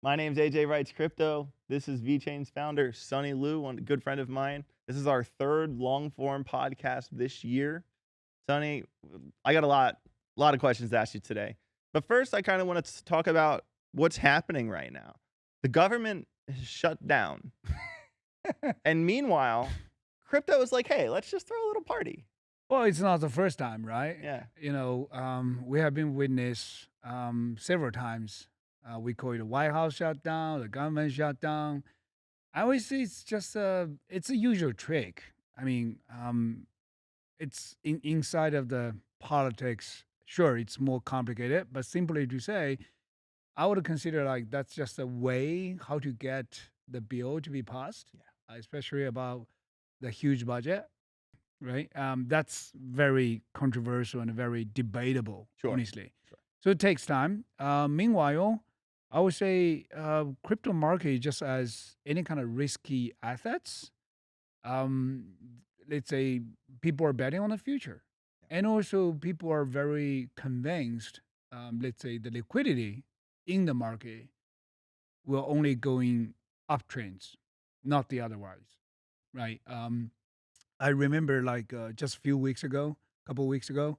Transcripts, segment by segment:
My name's Ajwritescrypto. This is VECHAIN'S founder, Sonny Liu, a good friend of mine. This is our third long-form podcast this year. Sonny, I got a lot of questions to ask you today. But first, I kind of want to talk about what's happening right now. The government is shut down. And meanwhile, crypto is like, hey, let's just throw a little party. Well, it's not the first time, right? Yeah. We have been witness several times. We call it a White House shutdown, the government shutdown. I always say it's a usual trick. I mean, it's inside of the politics. Sure, it's more complicated, but simply to say, I would consider like that's just a way how to get the bill to be passed, especially about the huge budget, right? That's very controversial and very debatable, Sure. honestly. Sure. So it takes time. Meanwhile, I would say crypto market just as any kind of risky assets. Um, let's say people are betting on the future, and also people are very convinced. Let's say the liquidity in the market will only going uptrends, not the otherwise, right? I remember like just a few weeks ago, couple weeks ago,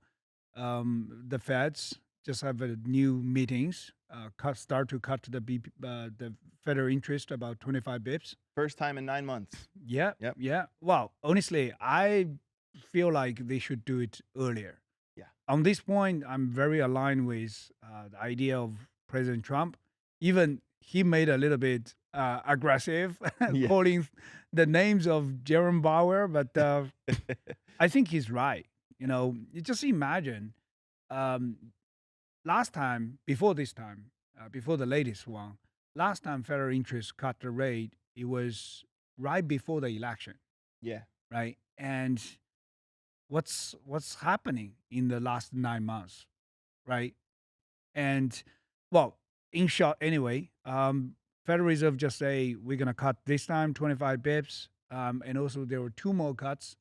the Feds just have a new meetings, start to cut the federal interest about 25 bips. First time in 9 months. Yeah, Yep. yeah. Well, honestly, I feel like they should do it earlier. Yeah. On this point, I'm very aligned with the idea of President Trump. Even he made a little bit aggressive, Yeah. calling the names of Jerome Bauer, but I think he's right. You just imagine um, last time, before this time, before the latest one, last time federal interest cut the rate, it was right before the election, Yeah. right? And what's happening in the last 9 months, right? And well, in short, anyway, Federal Reserve just say we're gonna cut this time 25 bips, and also there were two more cuts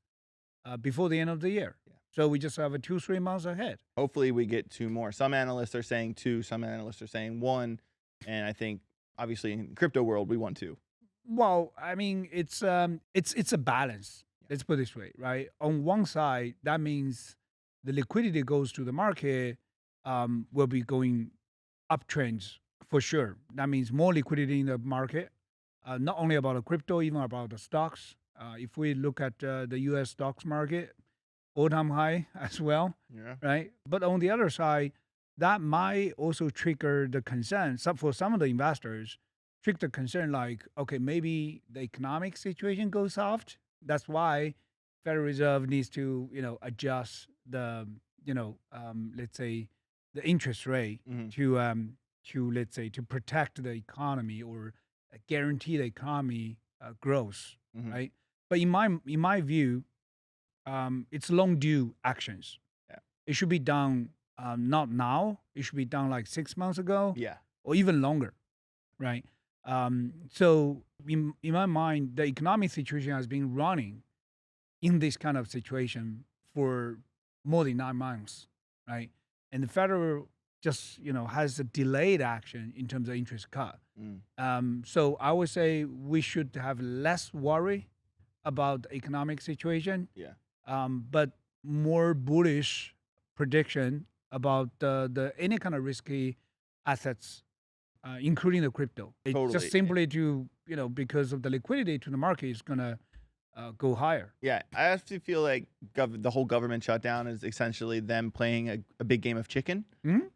before the end of the year. Yeah. So we just have a 2-3 months ahead. Hopefully we get 2 more. Some analysts are saying 2, some analysts are saying 1, and I think obviously in crypto world we want 2. Well, I mean, it's a balance. Let's put it this way, right? On one side, that means the liquidity goes to the market, will be going uptrends for sure. That means more liquidity in the market, not only about the crypto, even about the stocks. If we look at the U.S. stocks market, all-time high as well, Yeah. right? But on the other side, that might also trigger the concern. For some of the investors, trigger the concern like, okay, maybe the economic situation goes soft. That's why Federal Reserve needs to, adjust the, let's say, the interest rate Mhm. to let's say to protect the economy or guarantee the economy growth, Mhm. right? But in my view, it's long due actions. Yeah. It should be done not now. It should be done like 6 months ago Yeah. or even longer, right? So in my mind, the economic situation has been running in this kind of situation for more than 9 months, right? And the federal just has a delayed action in terms of interest cut. So I would say we should have less worry about the economic situation, Yeah. but more bullish prediction about the any kind of risky assets, including the crypto. It's Totally. just simply to because of the liquidity to the market is gonna go higher. Yeah, I actually feel like the whole government shutdown is essentially them playing a big game of chicken. Mhm.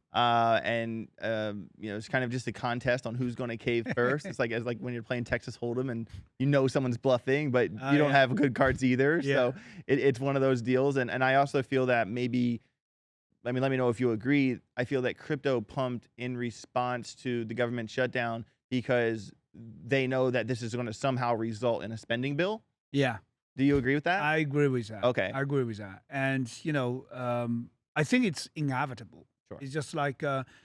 It's kind of just a contest on who's going to cave first. It's like when you're playing Texas Hold'em and someone's bluffing, but you don't Yeah. have good cards either. Yeah. So it's one of those deals. And I also feel that maybe, let me know if you agree. I feel that crypto pumped in response to the government shutdown because they know that this is going to somehow result in a spending bill. Yeah, Do you agree with that? I agree with that. Okay. I agree with that. And I think it's inevitable. Sure. It's just like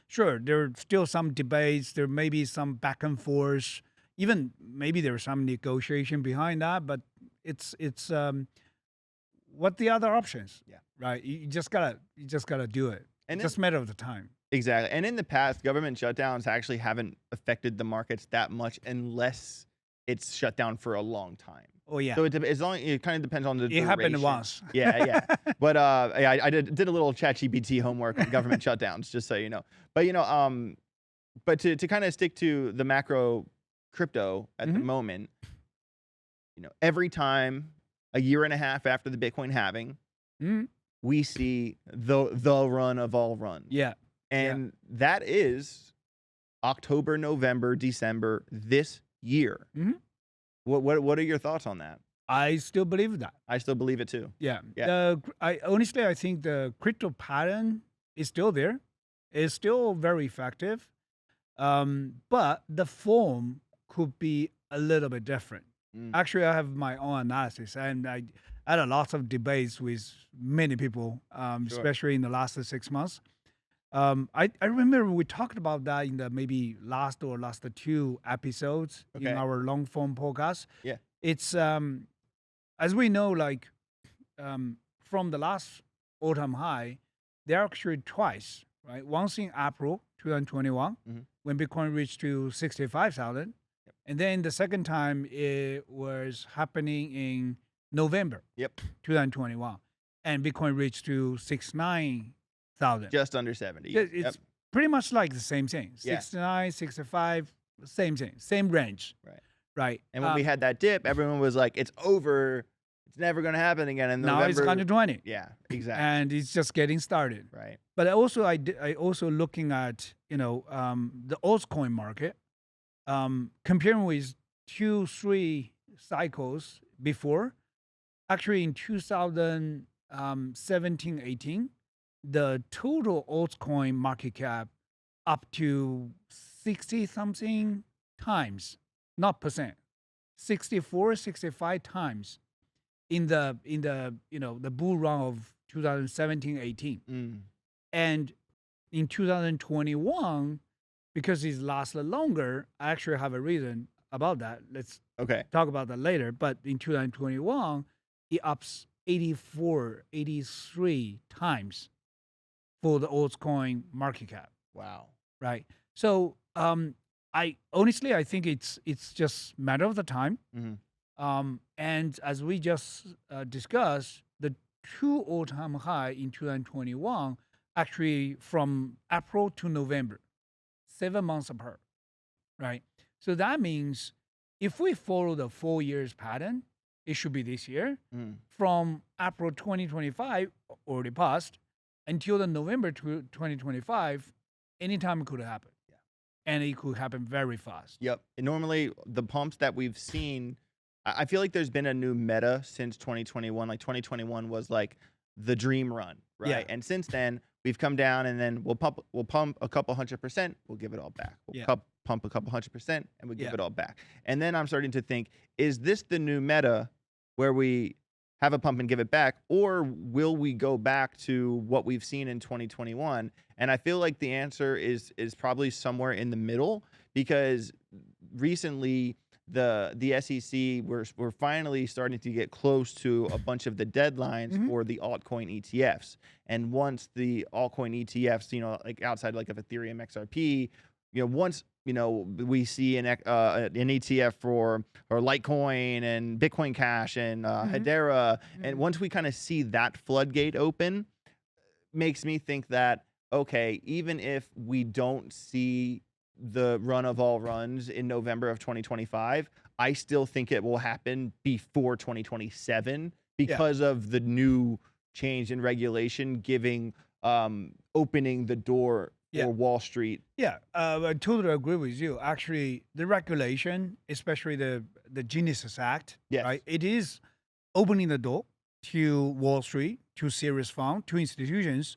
sure, there are still some debates. There may be some back and forth. Even maybe there's some negotiation behind that. But it's what the other options? Yeah. Right. You just gotta do it. And It's just a matter of the time. Exactly. And in the past, government shutdowns actually haven't affected the markets that much unless it's shut down for a long time. Oh yeah, So it kind of depends on the it happened duration. once. Yeah. But yeah, I did a little ChatGPT homework on government shutdowns, just so you know. But but to kind of stick to the macro crypto at the moment, every time a year and a half after the Bitcoin halving, we see the run of all runs. Yeah. And that is October, November, December this year. What are your thoughts on that? I still believe that. I still believe it too. Yeah. Yeah. Honestly, I think the crypto pattern is still there. It's still very effective. But the form could be a little bit different. Actually, I have my own analysis, and I had a lot of debates with many people, especially in the last 6 months. I remember we talked about that in the maybe last 2 episodes in our long form podcast. Yeah. It's as we know, like from the last all-time high, they're actually twice, right? Once in April 2021 when Bitcoin reached to 65,000, and then the second time it was happening in November 2021, and Bitcoin reached to 69,000. Just under 70. It's pretty much like the same thing. 69, 65, same thing, same range. Right. And when we had that dip, everyone was like, it's over. It's never going to happen again. And now it's 120. Yeah, exactly. And it's just getting started. Right. But I also looking at, the altcoin market, comparing with 2-3 cycles before. Actually, in 2017, 18, the total altcoin market cap up to 60 something times, not percent, 64, 65 times in the the bull run of 2017, 18. And in 2021, because it's lasted longer, I actually have a reason about that. Let's talk about that later. But in 2021, it ups 84, 83 times for the altcoin market cap. Wow. Right. So I honestly, I think it's just matter of the time. And as we just discussed, the 2 all-time high in 2021 actually from April to November, 7 months apart, right? So that means if we follow the 4 years pattern, it should be this year. From April 2025, already passed, until the November 2025, anytime it could happen. And it could happen very fast. Yep. And normally the pumps that we've seen, I feel like there's been a new meta since 2021. Like 2021 was like the dream run, right? Yeah. And since then we've come down, and then we'll pump a couple 100%, we'll give it all back. We'll pump a couple 100%, and we'll give it all back. And then I'm starting to think, is this the new meta where we have a pump and give it back, or will we go back to what we've seen in 2021? And I feel like the answer is probably somewhere in the middle, because recently the SEC we're finally starting to get close to a bunch of the deadlines for the altcoin ETFs. And once the altcoin ETFs, like outside like of Ethereum XRP, once we see an ETF for Litecoin and Bitcoin Cash and Hedera, and once we kind of see that floodgate open, makes me think that, okay, even if we don't see the run of all runs in November of 2025, I still think it will happen before 2027 because of the new change in regulation opening the door for Wall Street. Yeah, I totally agree with you. Actually, the regulation, especially the Genesis Act, right? It is opening the door to Wall Street, to serious funds, to institutions.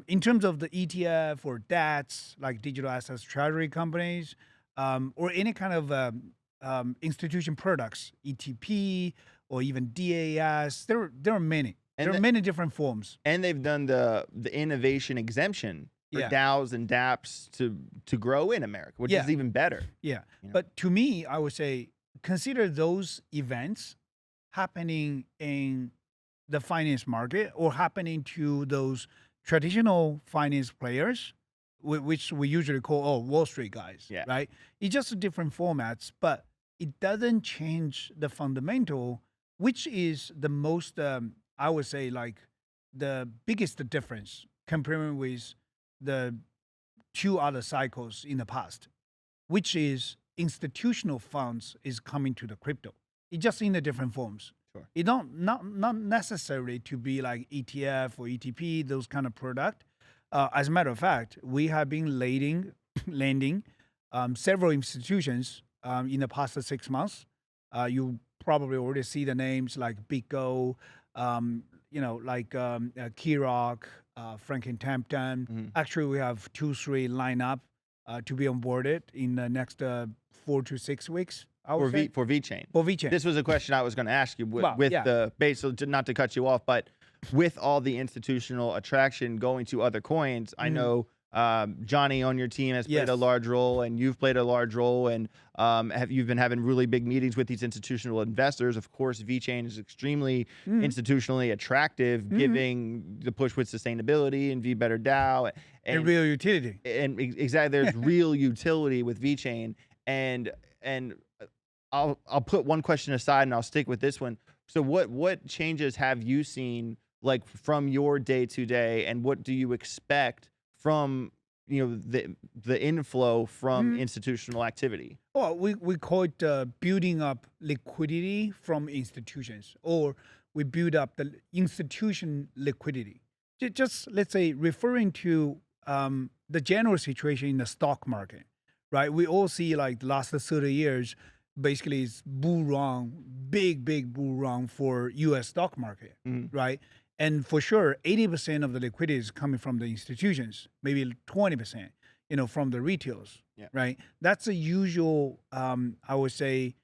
In terms of the ETF or DATs, like digital assets treasury companies, or any kind of institution products, ETP or even DAS, there are many. There are many different forms. And they've done the innovation exemption for DAOs and dApps to grow in America, which is even better. Yeah. But to me, I would say consider those events happening in the finance market or happening to those traditional finance players which we usually call Wall Street guys, Yeah. right? It's just different formats, but it doesn't change the fundamental, which is the most, I would say, like the biggest difference comparing with the two other cycles in the past, which is institutional funds is coming to the crypto. It's just in the different forms. Sure. It don't not necessarily to be like ETF or ETP, those kind of product. As a matter of fact, we have been lending several institutions in the past 6 months. You probably already see the names like BitGo, like Keyrock, Franklin Templeton. Actually, we have 2-3 line up to be onboarded in the next 4 to 6 weeks. For VeChain. For VeChain. This was a question I was going to ask you with yeah. the base, so not to cut you off, but with all the institutional attraction going to other coins, I know Johnny on your team has played a large role, and you've played a large role, and you've been having really big meetings with these institutional investors. Of course, VeChain is extremely institutionally attractive, giving the push with sustainability and Better DAO and real utility. And exactly, there's real utility with VeChain, and I'll put one question aside and I'll stick with this one. So what changes have you seen, like, from your day to day, and what do you expect from the inflow from institutional activity? Well, we call it building up liquidity from institutions, or we build up the institution liquidity. Just let's say referring to the general situation in the stock market, right? We all see like the last 30 years, basically it's bull run, big bull run for U.S. stock market, right? And for sure, 80% of the liquidity is coming from the institutions, maybe 20%, from the retails, right? That's a usual, I would say,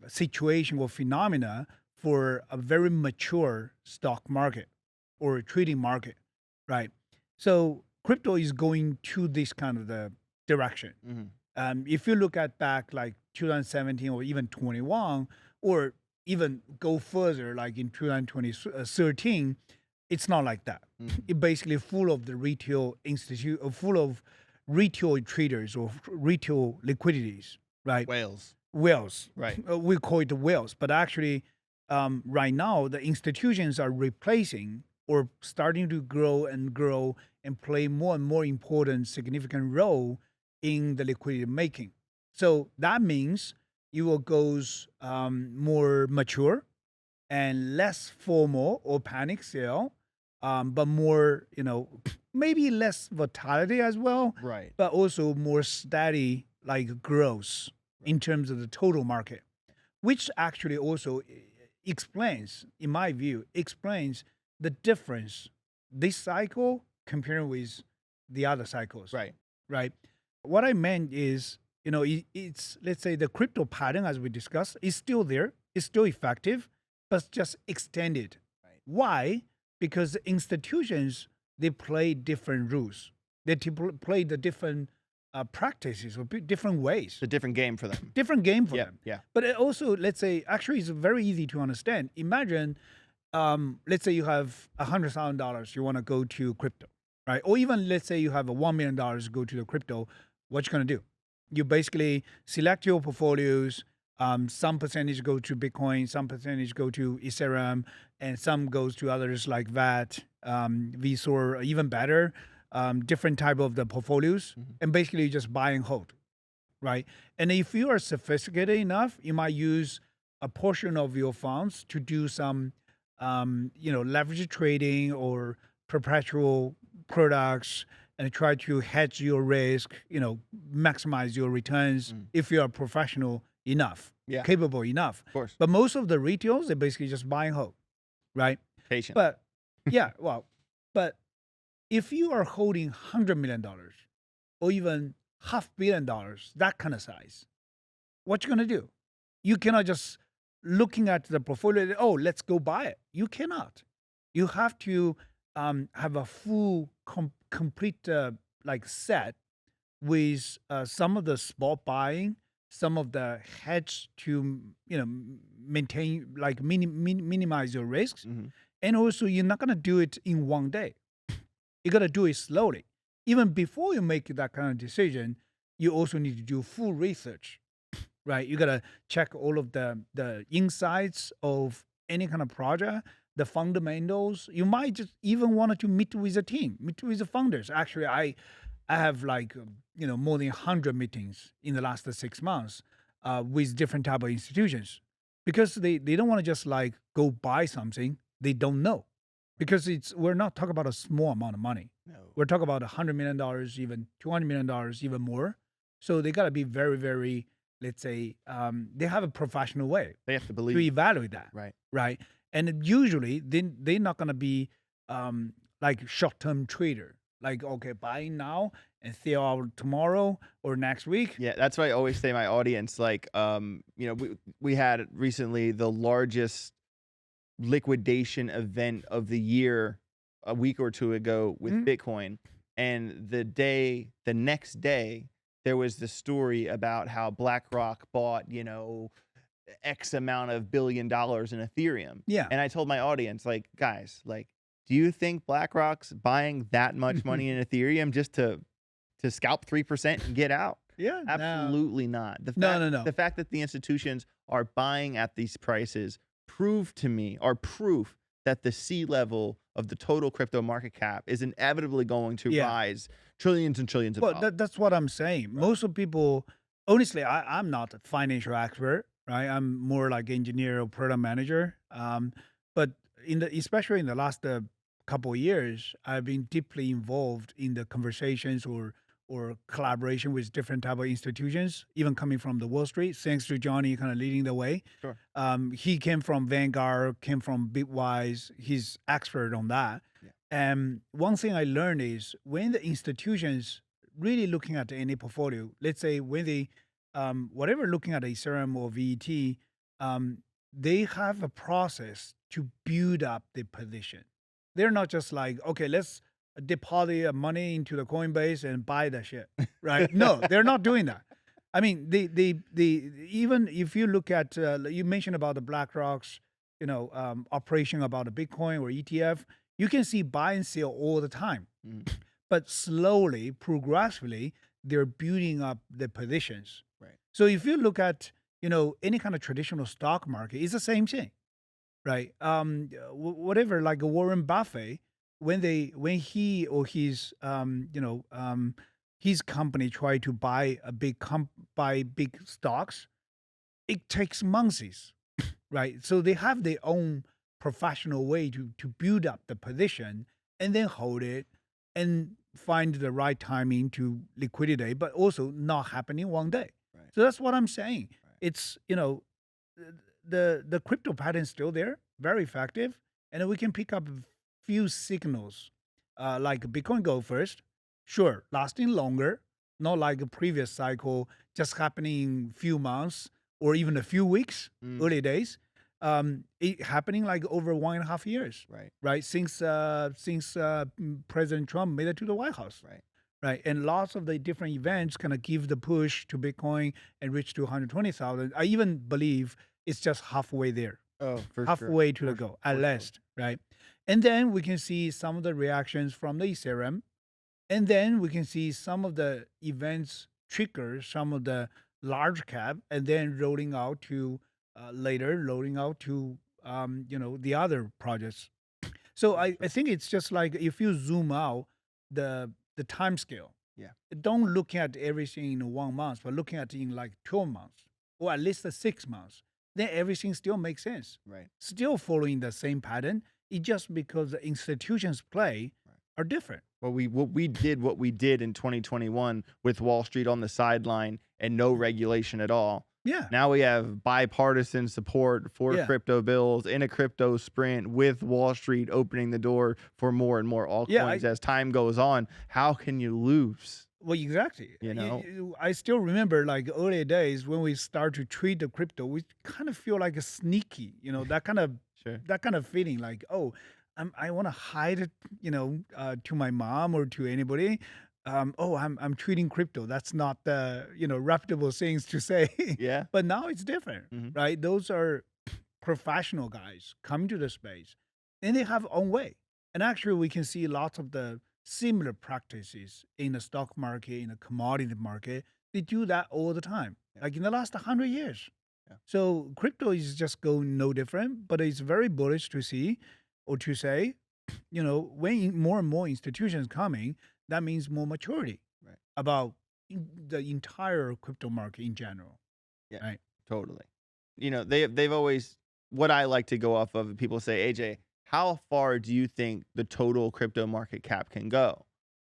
situation or phenomena for a very mature stock market or trading market, right? So crypto is going to this kind of the direction. If you look at back like 2017 or even 21, or even go further, like in 2013, it's not like that. It's basically full of the retail full of retail traders or retail liquidities, right? Whales. Right. We call it the whales, but actually, right now the institutions are replacing or starting to grow and play more and more important, significant role in the liquidity making. So that means you will go more mature and less formal or panic sale, but more, maybe less volatility as well, right? But also more steady, like growth in terms of the total market, which actually also explains, in my view, the difference this cycle comparing with the other cycles, right? What I meant is, it's, let's say, the crypto pattern, as we discussed, is still there. It's still effective, but just extended. Right. Why? Because the institutions, they play different rules. They play the different practices or different ways. It's a different game for them. Different game for them. Yeah. But it also, let's say, actually, it's very easy to understand. Imagine, let's say you have $100,000 you want to go to crypto, right? Or even let's say you have $1 million to go to the crypto. What you gonna do? You basically select your portfolios. Some percentage go to Bitcoin, some percentage go to Ethereum, and some goes to others like VAT, VSOR, even better, different type of the portfolios. And basically you just buy and hold, right? And if you are sophisticated enough, you might use a portion of your funds to do some, leverage trading or perpetual products, and try to hedge your risk, maximize your returns if you are professional enough, capable enough. Of course. But most of the retails, they basically just buy and hold, right? Patient. But but if you are holding $100 million or even $500 million, that kind of size, what you gonna do? You cannot just looking at the portfolio, let's go buy it. You cannot. You have to have a full complete set with some of the spot buying, some of the hedge to maintain, like minimize your risks, and also you're not gonna do it in one day. You gotta do it slowly. even before you make that kind of decision, you also need to do full research, right? You gotta check all of the insights of any kind of project, the fundamentals. You might just even want to meet with a team, meet with the founders. Actually, I have like more than 100 meetings in the last 6 months with different type of institutions because they don't want to just like go buy something they don't know, because we're not talking about a small amount of money. No. We're talking about $100 million, even $200 million, even more. So they got to be very, very, let's say, they have a professional way They have to to believe. evaluate that, Right. right? And usually they're not going to be like short-term trader, like, okay, buying now and sell out tomorrow or next week. Yeah, that's why I always say to my audience, like, we had recently the largest liquidation event of the year a week or two ago with Bitcoin. And the next day, there was the story about how BlackRock bought, X amount of $1 billion in Ethereum. Yeah. And I told my audience, like, guys, like, do you think BlackRock's buying that much money in Ethereum just to scalp 3% and get out? Yeah. Absolutely not. No. The fact that the institutions are buying at these prices are proof that the C level of the total crypto market cap is inevitably going to rise trillions and trillions of dollars. That's what I'm saying. Right. Most of people, honestly, I'm not a financial expert, right? I'm more like engineer or product manager. But especially in the last couple of years, I've been deeply involved in the conversations or collaboration with different type of institutions, even coming from the Wall Street, thanks to Johnny kind of leading the way. Sure. He came from Vanguard, came from Bitwise. He's expert on that. Yeah. And one thing I learned is when the institutions really looking at any portfolio, let's say when they, whatever looking at Ethereum or VET, they have a process to build up the position. They're not just like, okay, let's deposit money into the Coinbase and buy that shit, right? No, they're not doing that. I mean, they even if you look at, you mentioned about the BlackRock's, operation about the Bitcoin or ETF, you can see buy and sell all the time. But slowly, progressively, they're building up the positions. Right. So if you look at, any kind of traditional stock market, it's the same thing, right? Whatever, like Warren Buffett, when he or his his company try to buy big stocks, it takes months, right? So they have their own professional way to build up the position and then hold it and find the right timing to liquidate, but also not happening one day. Right. So that's what I'm saying. Right. It's the crypto pattern is still there, very effective, and we can pick up few signals, like Bitcoin go first, sure, lasting longer, not like a previous cycle, just happening in few months or even a few weeks, early days. It happening like over 1.5 years, right? Since President Trump made it to the White House, right? And lots of the different events kind of give the push to Bitcoin and reach to 120,000. I even believe it's just halfway there. Oh, for halfway sure. to the goal, at least, right? And then we can see some of the reactions from the Ethereum. And then we can see some of the events trigger some of the large cap and then rolling out to the other projects. So I think it's just like if you zoom out the time scale. Yeah. Don't look at everything in 1 month, but looking at it in like 12 months or at least 6 months. Then everything still makes sense. Right. Still following the same pattern. It's just because the institutions play are different. Well, what we did in 2021 with Wall Street on the sideline and no regulation at all. Yeah. Now we have bipartisan support for crypto bills in a crypto sprint with Wall Street opening the door for more and more altcoins as time goes on. How can you lose? Well, exactly. I still remember like early days when we start to treat the crypto, we kind of feel like a sneaky, that kind of that kind of feeling like, oh, I want to hide it, to my mom or to anybody. I'm treating crypto. That's not the reputable things to say. Yeah. But now it's different, right? Those are professional guys coming to the space, and they have own way. And actually, we can see lots of the similar practices in the stock market, in the commodity market. They do that all the time, like in the last 100 years. Yeah. So crypto is just going no different, but it's very bullish to see or to say, when more and more institutions coming, that means more maturity Right. about the entire crypto market in general. Yeah. Right. Totally. They've always, what I like to go off of, people say, AJ, how far do you think the total crypto market cap can go?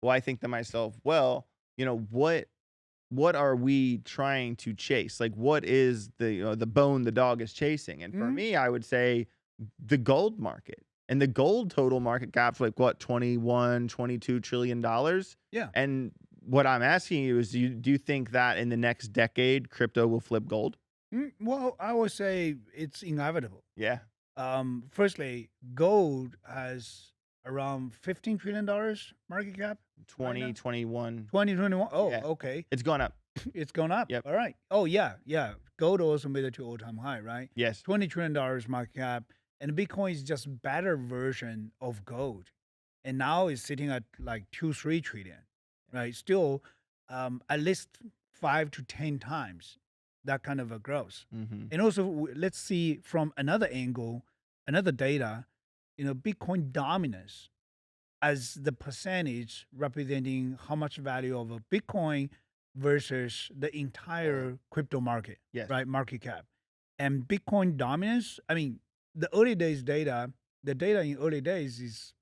Well, I think to myself, well, what are we trying to chase? Like, what is the bone the dog is chasing? And for me, I would say the gold market. And the gold total market cap's like what, 21, 22 trillion dollars? Yeah. And what I'm asking you is, do you think that in the next decade crypto will flip gold? Well, I would say it's inevitable. Yeah. Firstly, gold has around $15 trillion market cap. 2021. 2021. Oh, Yeah. okay. It's gone up. It's gone up. Yep. All right. Oh, yeah. Gold also made it to all-time high, right? Yes. $20 trillion market cap. And Bitcoin is just better version of gold. And now it's sitting at like 2-3 trillion, right? Still, at least 5 to 10 times that kind of a growth. Mm-hmm. And also, let's see from another angle, another data, Bitcoin dominance as the percentage representing how much value of a Bitcoin versus the entire crypto market, Yes. right? Market cap. And Bitcoin dominance, I mean, the early days data, the data in early days is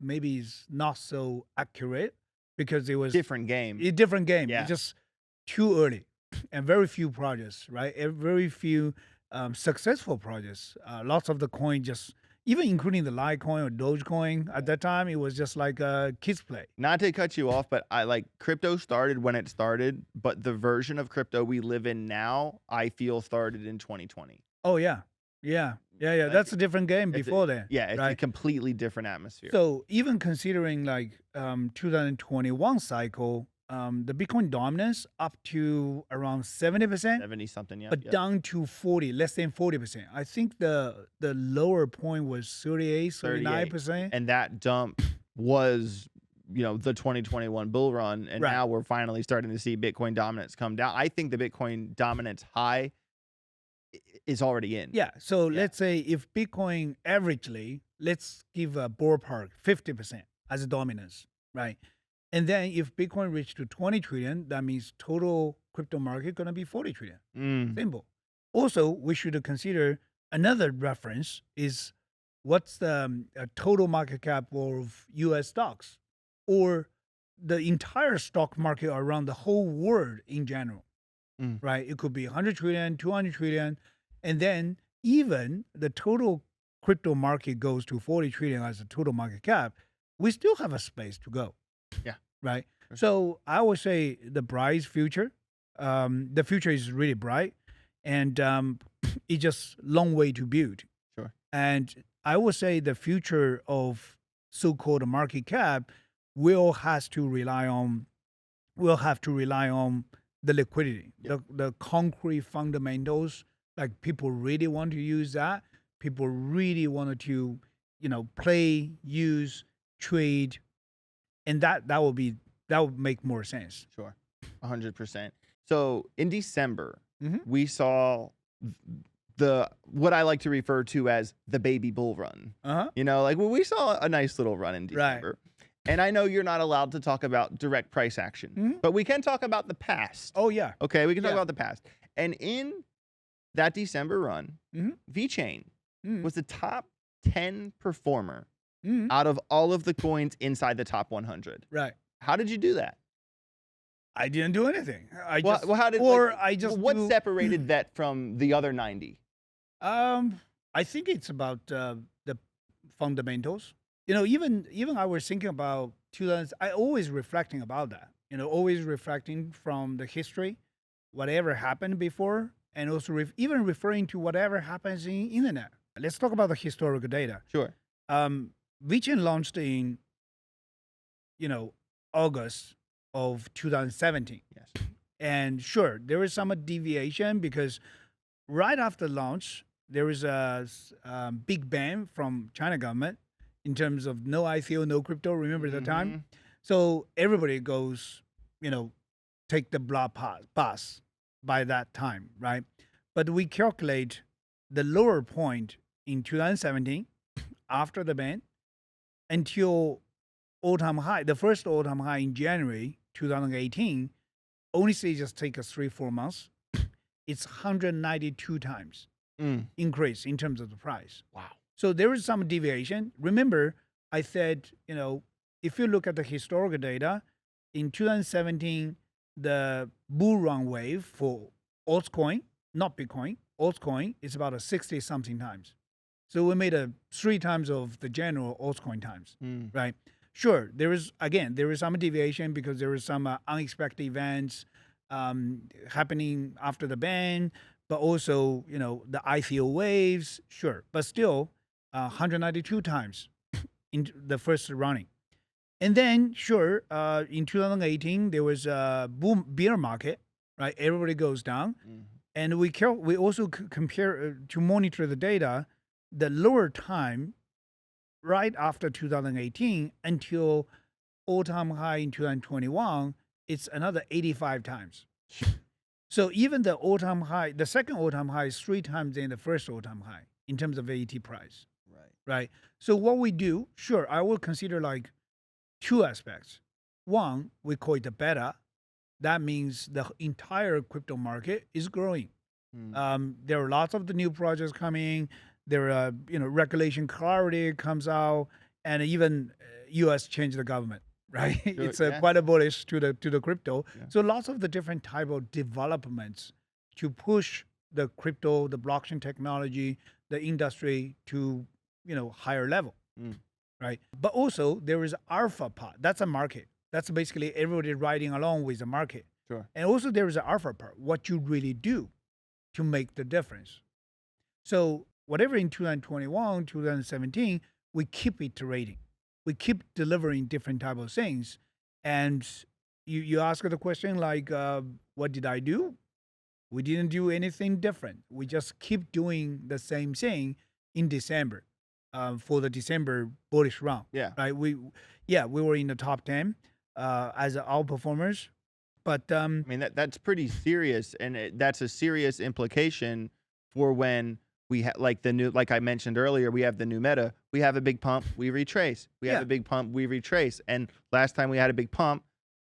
not so accurate because it was Different game. a different game. Yeah. It's just too early and very few projects, right? Very few successful projects. Lots of the coin just, even including the Litecoin or Dogecoin at that time, it was just like a kids play. Not to cut you off, but crypto started when it started, but the version of crypto we live in now, I feel started in 2020. Oh, yeah. That's a different game before then. Yeah, it's right? a completely different atmosphere. So even considering 2021 cycle, the Bitcoin dominance up to around 70%, 70 something, yeah. but down to 40, less than 40%. I think the lower point was 38, 39%. And that dump was, the 2021 bull run. And now we're finally starting to see Bitcoin dominance come down. I think the Bitcoin dominance high is already in. Yeah. So let's say if Bitcoin averagely, let's give a ballpark 50% as a dominance, right? And then if Bitcoin reached to 20 trillion, that means total crypto market going to be 40 trillion. Simple. Also, we should consider another reference is what's the total market cap of US stocks or the entire stock market around the whole world in general, right? It could be 100 trillion, 200 trillion. And then even the total crypto market goes to 40 trillion as a total market cap, we still have a space to go. Yeah. Right. So I would say the bright future, the future is really bright, and it's just long way to build. Sure. And I would say the future of so-called market cap will have to rely on the liquidity, the concrete fundamentals. Like people really want to use that. People really wanted to, play, use, trade, and that would make more sense. Sure, 100%. So in December, we saw what I like to refer to as the baby bull run. We saw a nice little run in December. Right. And I know you're not allowed to talk about direct price action, but we can talk about the past. Oh yeah. Okay, we can talk about the past. And in that December run, VeChain was the top 10 performer out of all of the coins inside the top 100. Right. How did you do that? I didn't do anything. What separated that from the other 90? I think it's about the fundamentals. Even I was thinking about 2000. I always reflecting about that. Always reflecting from the history, whatever happened before. And also even referring to whatever happens in internet. Let's talk about the historical data. Sure. VeChain launched in, August of 2017. Yes. And sure, there was some deviation because right after launch, there was a big ban from China government in terms of no ICO, no crypto. Remember that time? So everybody goes, take the bus by that time, right? But we calculate the lower point in 2017 after the ban until all-time high, the first all-time high in January 2018, only say just take us 3-4 months. It's 192 times increase in terms of the price. Wow. So there is some deviation. Remember, I said, if you look at the historical data, in 2017, the bull run wave for altcoin, not Bitcoin, altcoin is about a 60 something times. So we made a 3 times of the general altcoin times, right? Sure, there is some deviation because there is some unexpected events happening after the ban, but also, the ICO waves, sure. But still, 192 times in the first running. And then, sure, in 2018, there was a bear market, right? Everybody goes down. And we also compare to monitor the data, the lower time right after 2018 until all-time high in 2021, it's another 85 times. So even the all-time high, the second all-time high is 3 times than the first all-time high in terms of AET price. Right. So what we do, sure, I will consider like 2 aspects. One, we call it the beta. That means the entire crypto market is growing. There are lots of the new projects coming. There are, regulation clarity comes out, and even U.S. changed the government, right? Sure, It's quite a bullish to the crypto. Yeah. So lots of the different type of developments to push the crypto, the blockchain technology, the industry to higher level, right? But also there is alpha part. That's a market. That's basically everybody riding along with the market. Sure. And also there is an alpha part. What you really do to make the difference. So whatever in 2021, 2017, we keep iterating. We keep delivering different type of things. And you ask the question like, what did I do? We didn't do anything different. We just keep doing the same thing in December for the December bullish round. Yeah. Right. We were in the top 10 as outperformers. But I mean, that's pretty serious, and that's a serious implication for when we like I mentioned earlier, we have the new meta. We have a big pump, we retrace. We have a big pump, we retrace. And last time we had a big pump,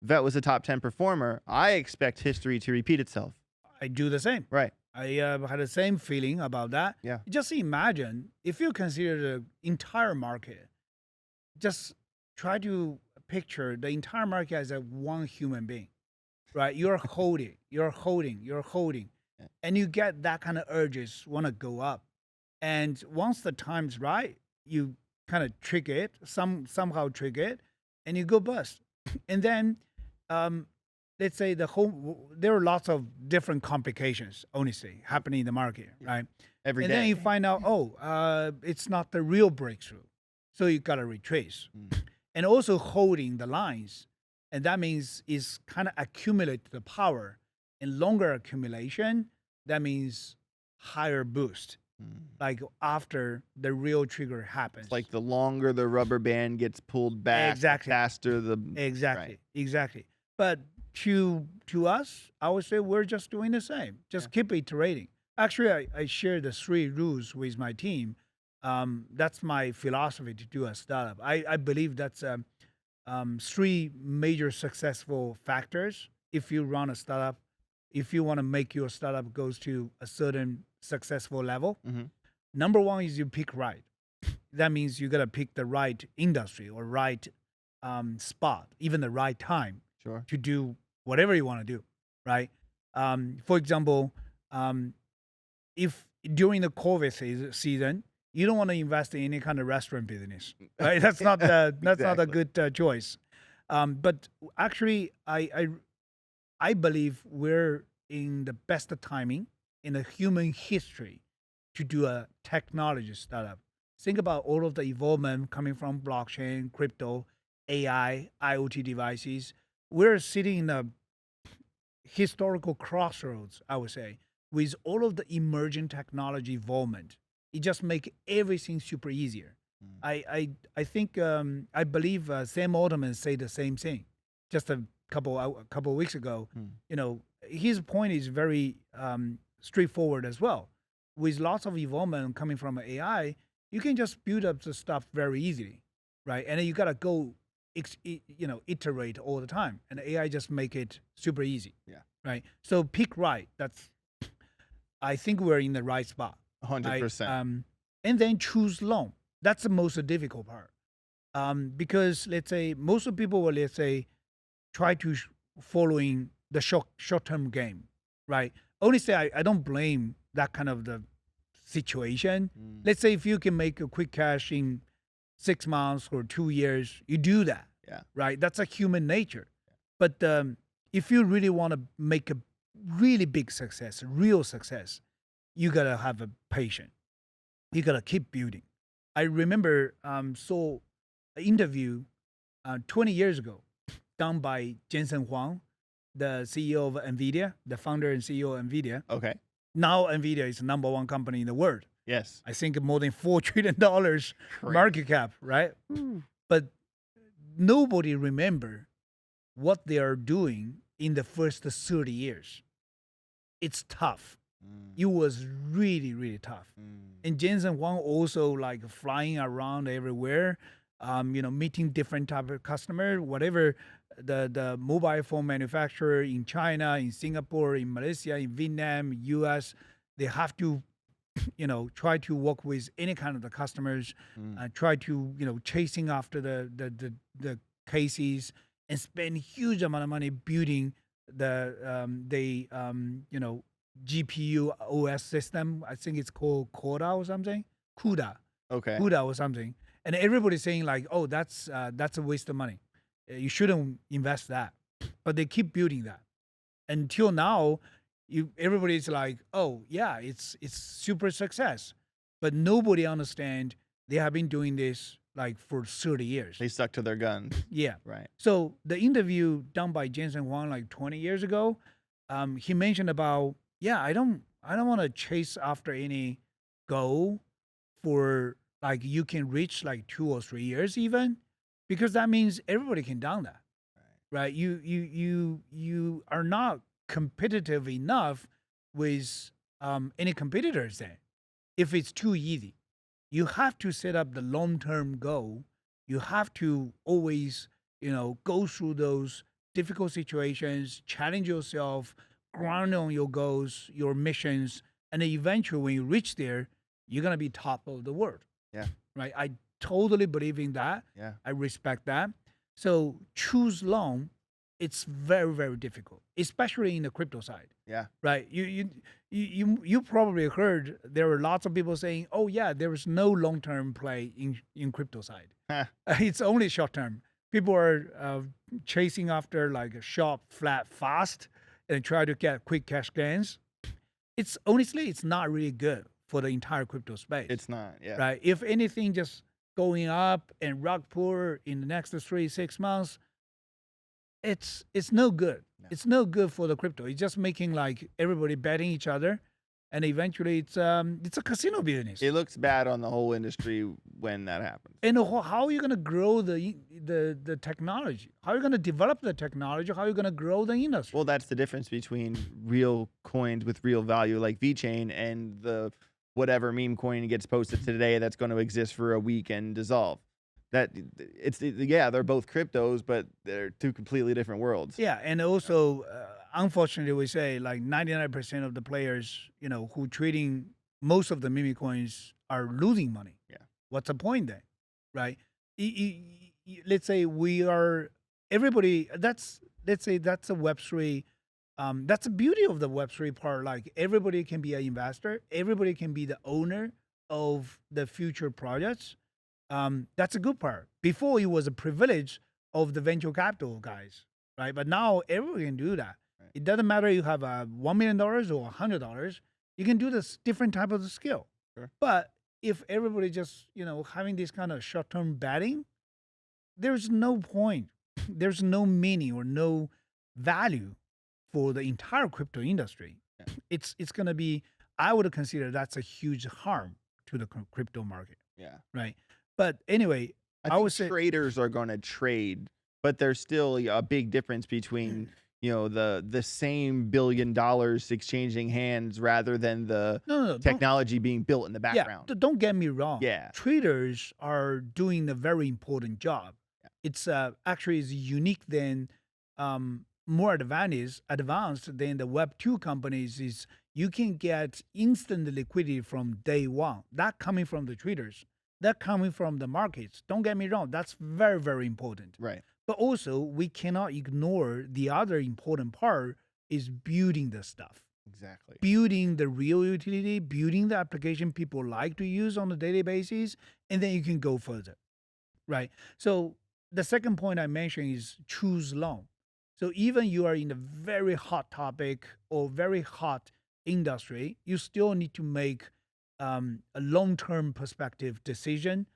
Vet was a top 10 performer. I expect history to repeat itself. I do the same. Right. I had the same feeling about that. Yeah. Just imagine if you consider the entire market, just try to picture the entire market as a one human being, right? You're holding, and you get that kind of urges, want to go up. And once the time's right, you kind of trigger it, somehow trigger it, and you go bust. And then, let's say there are lots of different complications, honestly, happening in the market, right? Every day. And then you find out, it's not the real breakthrough. So you got to retrace. And also holding the lines. And that means is kind of accumulate the power. And longer accumulation, that means higher boost. Like after the real trigger happens. It's like the longer the rubber band gets pulled back, the faster the... Exactly. But to us, I would say we're just doing the same. Just keep iterating. Actually, I share the 3 rules with my team. That's my philosophy to do a startup. I believe that's 3 major successful factors if you run a startup, if you want to make your startup goes to a certain successful level. Number 1 is you pick right. That means you got to pick the right industry or right spot, even the right time to do whatever you want to do, right? For example, if during the COVID season, you don't want to invest in any kind of restaurant business, right? That's not not a good choice. But actually, I believe we're in the best timing in the human history to do a technology startup. Think about all of the evolvement coming from blockchain, crypto, AI, IoT devices. We're sitting in a historical crossroads, I would say, with all of the emerging technology involvement. It just makes everything super easier. Mm. I think I believe Sam Altman said the same thing just a couple of weeks ago. Mm. You know, his point is very straightforward as well. With lots of involvement coming from AI, you can just build up the stuff very easily, right? And then you gotta go, iterate all the time, and AI just make it super easy. Yeah. Right. So pick right. I think we're in the right spot. 100%. And then choose long. That's the most difficult part. Because let's say most of people will, let's say, try to following the short term game, right? Honestly, I don't blame that kind of the situation. Mm. Let's say if you can make a quick cash in 6 months or 2 years, you do that. Yeah. Right. That's a human nature. But if you really want to make a really big success, real success, you gotta have a patience. You gotta keep building. I remember saw an interview 20 years ago done by Jensen Huang, the CEO of NVIDIA, the founder and CEO of NVIDIA. Okay. Now NVIDIA is the number one company in the world. Yes. I think more than $4 trillion market cap, right? But nobody remember what they are doing in the first 30 years. It's tough. It was really, really tough. And Jensen Huang also like flying around everywhere, meeting different type of customer, whatever the mobile phone manufacturer in China, in Singapore, in Malaysia, in Vietnam, US, they have to, try to work with any kind of the customers, try to, chasing after the cases and spend huge amount of money building the GPU OS system. I think it's called CUDA or something. CUDA. Okay. CUDA or something. And everybody's saying like, oh, that's a waste of money. You shouldn't invest that. But they keep building that. Until now, everybody's like, oh yeah, it's super success. But nobody understand they have been doing this like for 30 years. They stuck to their guns. Yeah. Right. So the interview done by Jensen Huang like 20 years ago, he mentioned about, yeah, I don't want to chase after any goal for like you can reach like 2 or 3 years even, because that means everybody can do that. Right? You are not competitive enough with any competitors then. If it's too easy, you have to set up the long-term goal. You have to always, go through those difficult situations, challenge yourself, grind on your goals, your missions, and then eventually when you reach there, you're gonna be top of the world. Yeah. Right. I totally believe in that. Yeah. I respect that. So choose long. It's very, very difficult, especially in the crypto side. Yeah. Right. You probably heard there were lots of people saying, "Oh yeah, there is no long term play in crypto side. It's only short term." People are chasing after like a short, flat, fast, and try to get quick cash gains. It's honestly, it's not really good for the entire crypto space. It's not. Yeah. Right. If anything, just going up and rug pull in the next 3-6 months. It's no good. No. It's no good for the crypto. It's just making like everybody betting each other, and eventually it's a casino business. It looks bad on the whole industry when that happens. And how are you going to grow the technology? How are you going to develop the technology? How are you going to grow the industry? Well, that's the difference between real coins with real value like VeChain and the whatever meme coin gets posted today that's going to exist for a week and dissolve. They're both cryptos, but they're two completely different worlds. Yeah, and also, unfortunately, we say like 99% of the players, who trading most of the meme coins are losing money. Yeah. What's the point then, right? Let's say everybody. Let's say that's a Web3. That's the beauty of the Web3 part. Like everybody can be an investor. Everybody can be the owner of the future projects. That's a good part. Before it was a privilege of the venture capital guys, right? But now everyone can do that. Right. It doesn't matter if you have $1 million or $100. You can do this different type of skill. Sure. But if everybody just having this kind of short-term betting, there's no point. There's no meaning or no value for the entire crypto industry. Yeah. It's gonna be. I would consider that's a huge harm to the crypto market. Yeah. Right. But anyway, I I think would say traders are going to trade, but there's still a big difference between the same $1 billion exchanging hands rather than the no, don't. technology being built in the Yeah, background. don't get me wrong. Yeah. Traders are doing a very important job. Yeah. It's actually is unique than more advanced than the Web 2 companies. Is you can get instant liquidity from day one. That coming from the traders. That coming from the markets. Don't get me wrong. That's very, very important. Right. But also, we cannot ignore the other important part is building the stuff. Exactly. Building the real utility, building the application people like to use on a daily basis, and then you can go further, right? So the second point I mentioned is choose long. So even you are in a very hot topic or very hot industry, you still need to make a long-term perspective decision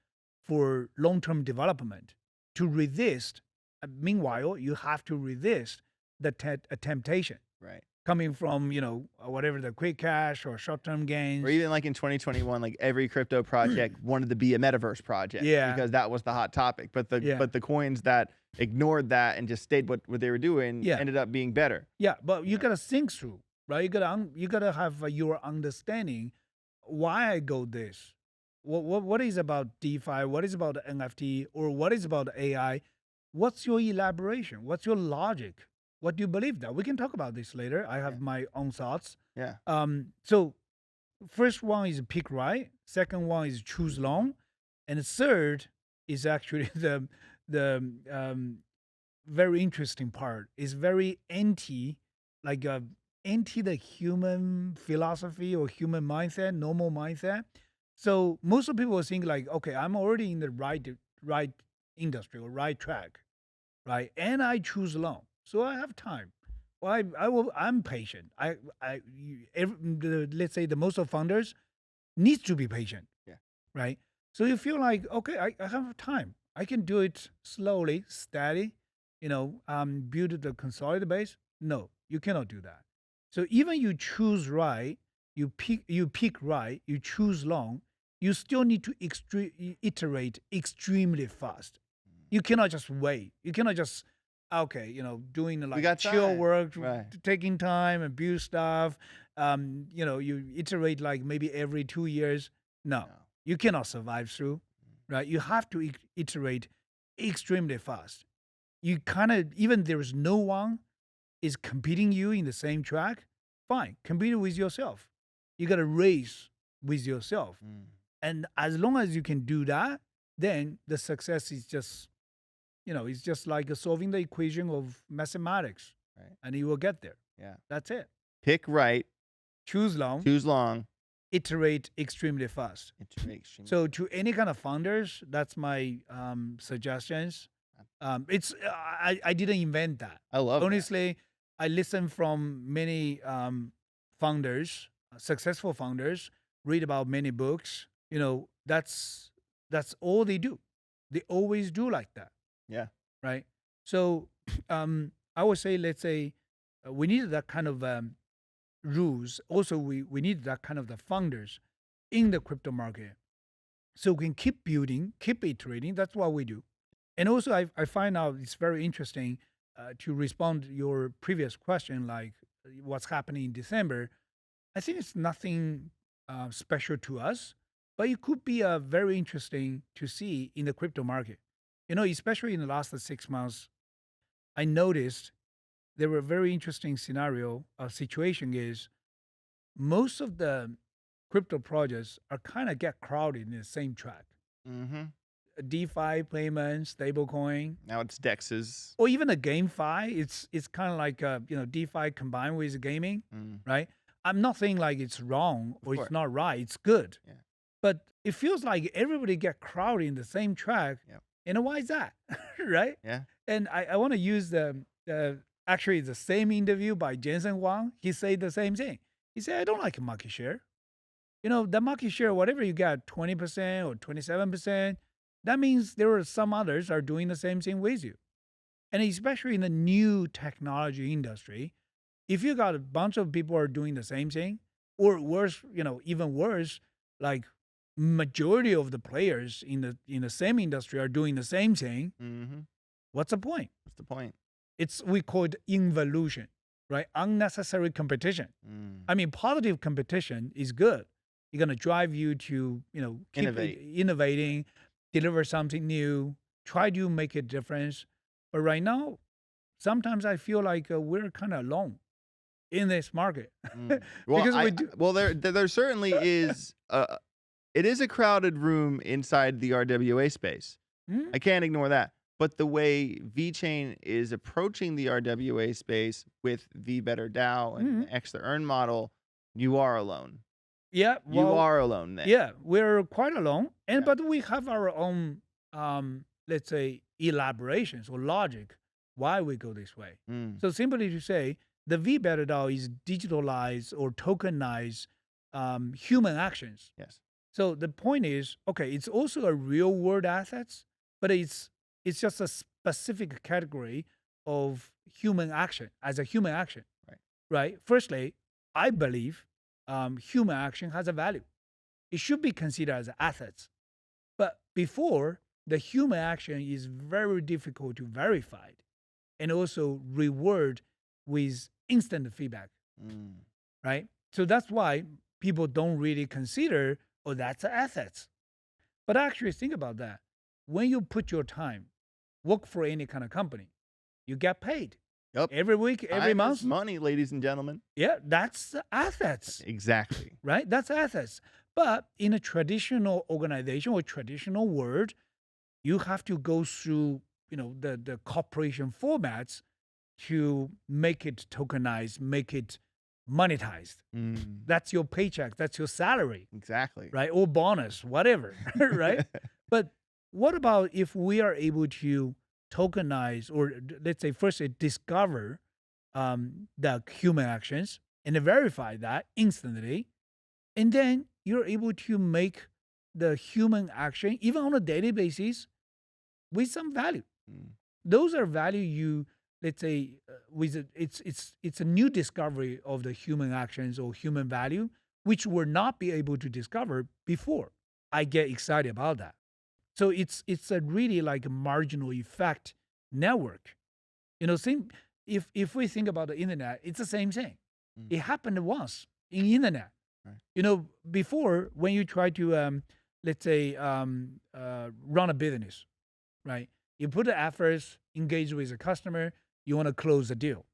for long-term development. To resist, meanwhile, you have to resist the temptation Right. coming from whatever the quick cash or short-term gains. Or even like in 2021, like every crypto project wanted to be a metaverse project, Yeah. because that was the hot topic. But the coins that ignored that and just stayed what they were doing ended up being better. Yeah, but you gotta think through, right? You gotta have your understanding why I go this. What is about DeFi? What is about NFT? Or what is about AI? What's your elaboration? What's your logic? What do you believe that? We can talk about this later. I have my own thoughts. Yeah. So first one is pick right. Second one is choose long, and the third is actually the very interesting part. Is very anti the human philosophy or human mindset, normal mindset. So most of the people think like, okay, I'm already in the right industry or right track, right? And I choose long, so I have time. Well, I'm patient. Let's say the most of founders needs to be patient. Yeah. Right. So you feel like, okay, I have time. I can do it slowly, steady. Build the consolidated base. No, you cannot do that. So even you choose right, you pick right, you choose long, you still need to iterate extremely fast. You cannot just wait. You cannot just doing like chill work, taking time and build stuff. You iterate like maybe every 2 years. No, you cannot survive through, right? You have to iterate extremely fast. You kind of, even there's no one is competing you in the same track, fine, compete with yourself. You got to race with yourself. And as long as you can do that, then the success is just, it's just like solving the equation of mathematics, right? And you will get there. Yeah. That's it. Pick right. Choose long. Iterate extremely fast. So to any kind of founders, that's my suggestions. I didn't invent that. I love honestly. I listen from many founders, successful founders, read about many books. That's all they do. They always do like that. Yeah. Right. So I would say, let's say, we need that kind of rules. Also, we need that kind of the founders in the crypto market, so we can keep building, keep iterating. That's what we do. And also, I find out it's very interesting to respond to your previous question, like what's happening in December. I think it's nothing special to us, but it could be very interesting to see in the crypto market. Especially in the last 6 months, I noticed there were a very interesting situation is most of the crypto projects are kind of get crowded in the same track. Mm-hmm. DeFi payment, stablecoin. Now it's DEXs. Or even a GameFi. It's kind of like DeFi combined with gaming, right? I'm not saying like it's wrong or it's not right. It's good. Yeah. But it feels like everybody get crowded in the same track. Yep. And why is that? Right? Yeah. And I want to use actually the same interview by Jensen Huang. He said the same thing. He said, I don't like market share. The market share, whatever you got, 20% or 27%, that means there are some others are doing the same thing with you. And especially in the new technology industry, if you got a bunch of people are doing the same thing, or worse, even worse, like majority of the players in the same industry are doing the same thing, Mm-hmm. what's the point? What's the point? We call it involution, right? Unnecessary competition. I mean, positive competition is good. It's gonna drive you to, keep innovating, deliver something new, try to make a difference. But right now, sometimes I feel like we're kind of alone in this market. Well, Because we do. well, there certainly is. It is a crowded room inside the RWA space. Hmm? I can't ignore that. But the way VeChain is approaching the RWA space with the Better DAO and the X to Earn model, you are alone. Yeah, You are alone there. yeah, we're quite alone, Yeah. but we have our own, let's say, elaborations or logic why we go this way. So simply to say, the VBETA DAO is digitalized or tokenized human actions. Yes. So the point is, okay, it's also a real world assets, but it's just a specific category of human action as a human action. Right? Firstly, I believe human action has a value. It should be considered as assets. But before, the human action is very difficult to verify and also reward with instant feedback. Right? So that's why people don't really consider, oh, that's assets. But actually think about that. When you put your time, work for any kind of company, you get paid. Yep. Every week, every month. Money, ladies and gentlemen. Yeah, that's assets. Exactly. Right? That's assets. But in a traditional organization or traditional world, you have to go through, the corporation formats to make it tokenized, make it monetized. That's your paycheck. That's your salary. Exactly. Right? Or bonus, whatever. Right? But what about if we are able to tokenize, or let's say first discover the human actions and verify that instantly, and then you're able to make the human action, even on a daily basis, with some value. Those are value you, let's say, it's a new discovery of the human actions or human value, which were not be able to discover before. I get excited about that. So it's a really like a marginal effect network. If we think about the internet, it's the same thing. It happened once in internet. Right. Before, when you try to let's say run a business, right? You put the efforts, engage with a customer, you want to close a deal.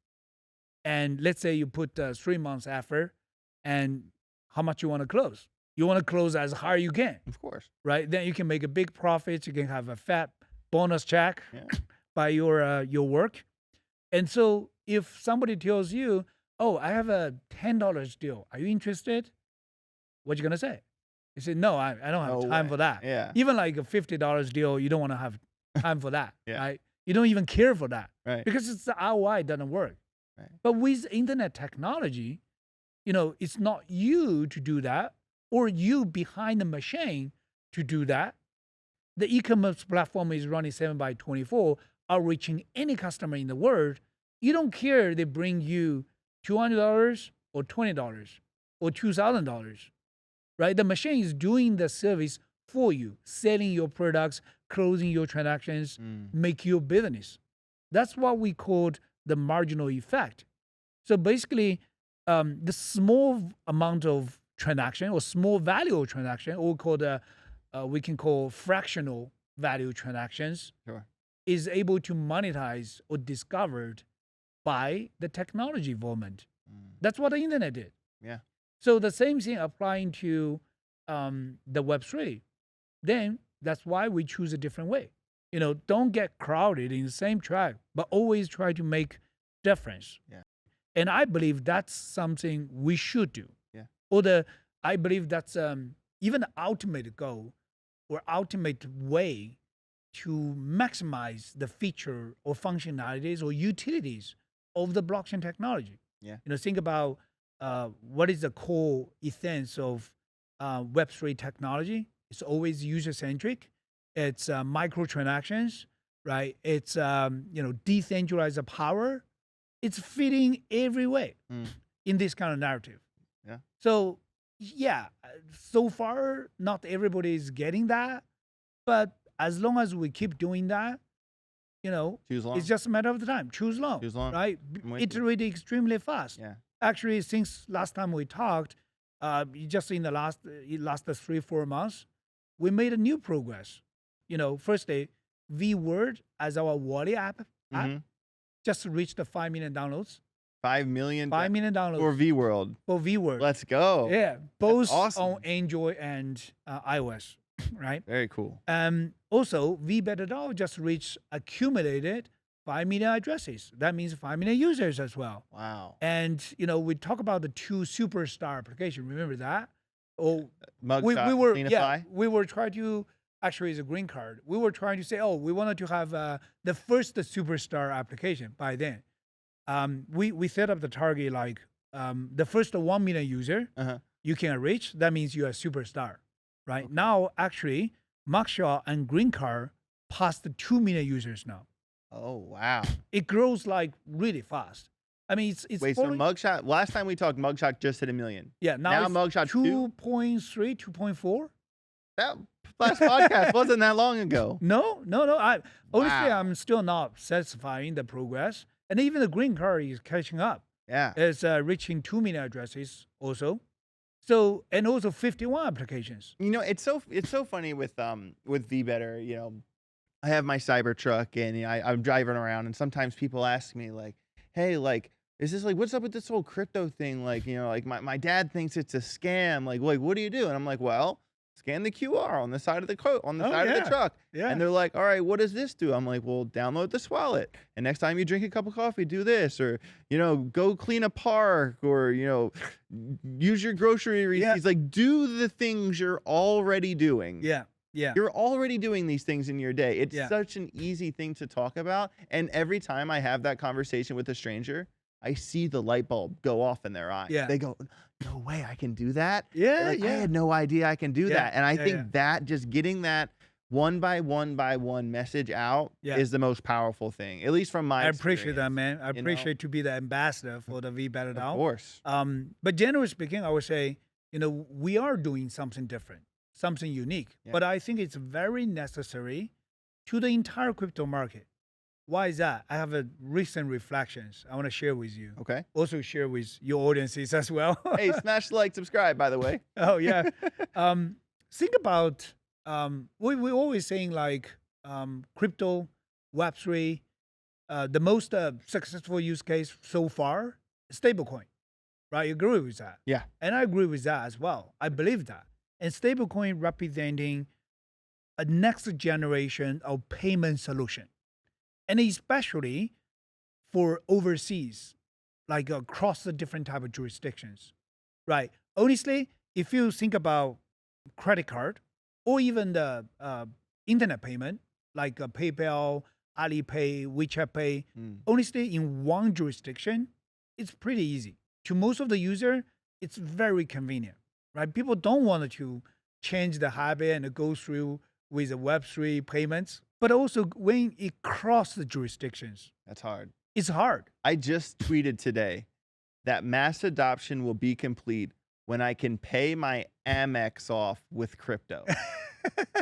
And let's say you put 3 months effort, and how much you want to close? You want to close as high as you can. Of course. Right? Then you can make a big profit. You can have a fat bonus check by your work. And so if somebody tells you, oh, I have a $10 deal, are you interested? What you going to say? You say, no, I don't have time for that. Yeah. Even like a $50 deal, you don't want to have time for that. Yeah. Right? You don't even care for that. Right. Because it's the ROI doesn't work. Right. But with internet technology, it's not you to do that, or you behind the machine to do that. The e-commerce platform is running 7/24, outreaching any customer in the world. You don't care they bring you $200 or $20 or $2,000, right? The machine is doing the service for you, selling your products, closing your transactions, make your business. That's what we called the marginal effect. So basically, the small amount of transaction or small value of transaction, or we can call fractional value transactions, is able to monetize or discovered by the technology involvement. That's what the internet did. Yeah. So the same thing applying to the Web3. Then that's why we choose a different way. Don't get crowded in the same track, but always try to make difference. Yeah. And I believe that's something we should do. Yeah. I believe that's even the ultimate goal or ultimate way to maximize the feature or functionalities or utilities of the blockchain technology. Yeah. Think about what is the core essence of Web3 technology. It's always user-centric. It's microtransactions, right? It's decentralized power. It's fitting every way in this kind of narrative. Yeah. So Yeah, so far, not everybody is getting that. But as long as we keep doing that, you know, Choose long. it's just a matter of the time. Choose long, Choose long. right? I'm with you. Iterate extremely fast. Yeah. Actually, since last time we talked, just in the last 3-4 months, we made a new progress. You know, firstly, V-Word as our wallet app hmm just reached the 5 million downloads. 5 million 5 million downloads for V World. for V-Word. Let's go. Yeah, both awesome. on Android and iOS, right? Very cool. Also, VBetterDAO just reached accumulated 5 million addresses. That means 5 million users as well. Wow. And you know, we talk about the 2 superstar application. Remember that? Oh, Mugshot, we were Cleanify? we were trying to actually it's a green card. We were trying to say, oh, we wanted to have the first superstar application by then. We set up the target like the first 1 million user you can reach. That means you're a superstar, right? Okay. Now, actually, Mugshot and Green Card passed the 2 million users now. Oh, wow. It grows like really fast. I mean, it's Wait, so Mugshot, last time we talked, Mugshot just hit 1 million. yeah, now it's Mugshot 2.3, 2.4. That last podcast wasn't that long ago. No. Honestly, Wow. I'm still not satisfying the progress. And even the Green Card is catching up. Yeah. It's reaching 2 million addresses also. So, and also 51 applications. You know, it's so funny with VBetter. You know, I have my Cybertruck and you know, I'm driving around, and sometimes people ask me like, "Hey, like, is this like what's up with this whole crypto thing? Like, you know, like my dad thinks it's a scam. Like, what do you do?" And I'm like, "Well, scan the QR on the side of the of the truck." Yeah. And they're like, "All right, what does this do?" I'm like, "Well, download this wallet. And next time you drink a cup of coffee, do this. Or, you know, go clean a park, or, you know, use your grocery receipts. Like, do the things you're already doing." Yeah. You're already doing these things in your day. It's Yeah. such an easy thing to talk about. And every time I have that conversation with a stranger, I see the light bulb go off in their eye. Yeah. They go, "No way, I can do that." Yeah, Like, I had no idea I can do Yeah, that. And I yeah, think yeah. that just getting that one by one message out Yeah. is the most powerful thing, at least from my I appreciate that, experience. man. I you know? appreciate to be the ambassador for the VBetterDAO. Of course. But generally speaking, I would say, you know, we are doing something different, something unique. Yeah. But I think it's very necessary to the entire crypto market. Why is that? I have a recent reflections I want to share with you. Okay. Also share with your audiences as well. Hey, smash the like, subscribe, by the way. Oh yeah. Think about we always saying like crypto, Web3, the most successful use case so far, stablecoin. Right? You agree with that? Yeah. And I agree with that as well. I believe that. And stablecoin representing a next generation of payment solution. And especially for overseas, like across the different type of jurisdictions, right? Honestly, if you think about credit card or even the internet payment, like PayPal, Alipay, WeChat Pay, honestly, in one jurisdiction, it's pretty easy. To most of the user, it's very convenient, right? People don't want to change the habit and go through with the Web3 payments. But also when it crosses the jurisdictions, That's hard. it's hard. I just tweeted today that mass adoption will be complete when I can pay my Amex off with crypto.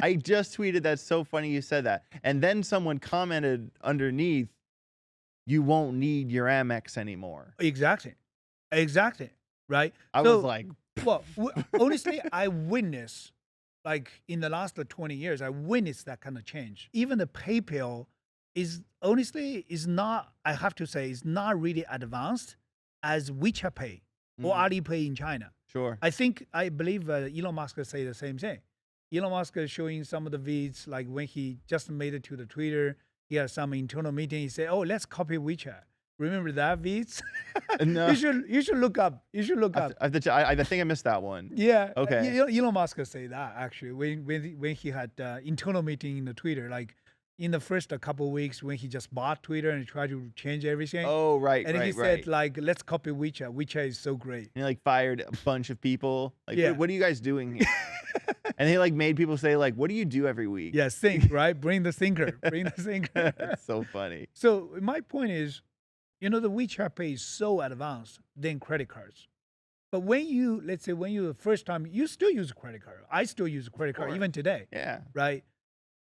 I just tweeted, that's so funny you said that. And then someone commented underneath, "You won't need your Amex anymore." Exactly. Right? I was like, well, honestly, I witnessed, like in the last 20 years, I witnessed that kind of change. Even the PayPal is honestly is not, I have to say, is not really advanced as WeChat Pay or Alipay in China. Sure. I believe Elon Musk say the same thing. Elon Musk is showing some of the vids, like when he just made it to the Twitter, he had some internal meeting. He said, "Oh, let's copy WeChat." Remember that vids? No. You should look up. You should look up. I think I missed that one. Yeah. Okay. Elon Musk say that actually when he had internal meeting in the Twitter, like in the first couple of weeks when he just bought Twitter and tried to change everything. Oh, right, and right, he said like, let's copy WeChat. WeChat is so great. And he like fired a bunch of people. Like, Yeah. what are you guys doing here? And he like made people say like, "What do you do every week?" Yeah, think, right? Bring the thinker. Bring the thinker. That's so funny. So my point is, you know, the WeChat Pay is so advanced than credit cards. But when you, let's say, when you the first time, you still use a credit card. I still use a credit card Sure. even today, Yeah. right?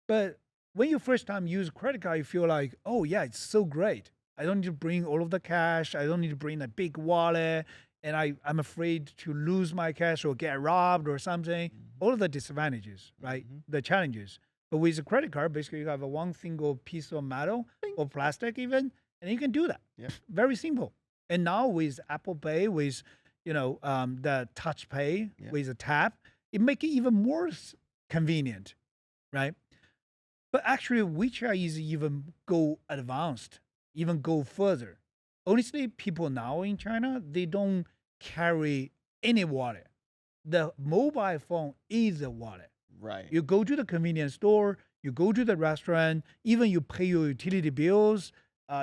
But when you first time use a credit card, you feel like, oh yeah, it's so great. I don't need to bring all of the cash. I don't need to bring a big wallet, and I'm afraid to lose my cash or get robbed or something. All of the disadvantages, right? The challenges. But with a credit card, basically you have a one single piece of metal or plastic even, and you can do that. Yep. Very simple. And now with Apple Pay, with the Touch Pay, with a tap, it make it even more convenient, right? But actually, WeChat is even go advanced, even go further. Honestly, people now in China, they don't carry any wallet. The mobile phone is a wallet. Right. You go to the convenience store, you go to the restaurant, even you pay your utility bills,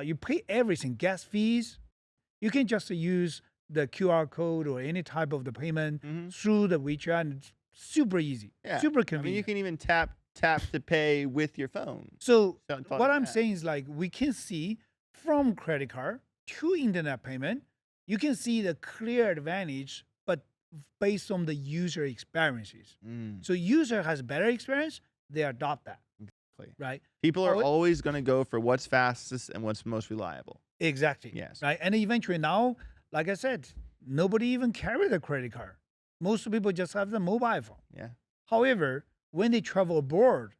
you pay everything, gas fees. You can just use the QR code or any type of the payment through the WeChat, and it's super easy, super convenient. I mean, you can even tap to pay with your phone. So what I'm saying is, like, we can see from credit card to internet payment, you can see the clear advantage, but based on the user experiences. So user has better experience, they adopt that. Exactly. Right? People are always going to go for what's fastest and what's most reliable. Exactly. Yes. Right. And eventually now, like I said, nobody even carry the credit card. Most people just have the mobile phone. Yeah. However, when they travel abroad,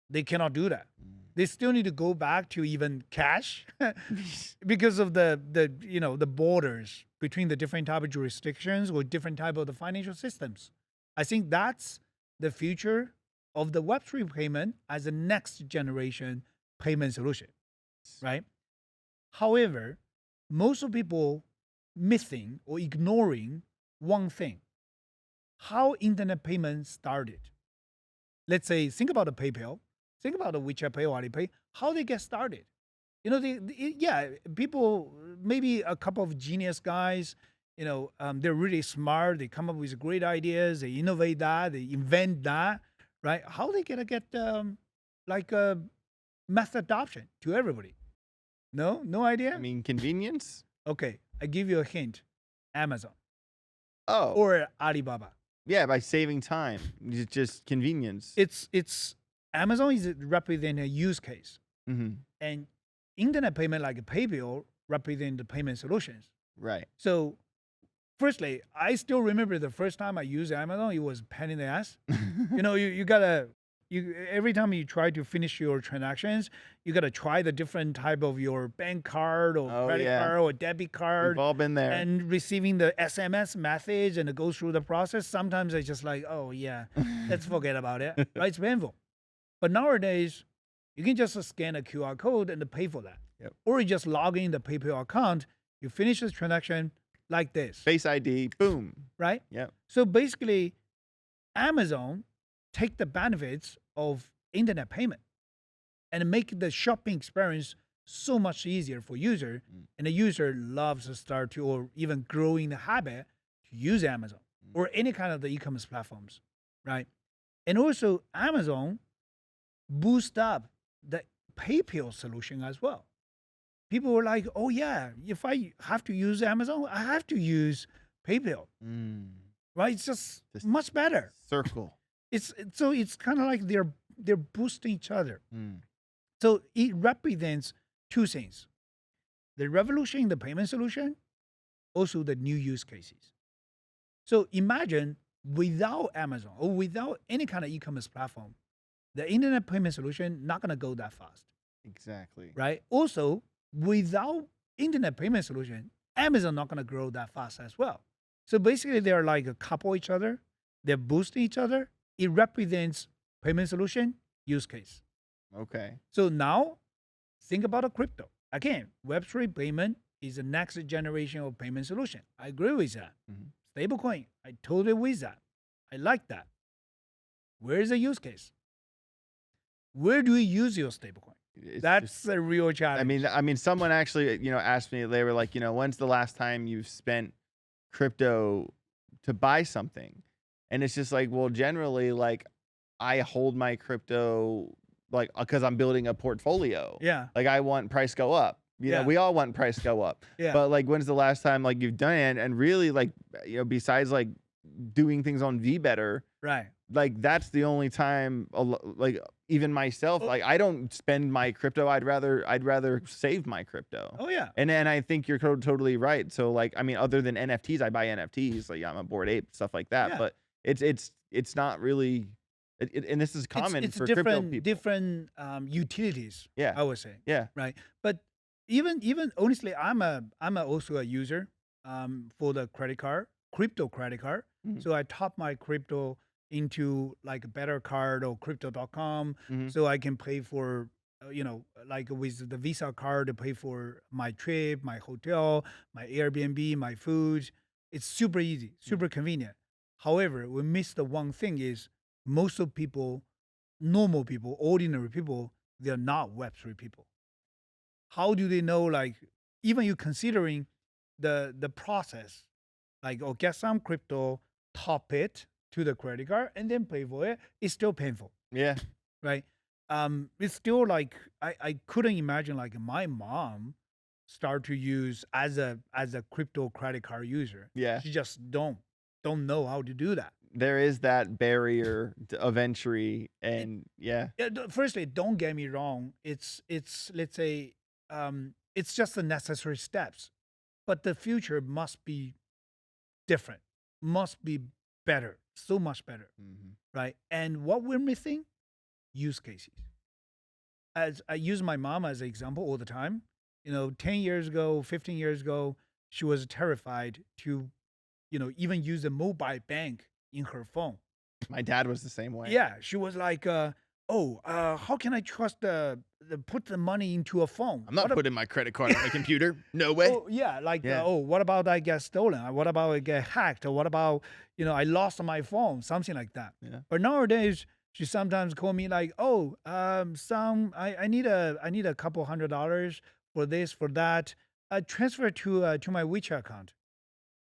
they cannot do that. They still need to go back to even cash because of the borders between the different type of jurisdictions or different type of the financial systems. I think that's the future of the Web3 payment as a next generation payment solution, right? However, most of people missing or ignoring one thing: how internet payment started. Let's say, think about the PayPal, think about the WeChat Pay or Alipay, how they get started. People, maybe a couple of genius guys, they're really smart, they come up with great ideas, they innovate that, they invent that, right? How they gonna get mass adoption to everybody? No idea? I mean, convenience? Okay, I give you a hint. Amazon. Oh. Or Alibaba. Yeah, by saving time. It's just convenience. It's Amazon is represent a use case. And internet payment like PayPal represent the payment solutions. Right. So firstly, I still remember the first time I used Amazon, it was a pain in the ass. Every time you try to finish your transactions, you gotta try the different type of your bank card or credit card or debit card. We've all been there. And receiving the SMS message and it goes through the process. Sometimes it's just like, oh yeah, let's forget about it. Right? It's painful. But nowadays, you can just scan a QR code and pay for that. Yep. Or you just log in the PayPal account, you finish the transaction like this. Face ID, boom. Right? Yep. So basically, Amazon take the benefits of internet payment and make the shopping experience so much easier for user, and the user loves to start to, or even growing the habit to use Amazon or any kind of the e-commerce platforms, right? And also Amazon boost up the PayPal solution as well. People were like, oh yeah, if I have to use Amazon, I have to use PayPal, right? It's just much better. Circle. It's kind of like they're boosting each other. So it represents two things: the revolution in the payment solution, also the new use cases. So imagine without Amazon or without any kind of e-commerce platform, the internet payment solution not gonna go that fast. Exactly. Right? Also, without internet payment solution, Amazon not gonna grow that fast as well. So basically, they're like a couple each other. They're boosting each other. It represents payment solution use case. Okay. So now, think about a crypto. Again, Web3 payment is the next generation of payment solution. I agree with that. Stablecoin, I totally with that. I like that. Where is the use case? Where do you use your stablecoin? That's a real challenge. I mean, someone actually, asked me. They were like, when's the last time you've spent crypto to buy something? And it's just like, well, generally, like, I hold my crypto, like, because I'm building a portfolio. Yeah. Like, I want price go up, You know, we all want price to go up. Yeah. But like, when's the last time like you've done it and really like, besides like doing things on VBetter, Right. like that's the only time like even myself, like I don't spend my crypto. I'd rather save my crypto. Oh yeah. And I think you're totally right. So like, I mean, other than NFTs, I buy NFTs. Like I'm a Bored Ape, stuff like that. Yeah. But it's not really, and this is common It's for crypto different people. utilities. Yeah. I would say. Yeah. Right. But even honestly, also a user for the crypto credit card. Mhm. So I top my crypto into like a better card or crypto.com, Mhm. so I can pay for like with the Visa card to pay for my trip, my hotel, my Airbnb, my food. It's super easy, super convenient. However, we miss the one thing is most of people, normal people, ordinary people, they're not Web3 people. How do they know? Like, even you considering the process, like, or get some crypto, top it to the credit card, and then pay for it. It's still painful, Yeah. right? It's still like I couldn't imagine like my mom start to use as a crypto credit card user. Yeah. She just don't know how to do that. There is that barrier of entry, And and yeah. firstly, don't get me wrong. It's let's say it's just the necessary steps, but the future must be different, must be better, so much better, Mhm. right? And what we're missing, use cases. As I use my mom as an example all the time. 10 years ago, 15 years ago, she was terrified to, even use a mobile bank in her phone. My dad was the same way. Yeah, she was like, how can I trust put the money into a phone? I'm not putting my credit card on my computer. No way. Oh yeah, like Yeah. what about I get stolen? What about I get hacked? Or what about I lost my phone? Something like that. Yeah. But nowadays she sometimes call me like, I need a couple $100 for this for that. Transfer to my WeChat account,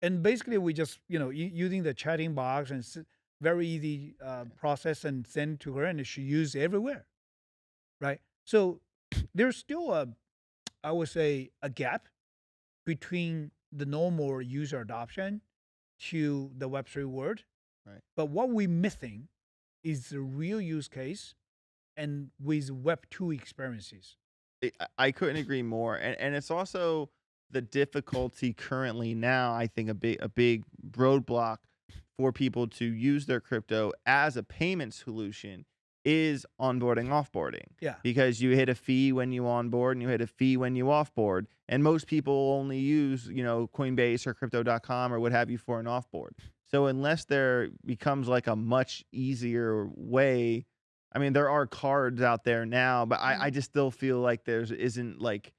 and basically we just using the chatting box and very easy process and send to her, and she used everywhere, right? So there's still I would say a gap between the normal user adoption to the Web3 world. Right. But what we're missing is the real use case and with Web2 experiences. I couldn't agree more. And it's also the difficulty currently now, I think a big roadblock for people to use their crypto as a payment solution is onboarding, offboarding. Yeah. Because you hit a fee when you onboard and you hit a fee when you offboard. And most people only use, Coinbase or crypto.com or what have you for an offboard. So unless there becomes like a much easier way, I mean, there are cards out there now, but I just still feel like isn't like,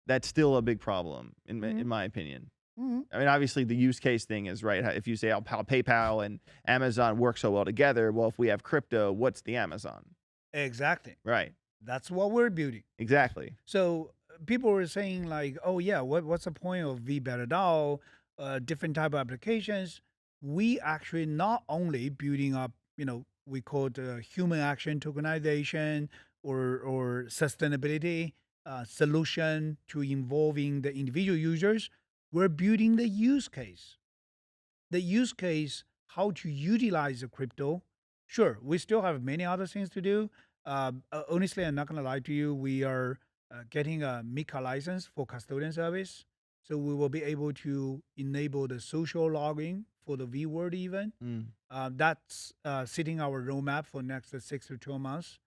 that's still a big problem in my opinion. Mm-hmm. I mean, obviously the use case thing is right. If you say how PayPal and Amazon work so well together, well, if we have crypto, what's the Amazon? Exactly. Right. That's what we're building. Exactly. So people were saying like, oh yeah, what's the point of VBetter DAO, different type of applications? We actually not only building up, we call it human action tokenization or sustainability solution to involving the individual users. We're building the use case. The use case, how to utilize the crypto. Sure, we still have many other things to do. Honestly, I'm not going to lie to you. We are getting a MiCA license for custodian service. So we will be able to enable the social logging for the V World even. That's sitting our roadmap for next 6 to 12 months.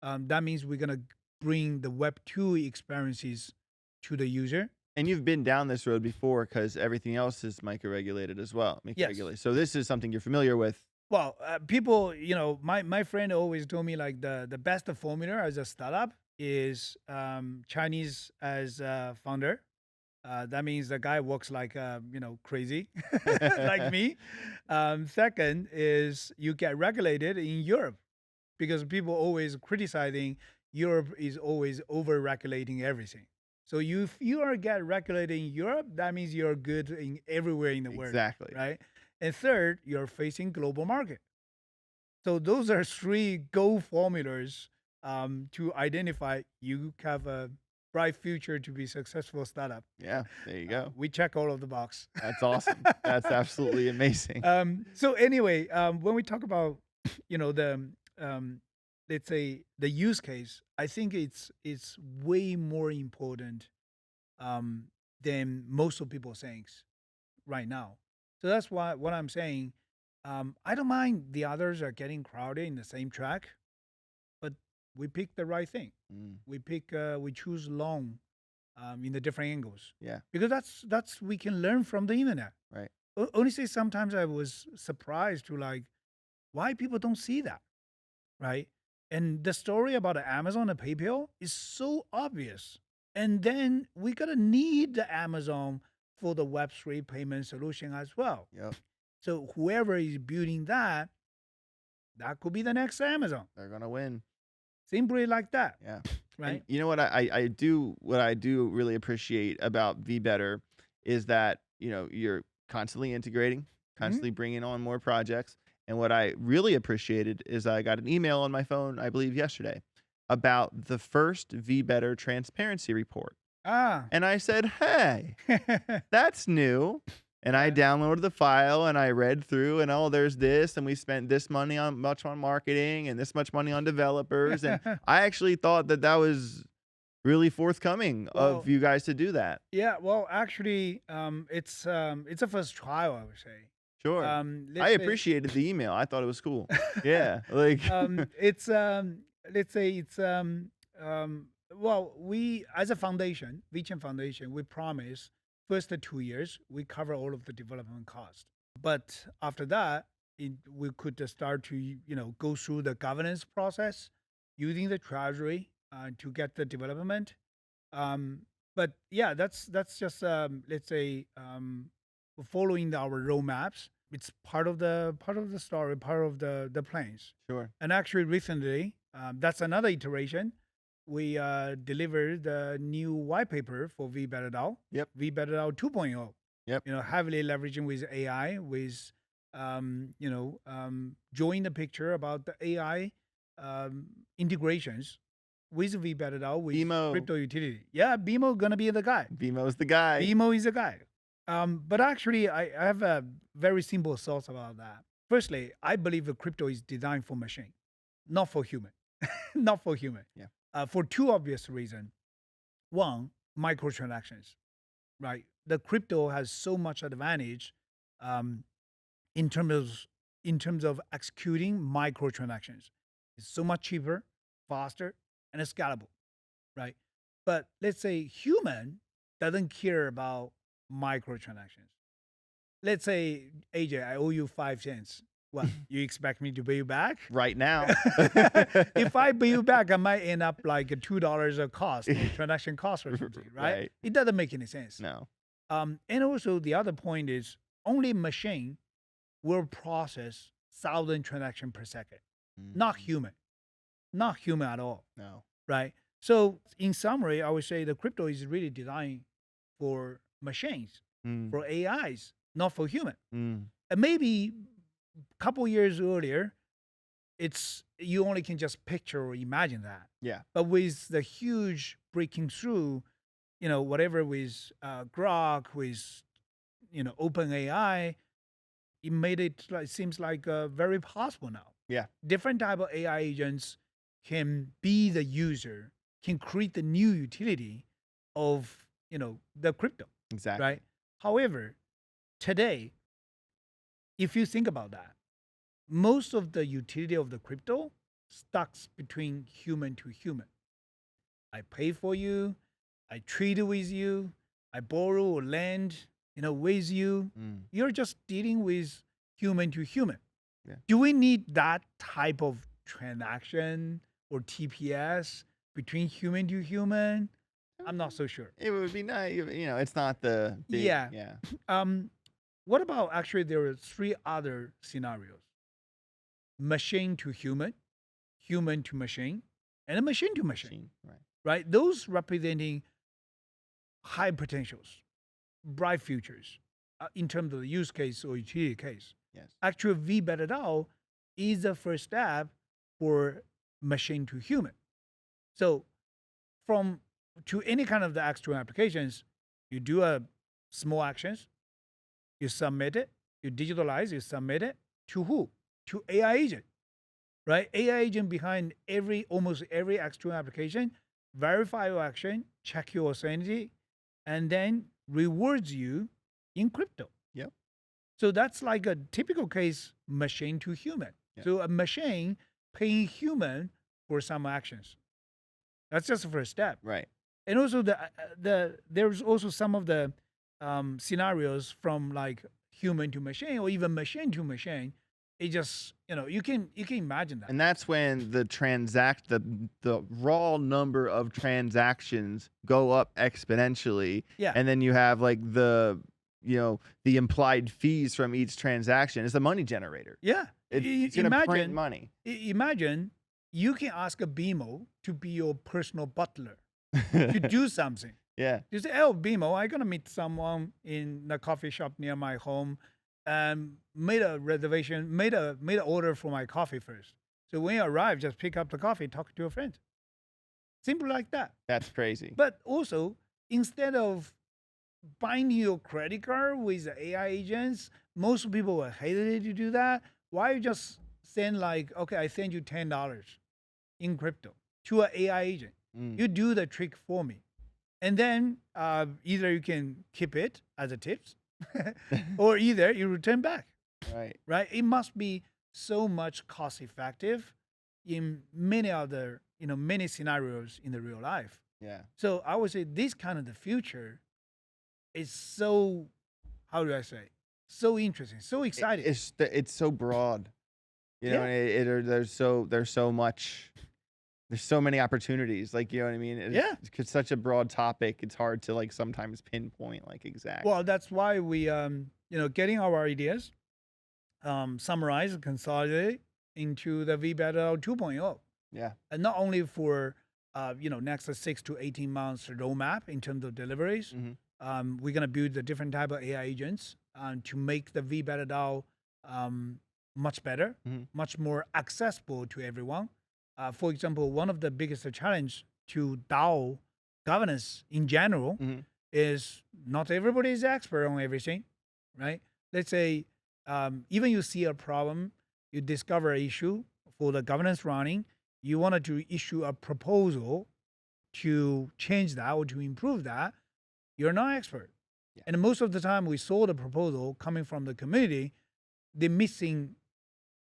That means we're going to bring the Web2 experiences to the user. And you've been down this road before because everything else is micro-regulated as well. Yes. So this is something you're familiar with. Well, people, my friend always told me like the best formula as a startup is Chinese as a founder. That means the guy works like crazy, like me. Second is you get regulated in Europe because people always criticizing Europe is always over-regulating everything. So if you are get regulated in Europe, that means you're good in everywhere in the world. Exactly. Right? And third, you're facing global market. So those are three go formulas to identify you have a bright future to be successful startup. Yeah, there you go. We check all of the box. That's awesome. That's absolutely amazing. So anyway, when we talk about, the let's say the use case, I think it's way more important than most of people think right now. So that's why what I'm saying. I don't mind the others are getting crowded in the same track, but we pick the right thing. We choose long in the different angles. Yeah. Because that's we can learn from the internet. Right. Honestly, sometimes I was surprised to like why people don't see that, right? And the story about Amazon and PayPal is so obvious. And then we gotta need the Amazon for the Web3 payment solution as well. Yep. So whoever is building that, that could be the next Amazon. They're gonna win. Simply like that. Yeah. Right. And you know what I do really appreciate about VBetter is that, you're constantly integrating, constantly bringing on more projects. And what I really appreciated is I got an email on my phone, I believe yesterday, about the first VBetter transparency report. And I said, hey, that's new. And I downloaded the file and I read through and, oh, there's this. And we spent this money on marketing and this much money on developers. And I actually thought that was really forthcoming of you guys to do that. Yeah. Well, actually, it's a first trial, I would say. Sure. I appreciated the email. I thought it was cool. Yeah. Like it's let's say it's well, we as a foundation, VECHAIN'S Foundation, we promise first 2 years we cover all of the development costs. But after that, we could start to go through the governance process using the treasury to get the development. But yeah, that's just let's say following our roadmaps. It's part of the story, part of the plans. Sure. And actually, recently, that's another iteration. We delivered the new white paper for VBetter DAO. Yep. VBetter DAO 2.0. Yep. Heavily leveraging with AI, with join the picture about the AI integrations with VBetter DAO with BMO. crypto utility. Yeah, BMO gonna be the guy. BMO's the guy. BMO is the guy. But actually, I have a very simple thoughts about that. Firstly, I believe the crypto is designed for machine, not for human. Not for human. Yeah. For two obvious reasons. One, microtransactions, right? The crypto has so much advantage in terms of executing microtransactions. It's so much cheaper, faster, and it's scalable, right? But let's say human doesn't care about microtransactions. Let's say, AJ, I owe you 5 cents. What, you expect me to pay you back? Right now. If I pay you back, I might end up like $2 of cost, transaction cost or something, right? It doesn't make any sense. No. And also the other point is only machine will process 1,000 transactions per second, not human. Not human at all. No. Right? So in summary, I would say the crypto is really designed for machines, for AIs, not for human. And maybe a couple years earlier, you only can just picture or imagine that. Yeah. But with the huge breaking through, whatever with Grok, with Open AI, it made it seems like very possible now. Yeah. Different type of AI agents can be the user, can create the new utility of the crypto. Exactly. Right. However, today, if you think about that, most of the utility of the crypto stuck between human to human. I pay for you, I trade with you, I borrow or lend, with you. You're just dealing with human to human. Yeah. Do we need that type of transaction or TPS between human to human? I'm not so sure. It would be nice. It's not the big, Yeah. Yeah. What about actually there are 3 other scenarios. Machine to human, human to machine, and a machine to machine. Right. Right? Those representing high potentials, bright futures in terms of the use case or utility case. Yes. Actually, VBetter DAO is the first step for machine to human. So from to any kind of the external applications, you do a small actions, you submit it, you digitalize, you submit it to who? To AI agent, right? AI agent behind almost every external application, verify your action, check your sanity, and then rewards you in crypto. Yep. So that's like a typical case machine to human. Yeah. So a machine paying human for some actions. That's just the first step. Right. And also there's also some of the scenarios from like human to machine or even machine to machine. It just you can imagine that. And that's when the raw number of transactions go up exponentially. Yeah. And then you have like the implied fees from each transaction. It's a money generator. Yeah. It's going to print money. Imagine you can ask a BMO to be your personal butler to do something. Yeah. You say, oh, BMO, I'm going to meet someone in the coffee shop near my home and made a reservation, made an order for my coffee first. So when you arrive, just pick up the coffee, talk to your friend. Simple like that. That's crazy. But also, instead of binding your credit card with the AI agents, most people will hesitate to do that. Why you just send like, okay, I send you $10 in crypto to an AI agent. You do the trick for me. And then either you can keep it as a tips or either you return back. Right? It must be so much cost effective in many other, many scenarios in the real life. Yeah. So I would say this kind of the future is so, how do I say, so interesting, so exciting. It's so broad. There's so much. There's so many opportunities, like, you know what I mean? It's such a broad topic. It's hard to like sometimes pinpoint like exactly. Well, that's why we, getting our ideas, summarize and consolidate into the VBETA 2.0. Yeah. And not only for, next 6 to 18 months roadmap in terms of deliveries. We're going to build the different type of AI agents to make the VBETA DAO much better, much more accessible to everyone. For example, one of the biggest challenge to DAO governance in general is not everybody is expert on everything, right? Let's say even you see a problem, you discover an issue for the governance running, you wanted to issue a proposal to change that or to improve that, you're not expert. Yeah. And most of the time we saw the proposal coming from the community, they're missing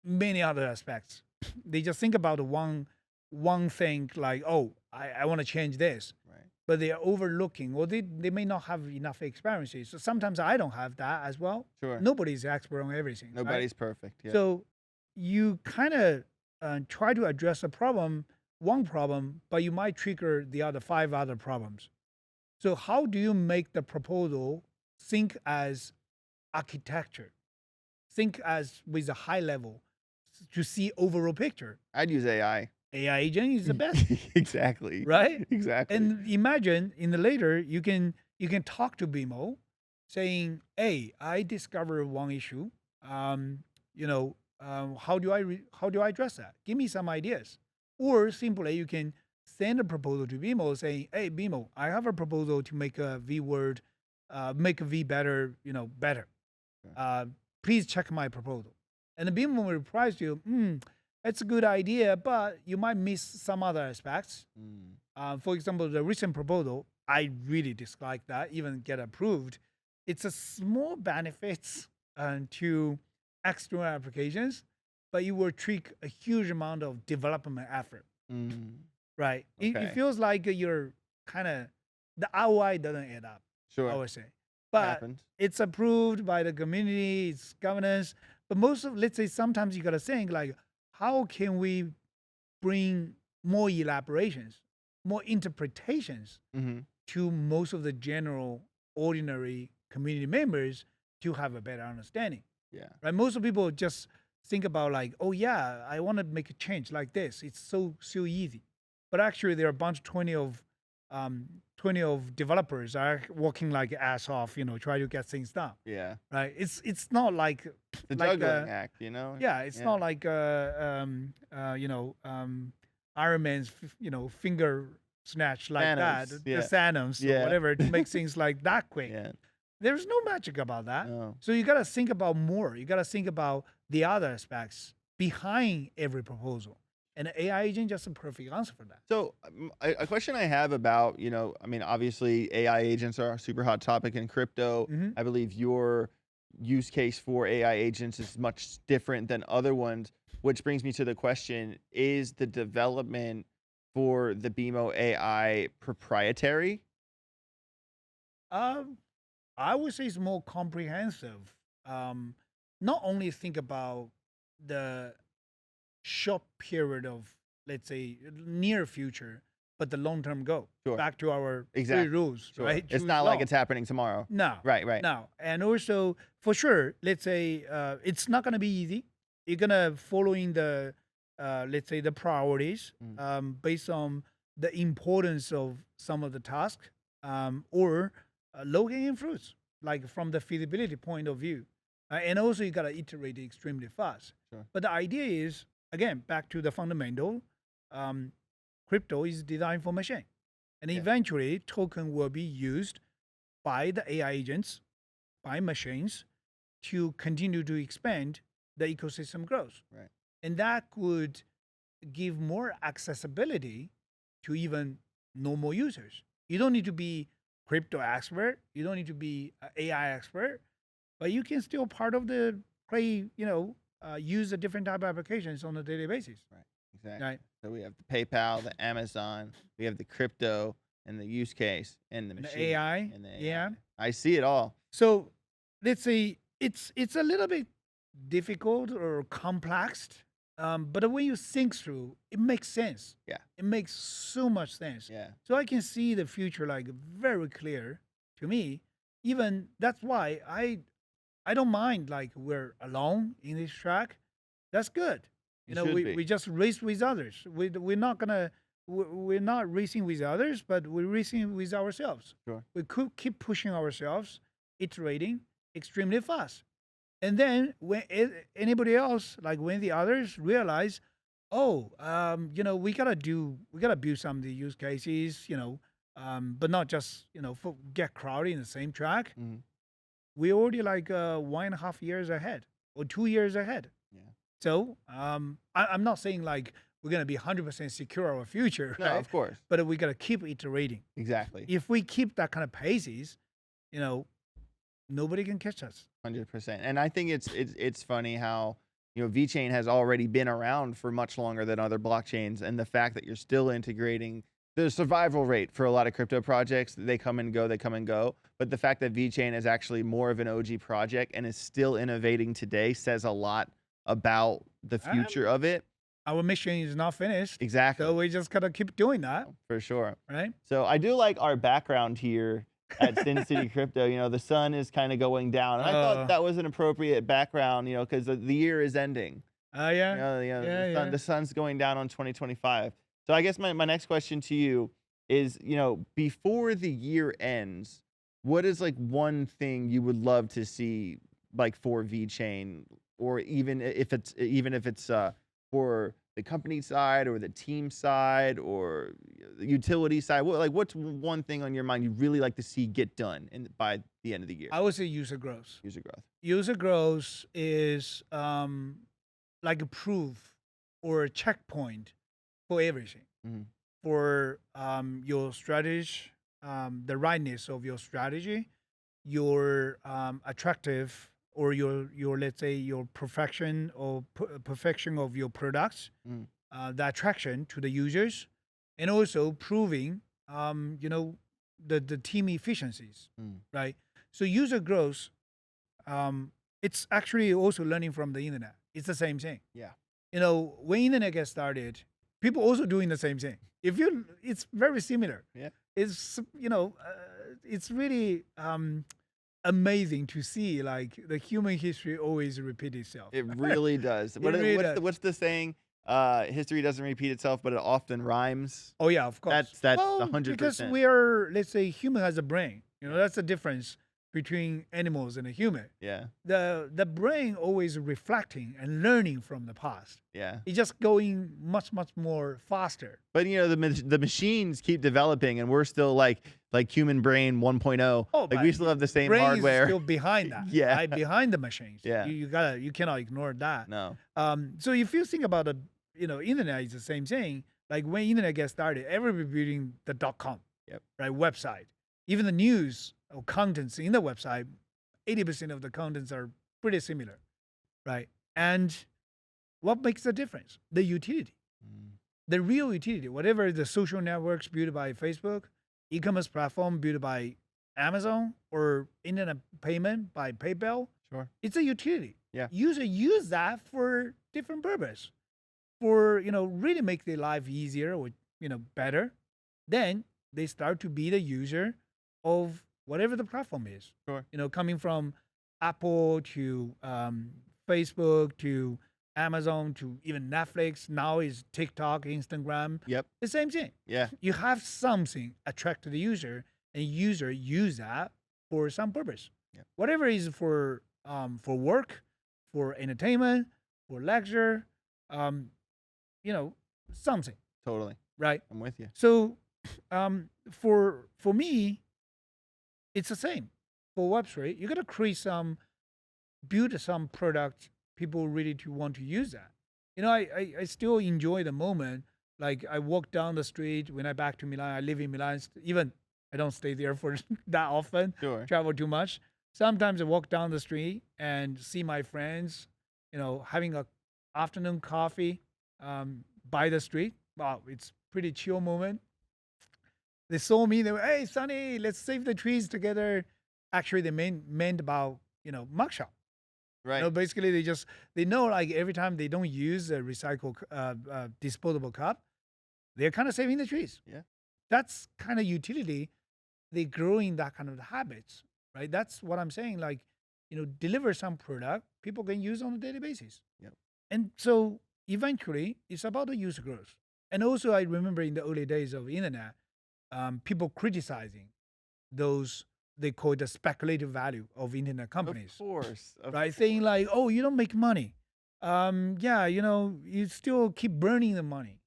many other aspects. They just think about one thing like, oh, I want to change this. Right. But they are overlooking, or they may not have enough experiences. So sometimes I don't have that as well. Sure. Nobody's expert on everything. Nobody's perfect. Yeah. So you kind of try to address one problem, but you might trigger the other 5 other problems. So how do you make the proposal think as architecture? Think as with a high level to see overall picture. I'd use AI. AI agent is the best. Exactly. Right? Exactly. And imagine in the later you can talk to BMO saying, hey, I discovered one issue. How do I address that? Give me some ideas. Or simply you can send a proposal to BMO saying, hey, BMO, I have a proposal to make a V word, make a V better, better. Okay. Please check my proposal. And the BMO replies to you, that's a good idea, but you might miss some other aspects. For example, the recent proposal, I really dislike that, even get approved. It's a small benefits to external applications, but you will trick a huge amount of development effort. Right? Okay. It feels like you're kind of, the ROI doesn't add up, I would say. But it's approved by the community, it's governance. But let's say sometimes you got to think like, how can we bring more elaborations, more interpretations to most of the general, ordinary community members to have a better understanding? Yeah. Right? Most of people just think about like, oh yeah, I want to make a change like this. It's so easy. But actually there are a bunch, 20 of developers are working like ass off, try to get things done. Yeah. Right. It's not like the juggling act, Yeah. It's not like Iron Man's, finger snatch like that, Thanos, the yeah. Thanos or Yeah. whatever, to make things like that quick. Yeah. There's no magic about that. No. So you got to think about more. You got to think about the other aspects behind every proposal. And an AI agent just a perfect answer for that. So a question I have about, I mean, obviously AI agents are a super hot topic in crypto. Mhm. I believe your use case for AI agents is much different than other ones, which brings me to the question, is the development for the BMO AI proprietary? I would say it's more comprehensive. Not only think about the short period of, let's say, near future, but the long-term goal. Sure. Back to our Exactly. three rules, Sure. right? It's Choose not like law. it's happening tomorrow. No. Right. No. And also, for sure, let's say it's not going to be easy. You're going to following the, let's say, the priorities based on the importance of some of the tasks or low-hanging fruits, like from the feasibility point of view. And also, you got to iterate extremely fast. Sure. But the idea is, again, back to the fundamental, crypto is designed for machine. And Yeah. eventually, token will be used by the AI agents, by machines, to continue to expand the ecosystem growth. Right. And that could give more accessibility to even normal users. You don't need to be crypto expert. You don't need to be an AI expert, but you can still part of the play, use the different type of applications on a daily basis. Right. Exactly. Right. So we have the PayPal, the Amazon, we have the crypto and the use case and the And machine the AI. and the AI. Yeah. I see it all. So let's say it's a little bit difficult or complex, but when you think through, it makes sense. Yeah. It makes so much sense. Yeah. So I can see the future like very clear to me. Even that's why I don't mind like we're alone in this track. That's good. You should be. We just race with others. We're not racing with others, but we're racing with ourselves. Sure. We could keep pushing ourselves, iterating extremely fast. And then when anybody else, like when the others realize, we gotta build some of the use cases, but not just get crowded in the same track. Mhm. We're already like 1.5 years ahead or 2 years ahead. Yeah. So I'm not saying like we're gonna be 100% secure our future, No, right? of course. But we gotta keep iterating. Exactly. If we keep that kind of paces, nobody can catch us. 100%. And I think it's funny how, VeChain has already been around for much longer than other blockchains, and the fact that you're still integrating the survival rate for a lot of crypto projects, they come and go. But the fact that VeChain is actually more of an OG project and is still innovating today says a lot about the future of it. Our mission is not finished. Exactly. So we just gotta keep doing that, For sure. right? So I do like our background here at Sin City Crypto. The sun is kind of going down. And I thought that was an appropriate background, because the year is ending. Yeah. The sun's going down on 2025. So I guess my next question to you is, before the year ends, what is like one thing you would love to see like for VeChain, or even if it's for the company side or the team side or the utility side? What's one thing on your mind you'd really like to see get done by the end of the year? I would say user growth. User growth. User growth is like a proof or a checkpoint for everything. Mhm. For your strategy, the rightness of your strategy, your attractive or your let's say your perfection or perfection of your products, Mm. the attraction to the users, and also proving the team efficiencies, Mm. right? So user growth, it's actually also learning from the internet. It's the same thing. Yeah. When internet gets started, people also doing the same thing. It's very similar. Yeah. It's it's really amazing to see like the human history always repeat itself. It really does. really does. What's the saying? History doesn't repeat itself, but it often rhymes. Oh yeah, of course. That's Well, 100%. because we are, let's say, human has a brain. That's the difference. between animals and a human. Yeah. The brain always reflecting and learning from the past. Yeah. It's just going much more faster. But the machines keep developing, and we're still like human brain 1.0. Oh, Like but we still have the same brain hardware. is still behind that. Yeah. Right? Behind the machines. Yeah. You cannot ignore that. No. So if you think about the internet is the same thing. Like when internet gets started, everybody building the .com. Yep. Right, website. Even the news or contents in the website, 80% of the contents are pretty similar, right? And what makes the difference? The utility, the real utility. Whatever the social networks built by Facebook, e-commerce platform built by Amazon, or internet payment by PayPal. Sure. It's a utility. Yeah. User use that for different purpose, for really make their life easier or better. Then they start to be the user of whatever the platform is. Sure. Coming from Apple to Facebook to Amazon to even Netflix. Now is TikTok, Instagram. Yep. The same thing. Yeah. You have something attract the user, and user use that for some purpose. Yep. Whatever is for work, for entertainment, for lecture, something. Totally. Right. I'm with you. So, for me, it's the same. For Web3, you gotta build some product people really to want to use that. I still enjoy the moment. Like I walk down the street when I back to Milan. I live in Milan. Even I don't stay there for that often. Sure. Travel too much. Sometimes I walk down the street and see my friends, having a afternoon coffee by the street. Wow, it's pretty chill moment. They saw me. They were, "Hey, Sonny, let's save the trees together." Actually, they meant about mugshot. Right. Basically, they know like every time they don't use a recycled disposable cup, they're kind of saving the trees. Yeah. That's kind of utility. They growing that kind of habits, right? That's what I'm saying. Like, deliver some product people can use on a daily basis. Yep. And so eventually, it's about the user growth. And also, I remember in the early days of internet, people criticizing those, they call it the speculative value of internet companies. Of course. Right? Saying like, "Oh, you don't make money. Yeah, you still keep burning the money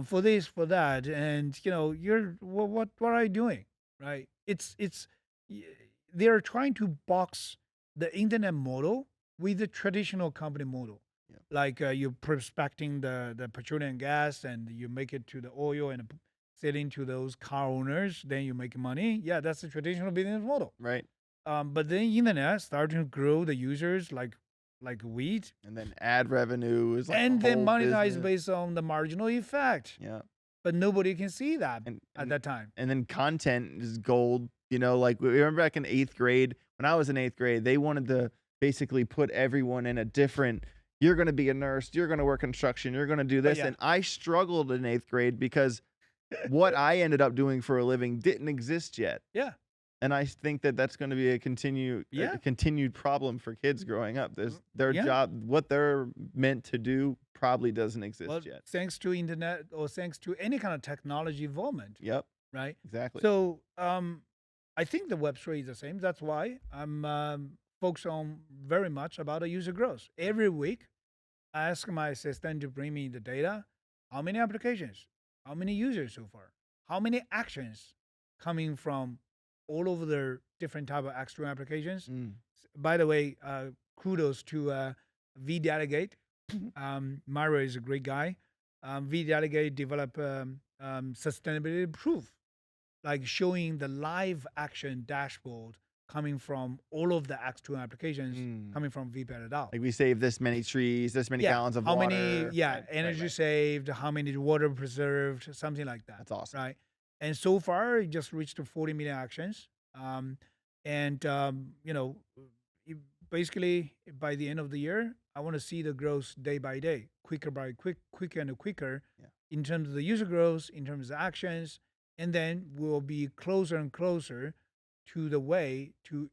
for this, for that, and you're what are you doing?" Right? They're trying to box the internet model with the traditional company model. Yeah. Like you're prospecting the petroleum gas, and you make it to the oil and selling to those car owners, then you make money. Yeah, that's the traditional business model. Right. But then internet starting to grow the users like weed, And then ad revenue is like and the then whole monetize business. based on the marginal effect. Yeah. But nobody can see that And, at that time. and then content is gold. Like we remember back in 8th grade, when I was in 8th grade, they wanted to basically put everyone in a different, you're going to be a nurse, you're going to work construction, you're going to do this. yeah. And I struggled in 8th grade because what I ended up doing for a living didn't exist yet. Yeah. And I think that that's going to be a continued problem for kids growing up. Their job, what they're meant to do, probably doesn't exist yet. Thanks to internet or thanks to any kind of technology involvement. Yep. Right. Exactly. So I think the Web3 is the same. That's why I'm focused on very much about the user growth. Every week, I ask my assistant to bring me the data. How many applications? How many users so far? How many actions coming from all over the different type of external applications? By the way, kudos to VDelegate. Mario is a great guy. VDelegate developed sustainability proof, like showing the live action dashboard coming from all of the external applications coming from VParadDAO. Like we save this many trees, this many gallons of water. How many, energy saved, how many water preserved, something like that. That's awesome. Right. And so far, it just reached to 40 million actions. Basically, by the end of the year, I want to see the growth day by day, quicker and quicker in terms of the user growth, in terms of actions, and then we'll be closer and closer to the way to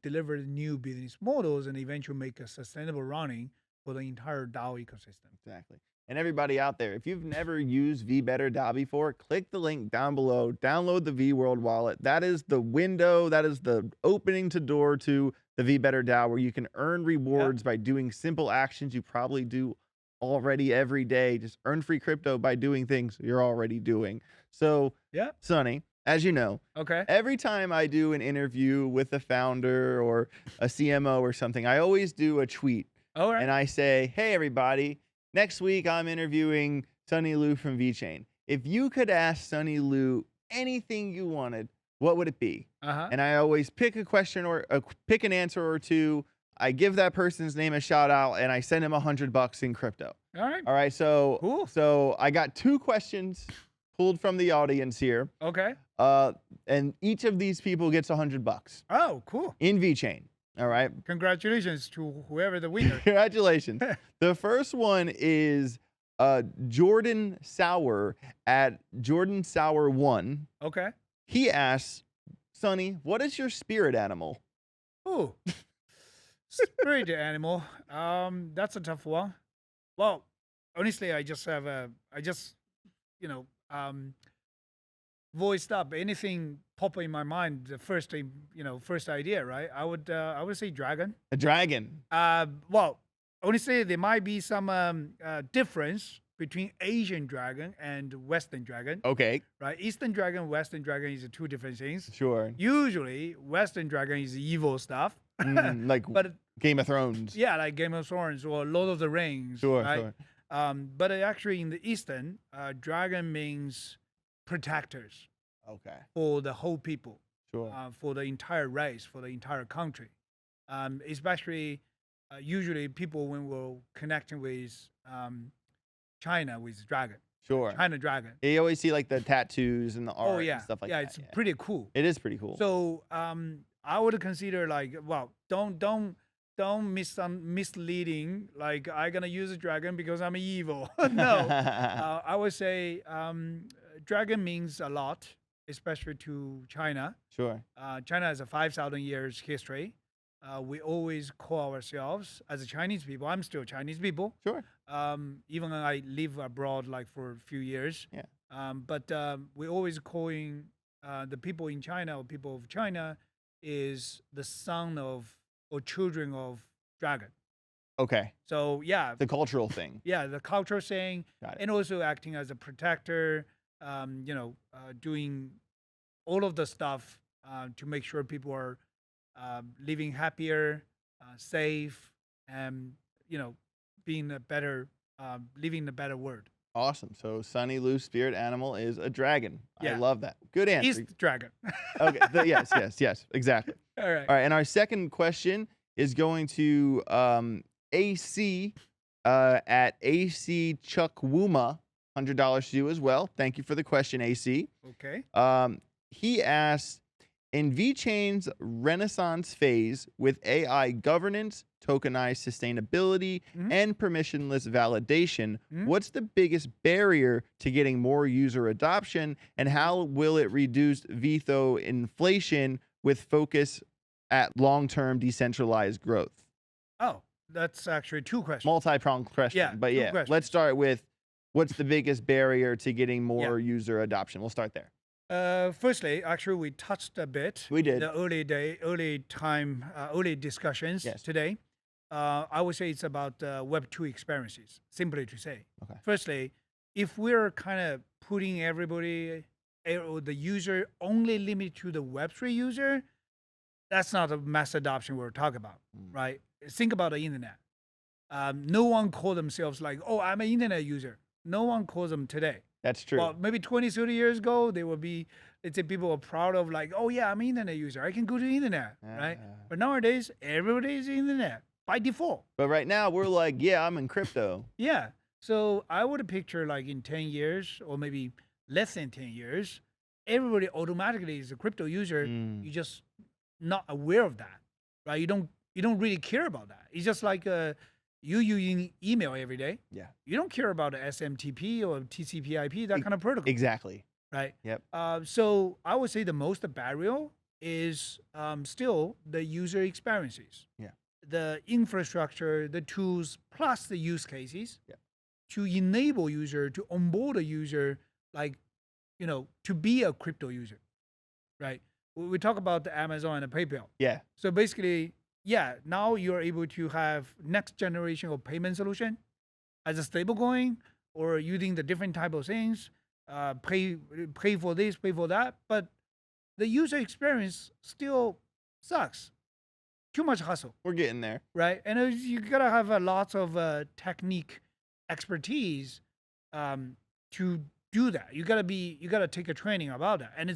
deliver new business models and eventually make a sustainable running for the entire DAO ecosystem. Exactly. And everybody out there, if you've never used VBetterDAO before, click the link down below, download the VWorld wallet. That is the window, that is the opening to door to the VBetterDAO, where you can earn rewards by doing simple actions you probably do already every day. Just earn free crypto by doing things you're already doing. So, Sonny, as you know, every time I do an interview with a founder or a CMO or something, I always do a tweet. And I say, hey, everybody, next week I'm interviewing Sunny Lu from VeChain. If you could ask Sunny Lu anything you wanted, what would it be? And I always pick a question or pick an answer or two. I give that person's name a shout out and I send him $100 in crypto. All right. So cool. So I got 2 questions pulled from the audience here. And each of these people gets $100. Oh, cool. In VeChain. All right. Congratulations to whoever the winner. Congratulations. The first one is Jordan Sauer at Jordan Sauer 1. He asks, Sonny, what is your spirit animal? Oh, spirit animal. That's a tough one. Well, honestly, I just voiced up anything pop in my mind. The first thing, first idea, right? I would say dragon. A dragon. Well, honestly, there might be some difference between Asian dragon and Western dragon. Right? Eastern dragon, Western dragon is 2 different things. Sure. Usually, Western dragon is evil stuff. But Game of Thrones. Yeah, like Game of Thrones or Lord of the Rings. Sure, right? But actually, in the Eastern, dragon means protectors. For the whole people. Sure. For the entire race, for the entire country. Especially, usually people when we're connecting with China with dragon. Sure. China dragon. You always see like the tattoos and the art and stuff like that. It's pretty cool. It is pretty cool. So I would consider like, well, don't misleading like I'm gonna use a dragon because I'm evil. No. I would say dragon means a lot, especially to China. Sure. China has a 5,000 years history. We always call ourselves as a Chinese people. I'm still Chinese people. Sure. Even when I live abroad like for a few years. But we always calling the people in China or people of China is the son of or children of dragon. So the cultural thing. The cultural thing, and also acting as a protector. Doing all of the stuff to make sure people are living happier, safe, and being a better, living a better world. Awesome. So Sunny Lu's spirit animal is a dragon. I love that. Good answer. East dragon. Yes, exactly. All right. And our second question is going to AC at AC Chuck Wuma. $100 to you as well. Thank you for the question, AC. He asks, in VeChain's renaissance phase with AI governance, tokenized sustainability, and permissionless validation, what's the biggest barrier to getting more user adoption, and how will it reduce VETHO inflation with focus at long-term decentralized growth? Oh, that's actually 2 questions. Multi-pronged question. But let's start with what's the biggest barrier to getting more user adoption? We'll start there. Firstly, actually, we touched a bit. We did. The early discussions today. I would say it's about Web2 experiences, simply to say. Firstly, if we're kind of putting everybody, or the user only limited to the Web3 user, that's not a mass adoption we're talking about, right? Think about the internet. No one call themselves like, oh, I'm an internet user. No one calls them today. That's true. Well, maybe 20, 30 years ago, they would be, let's say people are proud of like, oh yeah, I'm an internet user. I can go to the internet, right? But nowadays, everybody is internet by default. But right now, we're like, yeah, I'm in crypto. So I would picture like in 10 years or maybe less than 10 years, everybody automatically is a crypto user. You're just not aware of that, right? You don't really care about that. It's just like you using email every day. You don't care about SMTP or TCP/IP, that kind of protocol. Exactly. Right. So I would say the most barrier is still the user experiences. the infrastructure, the tools, plus the use cases Yeah. to enable user, to onboard a user, like, to be a crypto user, right? We talk about the Amazon and the PayPal. Yeah. So basically, yeah, now you're able to have next generation of payment solution as a stablecoin or using the different type of things, pay for this, pay for that, but the user experience still sucks. Too much hustle, We're getting there. right? And you gotta have a lots of technique expertise to do that. You gotta take a training about that. And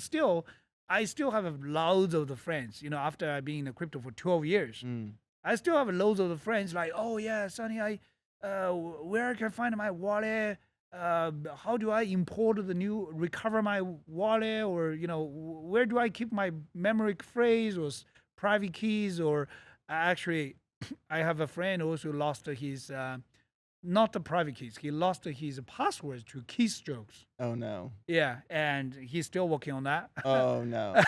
I still have loads of the friends. After I've been in the crypto for 12 years, I still have loads of the friends like, oh yeah, Sonny, where can I find my wallet? How do I recover my wallet? Or, where do I keep my memory phrase or private keys? Or actually, I have a friend also lost his, not the private keys. He lost his passwords to keystrokes. Oh no. Yeah, and he's still working on that. Oh no.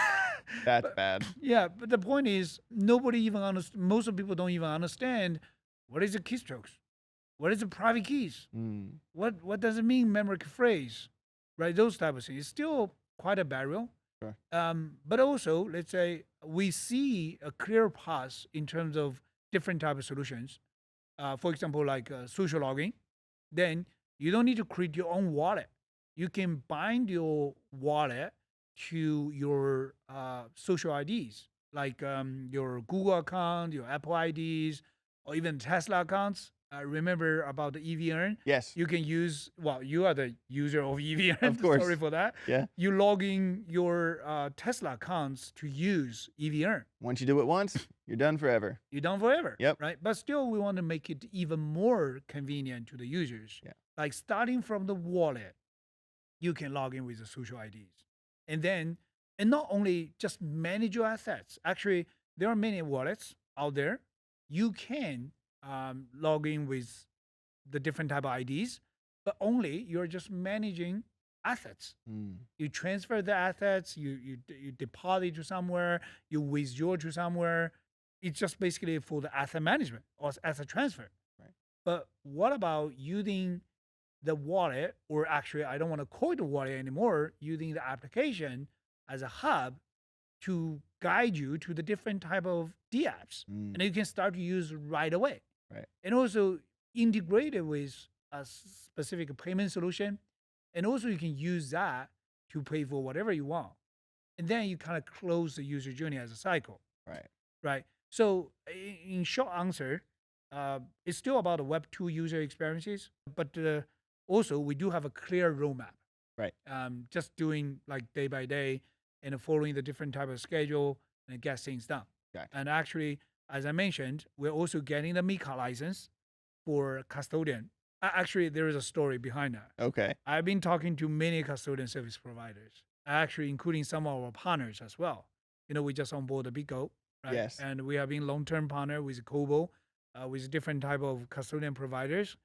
That's bad. Yeah, but the point is, nobody even most of people don't even understand what is a keystroke. What is the private keys? What does it mean, memory phrase? Right, those type of things. It's still quite a barrier. Sure. But also, let's say we see a clear path in terms of different type of solutions. For example, like social logging. Then you don't need to create your own wallet. You can bind your wallet to your social IDs, like your Google account, your Apple IDs, or even Tesla accounts. Remember about the EVERN? Yes. You can use, you are the user of EVERN. Of course. Sorry for that. Yeah. You log in your Tesla accounts to use EVERN. Once you do it once, you're done forever. You're done forever. Yep. Right. But still, we want to make it even more convenient to the users. Yeah. Like starting from the wallet, you can log in with the social IDs. And not only just manage your assets. Actually, there are many wallets out there. You can log in with the different type of IDs, but only you're just managing assets. You transfer the assets, you deposit to somewhere, you withdraw to somewhere. It's just basically for the asset management or asset transfer. Right. But what about using the wallet, or actually, I don't want to call it a wallet anymore, using the application as a hub to guide you to the different type of dApps, and you can start to use right away. Right. And also integrate it with a specific payment solution, and also you can use that to pay for whatever you want. And then you kind of close the user journey as a cycle. Right. Right. So in short answer, it's still about the Web2 user experiences, but also we do have a clear roadmap. Right. Just doing like day by day and following the different type of schedule and get things done. Gotcha. And actually, as I mentioned, we're also getting the MiCA license for custodian. Actually, there is a story behind that. Okay. I've been talking to many custodian service providers, actually including some of our partners as well. We just onboarded BitGo, right? Yes. And we have been long-term partner with Kobo, with different type of custodian providers.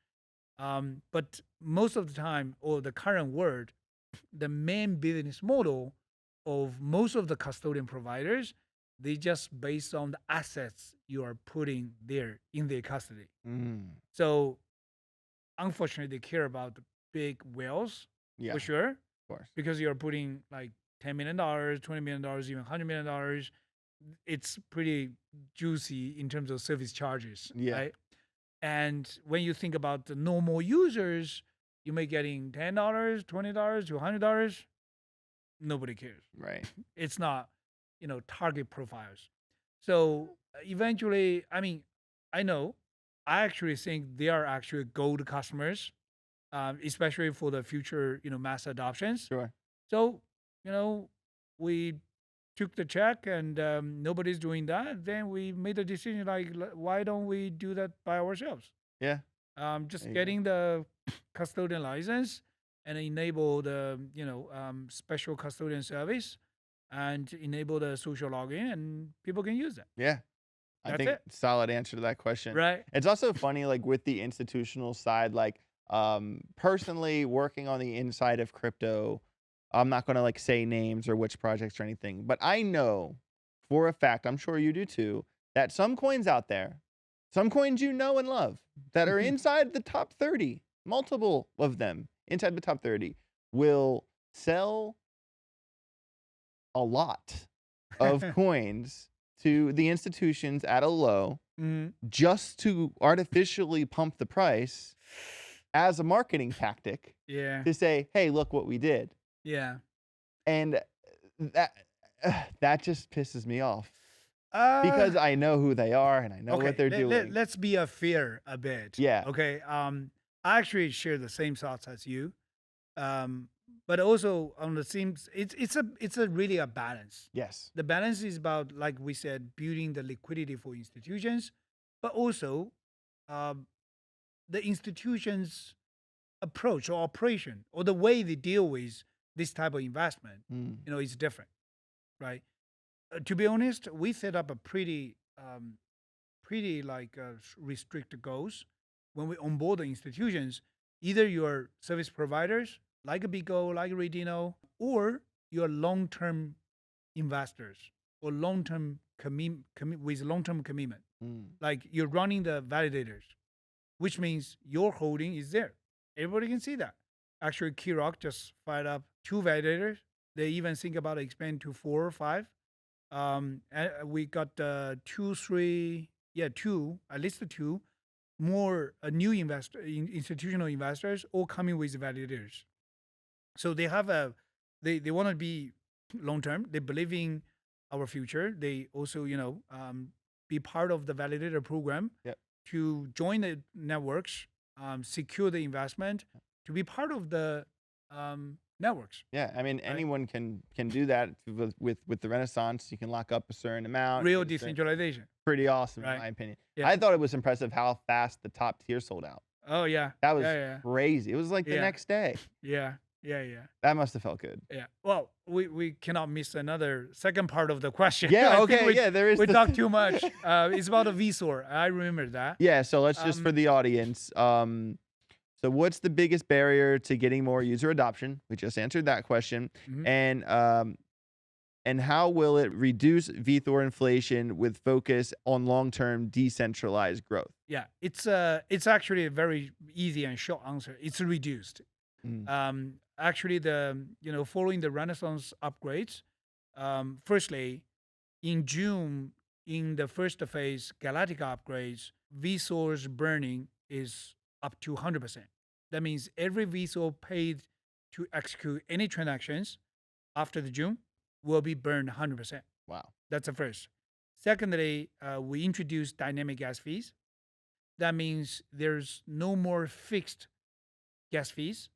But most of the time, or the current word, the main business model of most of the custodian providers, they just based on the assets you are putting there in their custody. So unfortunately, they care about the big whales, Yeah. for sure, Of course. because you're putting like $10 million, $20 million, even $100 million. It's pretty juicy in terms of service charges, Yeah. right? And when you think about the normal users, you may getting $10, $20 to $100. Nobody cares. Right. It's not, target profiles. So eventually, I know, I actually think they are actually gold customers, especially for the future, mass adoptions. Sure. So, we took the check and nobody's doing that. Then we made a decision like, why don't we do that by ourselves? Yeah. Just There you go. getting the custodian license and enable the, special custodian service and enable the social login, and people can use that. Yeah. I That's think it. solid answer to that question. Right. It's also funny, like with the institutional side, like personally working on the inside of crypto, I'm not going to like say names or which projects or anything, but I know for a fact, I'm sure you do too, that some coins out there some coins you know and love that are inside the top 30, multiple of them inside the top 30, will sell a lot of coins to the institutions at a low just to artificially pump the price as a marketing tactic to say, hey, look what we did. And that just pisses me off because I know who they are and I know what they're doing. Let's be fair a bit. Okay. I actually share the same thoughts as you. But also on the same, it's really a balance. Yes. The balance is about, like we said, building the liquidity for institutions, but also the institutions' approach or operation or the way they deal with this type of investment, is different, right? To be honest, we set up a pretty restricted goals when we onboard the institutions. Either your service providers like a Bigo, like a Redino, or your long-term investors or long-term with long-term commitment. Like you're running the validators, which means your holding is there. Everybody can see that. Actually, Kirok just fired up 2 validators. They even think about expand to 4 or 5. We got 2, 3, at least 2 more new institutional investors all coming with validators. So they have they want to be long term. They believe in our future. They also, be part of the validator program to join the networks, secure the investment, to be part of the networks. Yeah, I mean, anyone can do that with the Renaissance. You can lock up a certain amount. Real decentralization. Pretty awesome, in my opinion. I thought it was impressive how fast the top tier sold out. Oh yeah, that was crazy. It was like the next day. Yeah. That must have felt good. Yeah. Well, we cannot miss another second part of the question. Yeah. Okay. There is. We talked too much. It's about a VSOR. I remember that. Yeah. So let's just for the audience. So what's the biggest barrier to getting more user adoption? We just answered that question. And how will it reduce VETHOR inflation with focus on long-term decentralized growth? Yeah, it's actually a very easy and short answer. It's reduced. Actually, following the Renaissance upgrades, firstly, in June, in the first phase Galactica upgrades, VSOR's burning is up to 100%. That means every VSOR paid to execute any transactions after the June will be burned 100%. Wow. That's the first. Secondly, we introduced dynamic gas fees. That means there's no more fixed gas fees.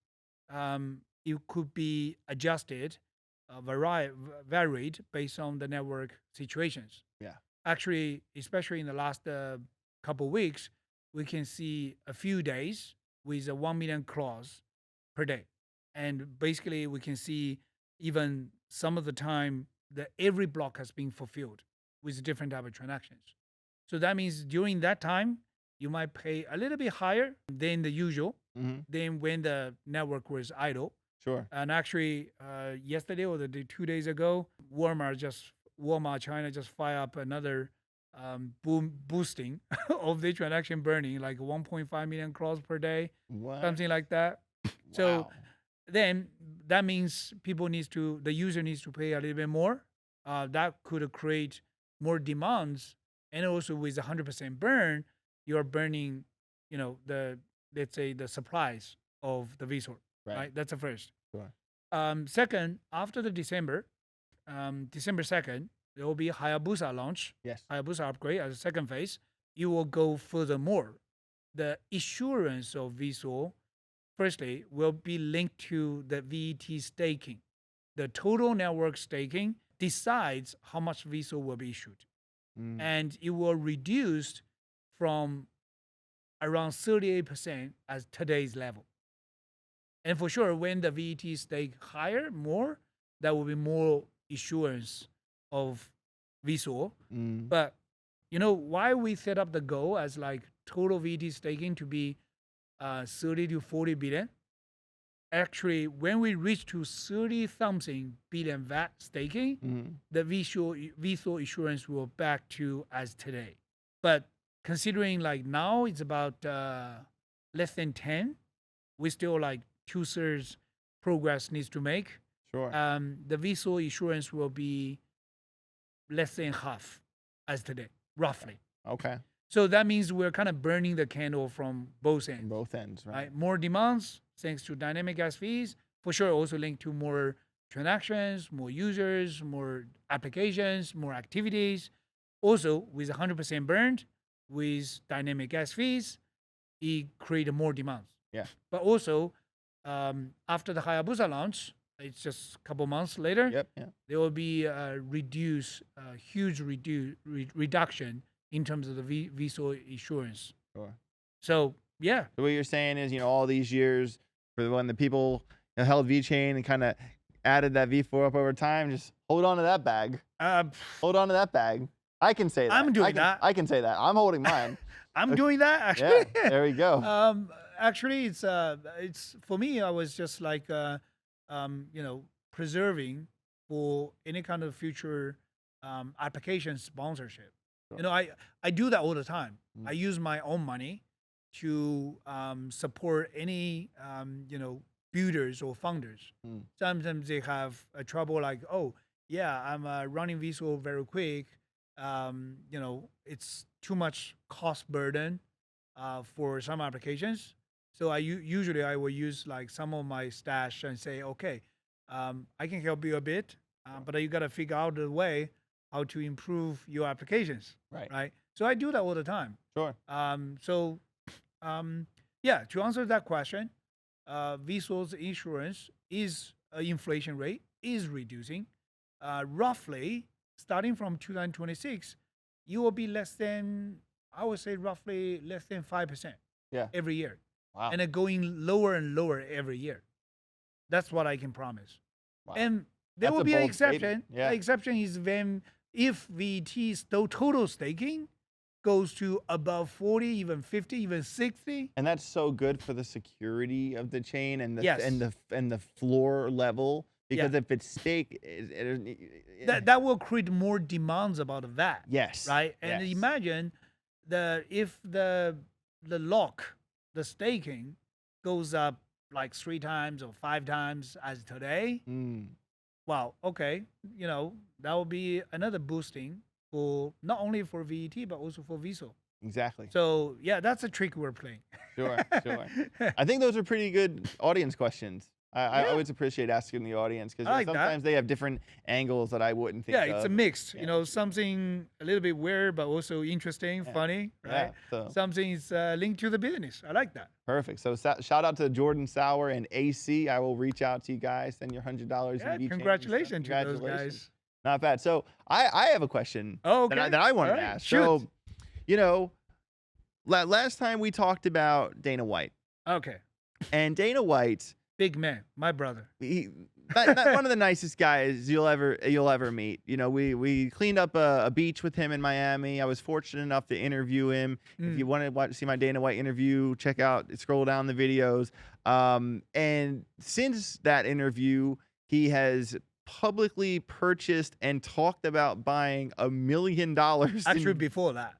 It could be adjusted, varied based on the network situations. Yeah. Actually, especially in the last couple of weeks, we can see a few days with a 1 million clause per day. And basically, we can see even some of the time that every block has been fulfilled with different type of transactions. So that means during that time, you might pay a little bit higher than the usual, than when the network was idle. Sure. And actually, yesterday or 2 days ago, Walmart China just fired up another boosting of the transaction burning, like 1.5 million clause per day, something like that. Wow. So then that means the user needs to pay a little bit more. That could create more demands, and also with 100% burn, you're burning, let's say the supplies of the VSOR. Right. That's the first. Sure. Second, after the December 2nd, there will be Hayabusa launch. Yes. Hayabusa upgrade as a second phase. You will go furthermore. The issuance of VSOR, firstly, will be linked to the VET staking. The total network staking decides how much VSOR will be issued. And it will reduce from around 38% as today's level. And for sure, when the VET stake higher, more, there will be more issuance of VSOR. But why we set up the goal as like total VET staking to be 30 to 40 billion? Actually, when we reach to 30-something billion VAT staking, the VSOR issuance will back to as today. But considering like now it's about less than 10, we still like 2/3 progress needs to make. Sure. The VSO insurance will be less than half as today, roughly. Okay. So that means we're kind of burning the candle from both ends. On both ends, right? Right? More demands thanks to dynamic gas fees, for sure also linked to more transactions, more users, more applications, more activities. Also, with 100% burned, with dynamic gas fees, it created more demands. Yeah. But also, after the Hayabusa launch, it's just a couple months later, Yep. Yeah. there will be a huge reduction in terms of the VSO insurance. Sure. So, yeah. So what you're saying is, all these years for when the people held VeChain and kind of added that V4 up over time, just hold on to that bag. Hold on to that bag. I can say that. I'm doing that. I can say that. I'm holding mine. I'm doing that, actually. Yeah, there we go. Actually, it's for me, I was just like, preserving for any kind of future application sponsorship. Sure. I do that all the time. Mm. I use my own money to support any, builders or founders. Mm. Sometimes they have a trouble like, oh, yeah, I'm running Visual very quick. It's too much cost burden for some applications. So usually I will use like some of my stash and say, okay, I can help you a bit, but you got to figure out the way how to improve your applications. Right. So I do that all the time. Sure. Yeah, to answer that question, Visual's insurance is inflation rate is reducing. Roughly, starting from 2026, you will be less than, I would say roughly less than 5% every year. Wow. And going lower and lower every year. That's what I can promise. Wow. And there That's will a be an bold exception. statement. Yeah. The exception is if VET's total staking goes to above 40, even 50, even 60. And that's so good for the security of the chain and the Yes. and the floor level, because Yeah. if it's stake, That will create more demands about that. yes, Right? And yes. imagine if the lock, the staking goes up like 3 times or 5 times as today. Mm. Wow, okay. That will be another boosting for not only for VET but also for VSO. Exactly. So yeah, that's a trick we're playing. Sure. I think those are pretty good audience questions. I Yeah. always appreciate asking the audience, because I like that. sometimes they have different angles that I wouldn't think Yeah, of. it's a mix. Yeah. Something a little bit weird but also interesting, funny, right? Yeah, so Something is linked to the business. I like that. perfect. So shout out to Jordan Sauer and AC. I will reach out to you guys. Send your $100 Yeah, in VeChain. congratulations to those guys. Not bad. So I have a question Oh, okay. that I wanted All to right, ask. shoot. So, last time we talked about Dana White, Okay. and Dana White, Big man, my brother. not one of the nicest guys you'll ever meet. We cleaned up a beach with him in Miami. I was fortunate enough to interview him. If you want to see my Dana White interview, scroll down the videos. And since that interview, he has publicly purchased and talked about buying $1 million. Actually, before that.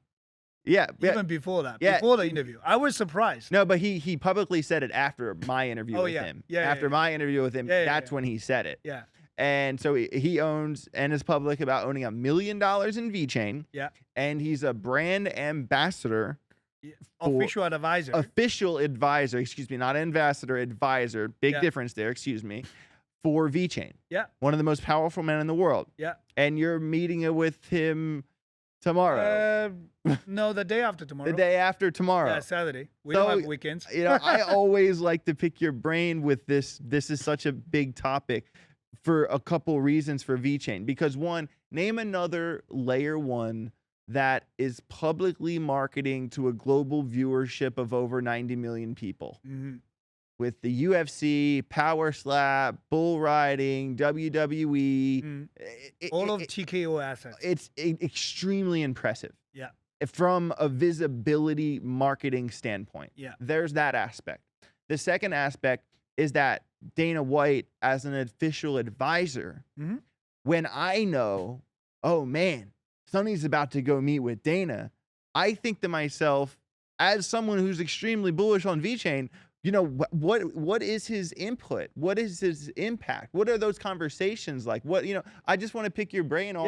Yeah. Even before that. Yeah. Before the interview. I was surprised. No, but he publicly said it after my interview with him. Yeah, After my interview with him, that's when he said it. Yeah. And so he owns and is public about owning $1 million in VeChain. Yeah. And he's a brand ambassador. Official advisor. Official advisor, excuse me, not ambassador, advisor. Big Yeah. difference there, excuse me. For VeChain. Yeah. One of the most powerful men in the world. Yeah. And you're meeting with him tomorrow. No, the day after tomorrow. The day after tomorrow. Yeah, Saturday. We So, don't have weekends. I always like to pick your brain with this. This is such a big topic for a couple reasons for VeChain. Because one, name another layer one that is publicly marketing to a global viewership of over 90 million people. Mhm. With the UFC, Power Slap, bull riding, WWE, Mm. All of TKO assets. it's extremely impressive. Yeah. From a visibility marketing standpoint. Yeah. There's that aspect. The second aspect is that Dana White, as an official advisor, Mhm. when I know, oh man, Sonny's about to go meet with Dana, I think to myself, as someone who's extremely bullish on VeChain, you know, what is his input? What is his impact? What are those conversations like? What, you know, I just want to pick your brain on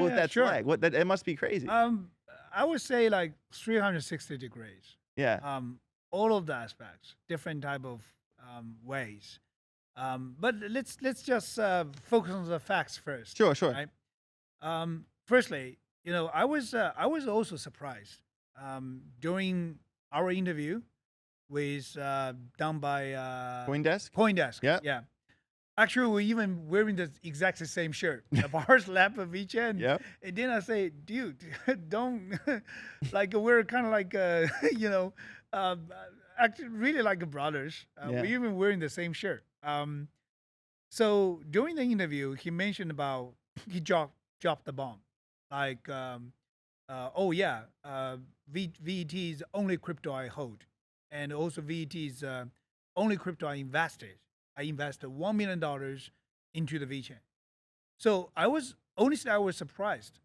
what that's sure. like. What that it must be crazy. I would say like 360 degrees. Yeah. All of the aspects, different type of ways. But let's just focus on the facts first. Sure. Right. Firstly, you know, I was also surprised during our interview with done by CoinDesk. CoinDesk. Yeah. Yeah. Actually, we're even wearing the exact same shirt. The bars lap of each end. Yeah. And then I say, dude, don't like we're kind of like you know, actually really like brothers. We're even wearing the same shirt. So during the interview, he mentioned about he dropped the bomb, like oh yeah, VET is the only crypto I hold, and also VET is only crypto I invested. I invested $1 million into the VeChain. So I was surprised.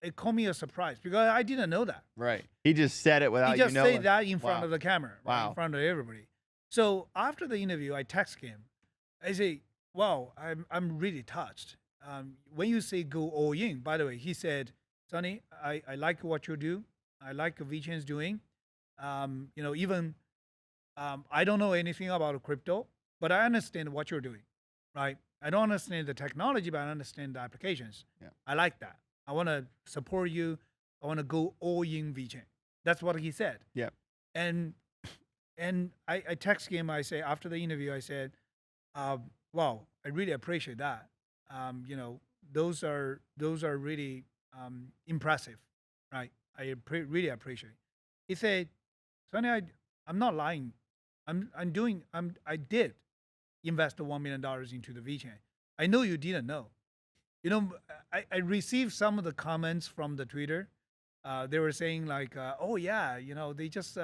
It caught me a surprise because I didn't know that. Right. He just said it without He just you knowing. said that in front of the camera, right, Wow. in front of everybody. So after the interview, I text him. I say, "Wow, I'm really touched. When you say go all in." By the way, he said, "Sonny, I like what you do. I like what VeChain's doing. You know, even I don't know anything about crypto, but I understand what you're doing, right? I don't understand the technology, but I understand the applications. Yeah. I like that. I want to support you. I want to go all in VeChain." That's what he said. Yeah. And I text him. I say after the interview, I said, "Wow, I really appreciate that. You know, those are really impressive, right? I really appreciate." He said, "Sonny, I'm not lying. I did invest $1 million into the VeChain. I know you didn't know. You know, I received some of the comments from the Twitter. They were saying like, oh yeah, you know, they just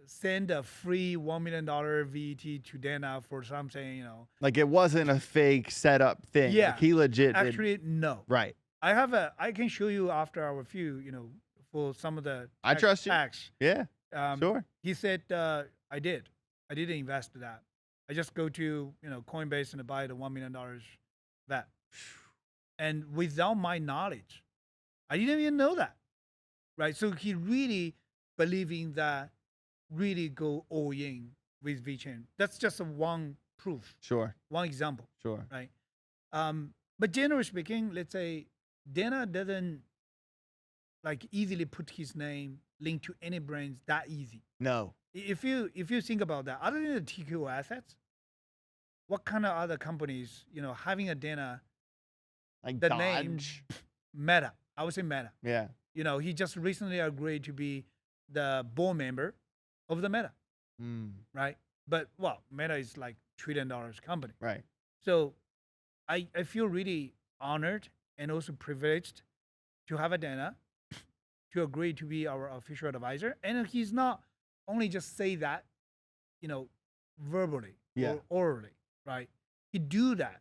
send a free $1 million VET to Dana for something, you know. Like it wasn't a fake setup thing. Yeah. Like he legit did. Actually, no. Right. I can show you after our few, you know, for some of the I trust you. tax. Yeah. Sure. He said, I didn't invest that. I just go to, you know, Coinbase and buy the $1 million VET. And without my knowledge, I didn't even know that. Right. So he really believing that really go all in with VeChain. That's just one proof. Sure. One example. Sure. Right. But generally speaking, let's say Dana doesn't like easily put his name linked to any brands that easy. No. If you think about that, other than the TQ assets, what kind of other companies, you know, having a Dana Like the Dodge. name Meta? I would say Meta. Yeah. You know, he just recently agreed to be the board member of the Meta, right? But well, Meta is like $1 trillion company, Right. So I feel really honored and also privileged to have a Dana to agree to be our official advisor, and he's not only just say that, you know, verbally or orally, right? He do that.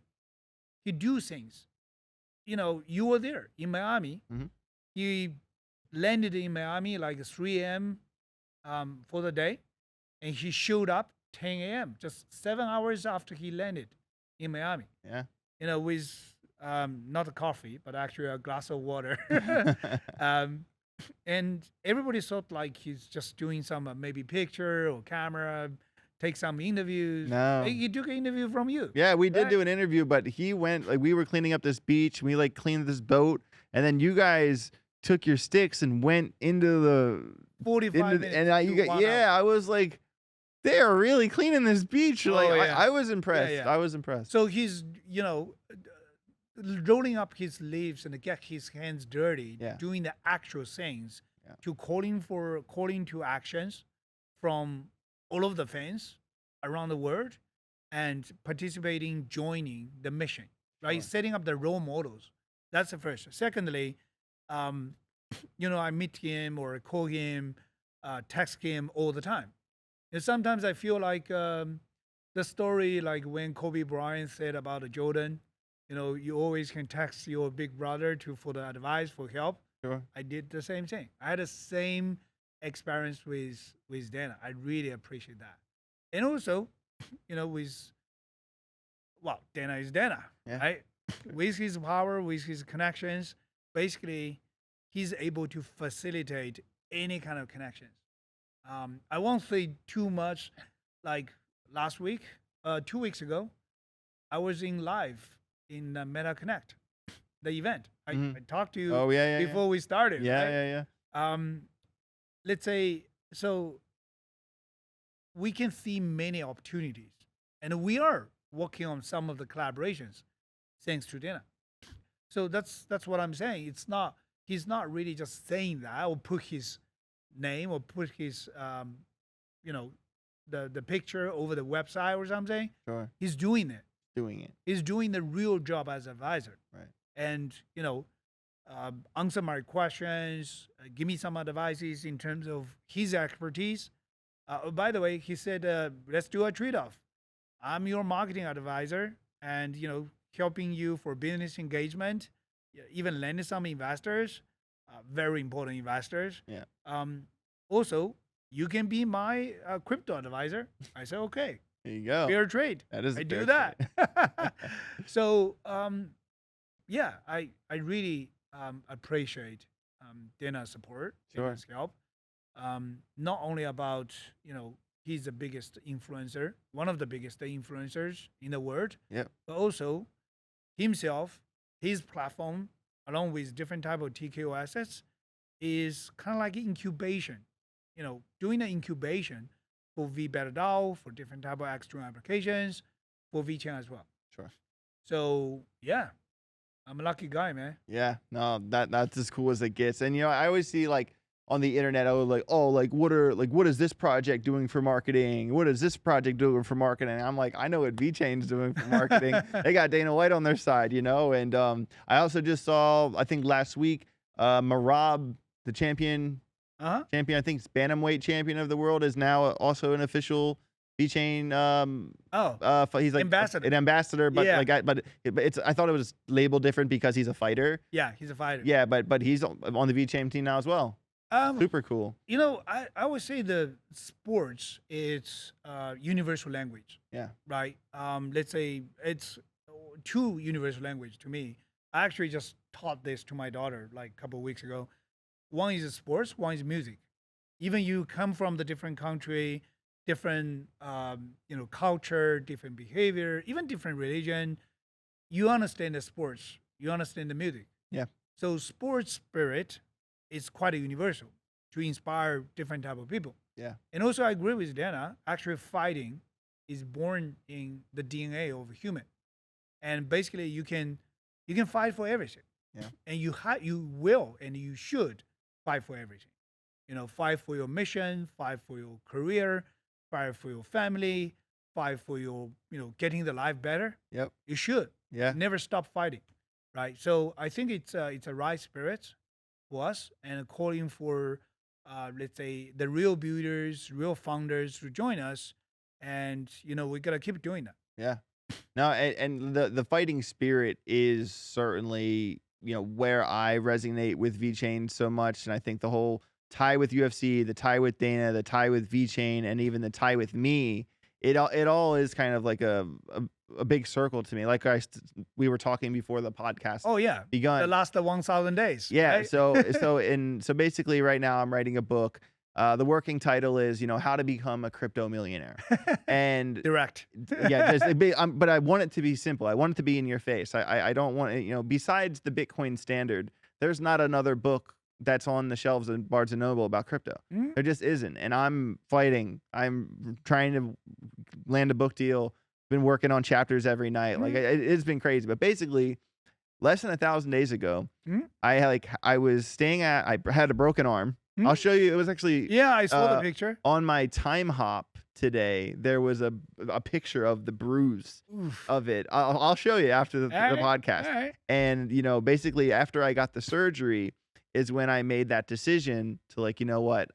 He do things. You know, you were there in Miami. He landed in Miami like 3 a.m. For the day, and he showed up 10 a.m. just 7 hours after he landed in Miami. Yeah. You know, with not a coffee, but actually a glass of water. And everybody thought like he's just doing some maybe picture or camera, take some interviews. No. He took an interview from you. Yeah, we did right? do an interview, but he went like we were cleaning up this beach and we like cleaned this boat, and then you guys took your sticks and went into the 45 minutes. and I was like, they are really cleaning this beach. Oh, Like yeah. I was impressed. Yeah. I was impressed. So he's, you know, rolling up his sleeves and get his hands dirty, doing the actual things to calling to actions from all of the fans around the world and participating, joining the mission, right? Sure. Setting up the role models. That's the first. Secondly, you know, I meet him or call him, text him all the time. And sometimes I feel like the story, like when Kobe Bryant said about Jordan, you know, you always can text your big brother for the advice, for help. Sure. I did the same thing. I had the same experience with Dana. I really appreciate that. And also, with Dana is Dana, Yeah. right? With his power, with his connections, basically, he's able to facilitate any kind of connections. I won't say too much. Like last week, 2 weeks ago, I was in live in Meta Connect, the event. I talked to you Oh yeah, yeah, before we started, yeah, right? yeah, yeah. Let's say, so we can see many opportunities, and we are working on some of the collaborations thanks to Dana. So that's what I'm saying. He's not really just saying that or put his name or put his you know the picture over the website or something. Sure. He's doing it. Doing it. He's doing the real job as advisor. Right. And answer my questions, give me some advices in terms of his expertise. By the way, he said, let's do a trade-off. I'm your marketing advisor and, helping you for business engagement, even landing some investors, very important investors. Yeah. Also, you can be my crypto advisor. I said, okay, There you go. fair trade. That is a I fair do that. trade. So, yeah, I really appreciate Dana's support, Sure. Dana's help. Not only about, he's the biggest influencer, one of the biggest influencers in the world, Yep. but also himself, his platform, along with different type of TKO assets, is kind of like incubation. Doing the incubation for VBetterDAO, for different type of external applications, for VeChain as well. Sure. So yeah, I'm a lucky guy, man. Yeah. No, that's as cool as it gets. And I always see like on the internet, what is this project doing for marketing? What is this project doing for marketing? I'm like, I know what VeChain's doing for marketing. They got Dana White on their side, and I also just saw, I think last week, Marab, the champion, I think it's bantamweight champion of the world, is now also an official VeChain. He's like ambassador. An ambassador, but Yeah. I thought it was labeled different because he's a fighter. Yeah, he's a fighter. Yeah, but he's on the VeChain team now as well. Super cool. I would say the sports is universal language. Yeah. Right. Let's say it's two universal language to me. I actually just taught this to my daughter like a couple of weeks ago. One is sports, one is music. Even you come from the different country, different culture, different behavior, even different religion, you understand the sports, you understand the music. Yeah. So sports spirit is quite a universal to inspire different type of people. Yeah. And also I agree with Dana, actually fighting is born in the DNA of a human. And basically you can fight for everything. Yeah. And you will and you should fight for everything. Fight for your mission, fight for your career, fight for your family, fight for your, getting the life better. Yep. You should. Yeah. Never stop fighting. Right. So I think it's a right spirit for us and calling for, let's say, the real builders, real founders to join us. And, we got to keep doing that. Yeah. No, and the fighting spirit is certainly, where I resonate with VeChain so much. And I think the whole tie with UFC, the tie with Dana, the tie with VeChain, and even the tie with me, it all is kind of like a big circle to me. Like we were talking before the podcast. Oh yeah, begun. The last 1,000 days. Yeah. Right? So basically, right now I'm writing a book. The working title is, how to become a crypto millionaire. And direct. Yeah, but I want it to be simple. I want it to be in your face. I don't want it, besides the Bitcoin Standard, there's not another book that's on the shelves in Barnes & Noble about crypto. Mm-hmm. There just isn't. And I'm fighting. I'm trying to land a book deal. Been working on chapters every night. Mm-hmm. Like it's been crazy. But basically, less than 1,000 days ago, I was staying I had a broken arm. I'll show you. It was actually I saw the picture on my time hop today. There was a picture of the bruise of it. I'll show you after the podcast. All right. And basically after I got the surgery is when I made that decision to like,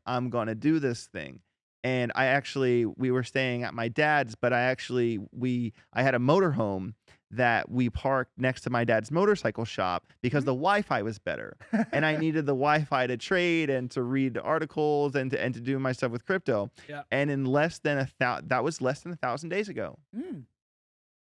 I'm gonna do this thing. And we were staying at my dad's, but I had a motorhome that we parked next to my dad's motorcycle shop because the Wi-Fi was better, and I needed the Wi-Fi to trade and to read articles and to do my stuff with crypto. Yeah. And in less than that was less than 1,000 days ago.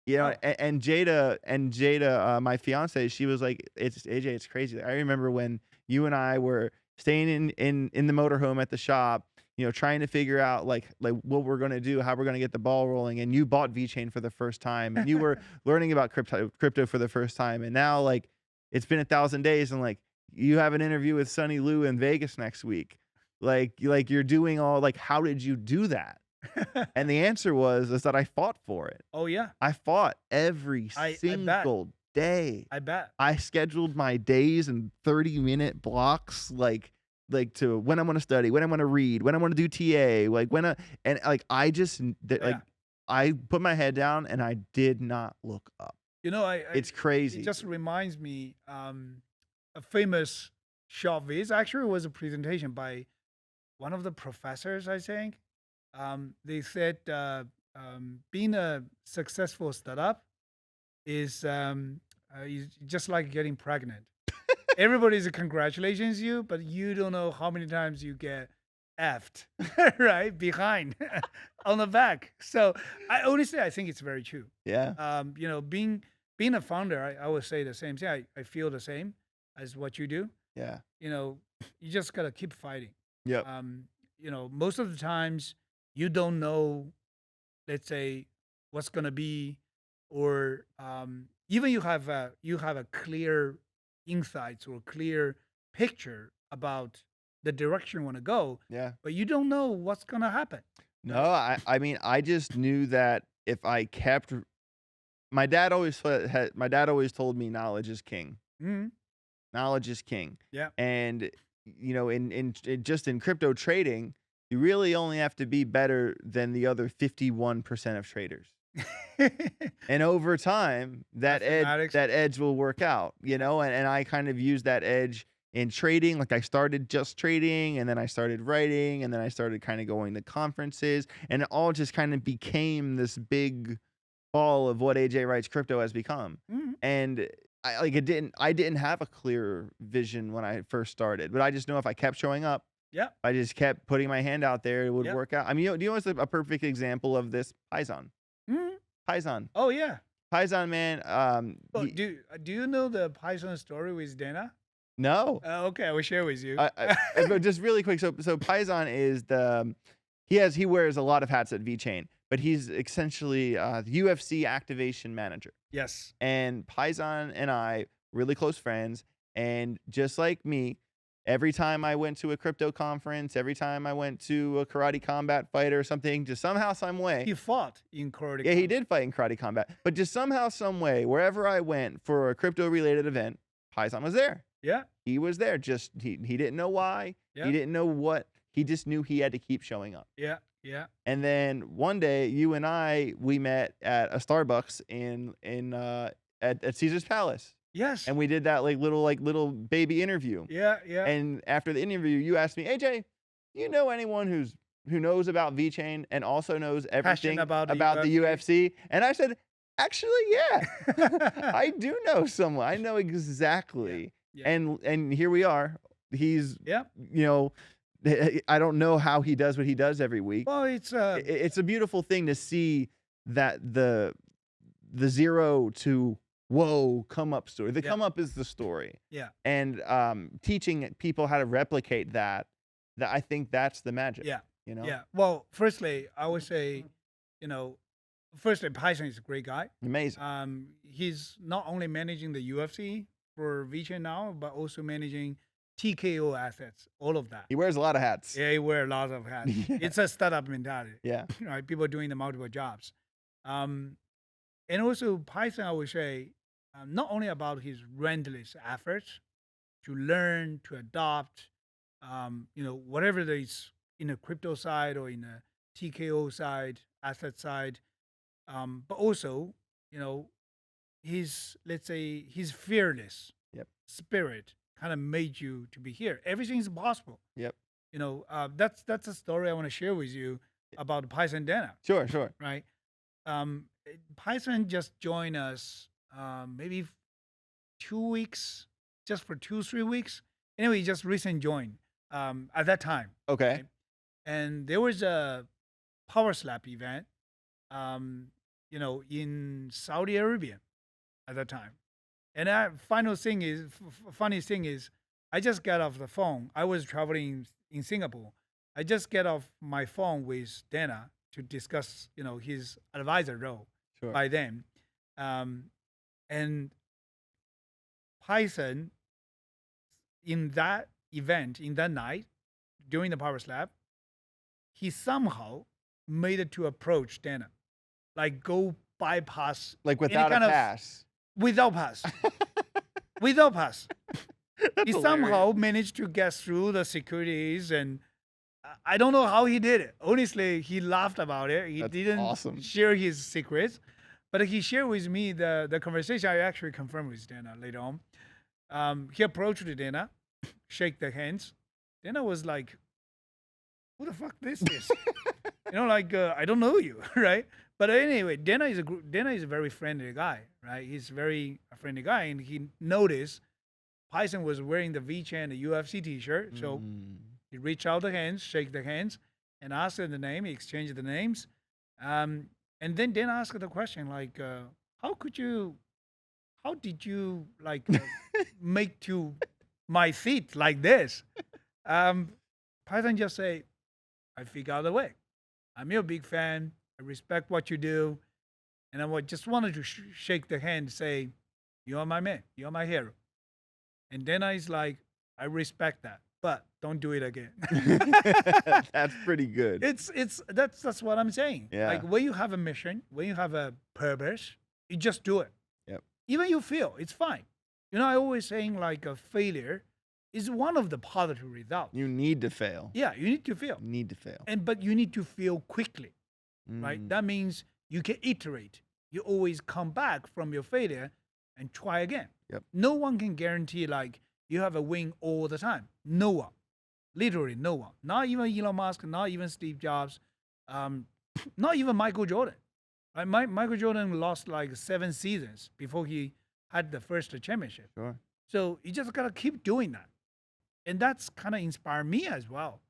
You know, Oh. and Jada, my fiance, she was like, "It's AJ, it's crazy." I remember when you and I were staying in the motorhome at the shop, you know, trying to figure out like what we're gonna do, how we're gonna get the ball rolling. And you bought VeChain for the first time, and you were learning about crypto for the first time. And now like it's been 1,000 days, and like you have an interview with Sonny Lu in Vegas next week. Like you're doing all like, how did you do that? And the answer is that I fought for it. Oh yeah, I fought every I bet. single day. I bet. I scheduled my days in 30-minute blocks, like to when I'm going to study, when I'm going to read, when I'm going to do TA, like and like I just like I put my head down and I did not look up. You know, It's crazy. It just reminds me, a famous shop viz actually was a presentation by one of the professors, I think. They said being a successful startup is just like getting pregnant. Everybody's congratulations you, but you don't know how many times you get effed, right? Behind, on the back. So I honestly, I think it's very true. Yeah. You know, being a founder, I would say the same thing. I feel the same as what you do. Yeah. You know, you just gotta keep fighting. Yep. You know, most of the times you don't know, let's say, what's gonna be, or even you have a clear insights or clear picture about the direction you want to go, Yeah. but you don't know what's gonna happen. No, I mean, I just knew that if I kept, my dad always told me knowledge is king. Mhm. Knowledge is king. Yeah. And you know, in just in crypto trading, you really only have to be better than the other 51% of traders. And over time, that Mathematics. edge will work out, you know, and I kind of use that edge in trading. Like I started just trading, and then I started writing, and then I started kind of going to conferences, and it all just kind of became this big ball of what Ajwritescrypto has become. Mhm. And I didn't have a clear vision when I first started, but I just know if I kept showing up, Yeah. I just kept putting my hand out there, it would Yep. work out. I mean, do you know what's a perfect example of this? Python. Mhm. Python. Oh yeah. Python, man. Oh, do you know the Python story with Dana? No. Okay, I will share with you. But just really quick. So Python is he wears a lot of hats at VeChain, but he's essentially the UFC activation manager. Yes. And Python and I really close friends, and just like me, every time I went to a crypto conference, every time I went to a karate combat fight or something, just somehow, some way. He fought in karate. Yeah, he did fight in karate combat, but just somehow, some way, wherever I went for a crypto-related event, Python was there. Yeah. He was there. Just he didn't know why. Yeah. He didn't know what. He just knew he had to keep showing up. Yeah. Yeah. And then one day, you and we met at a Starbucks at Caesar's Palace. Yes. And we did that like little baby interview. Yeah. Yeah. And after the interview, you asked me, AJ, you know anyone who knows about VeChain and also knows everything Passionate about the UFC? And I said, actually, yeah, I do know someone. I know exactly. Yeah. And here we are. He's, Yeah. you know, I don't know how he does what he does every week. Well, it's a beautiful thing to see that the zero to whoa come up story. The come up is the story. Yeah. And teaching people how to replicate that I think that's the magic. Yeah. You know? Yeah. Well, firstly, I would say, you know, firstly, Python is a great guy. Amazing. He's not only managing the UFC for VeChain now, but also managing TKO assets, all of that. He wears a lot of hats. Yeah, he wears lots of hats. Yeah. It's a startup mentality. Yeah. Right? People doing the multiple jobs. And also Python, I would say, not only about his relentless efforts to learn, to adopt, you know, whatever there is in the crypto side or in the TKO side, asset side, but also, you know, let's say his fearless spirit kind of made you to be here. Everything's possible. Yep. You know, that's a story I want to share with you about Python Dana. Sure. Right. Python just joined us maybe 2 weeks, just for 2, 3 weeks. Anyway, he just recently joined at that time. Okay. Right? And there was a Power Slap event, in Saudi Arabia at that time. And funniest thing is, I just got off the phone. I was traveling in Singapore. I just get off my phone with Dana to discuss, his advisor role Sure. by then. And Python in that event, in that night, during the Power Slap, he somehow made it to approach Dana, like go bypass Like any without a kind of pass. without pass, without pass. That's He hilarious. somehow managed to get through the securities, and I don't know how he did it. Honestly, he laughed about it. He That's didn't awesome. share his secrets, but he shared with me the conversation. I actually confirmed with Dana later on. He approached Dana, shake the hands. Dana was like, "Who the fuck this is?" I don't know you, right? But anyway, Dana is a very friendly guy, right? He's very a friendly guy, and he noticed Python was wearing the VECHAIN, the UFC T-shirt, so he reached out the hands, shake the hands, and asked the name. He exchanged the names, and then Dana asked the question like, how did you make to my feet like this? Python just say, I figure out a way. I'm your big fan. I respect what you do. And I just wanted to shake the hand and say, you are my man. You are my hero. And then I was like, I respect that, but don't do it again. That's pretty good. That's what I'm saying. Yeah. Like when you have a mission, when you have a purpose, you just do it. Yep. Even you fail, it's fine. I always saying like a failure is one of the positive results. You need to fail. Yeah, you need to fail. You need to fail. But you need to fail quickly, right? That means you can iterate. You always come back from your failure and try again. Yep. No one can guarantee like you have a win all the time. No one. Literally no one. Not even Elon Musk, not even Steve Jobs, not even Michael Jordan. Right? Michael Jordan lost like 7 seasons before he had the first championship. Sure. So you just gotta keep doing that. And that's kind of inspired me as well.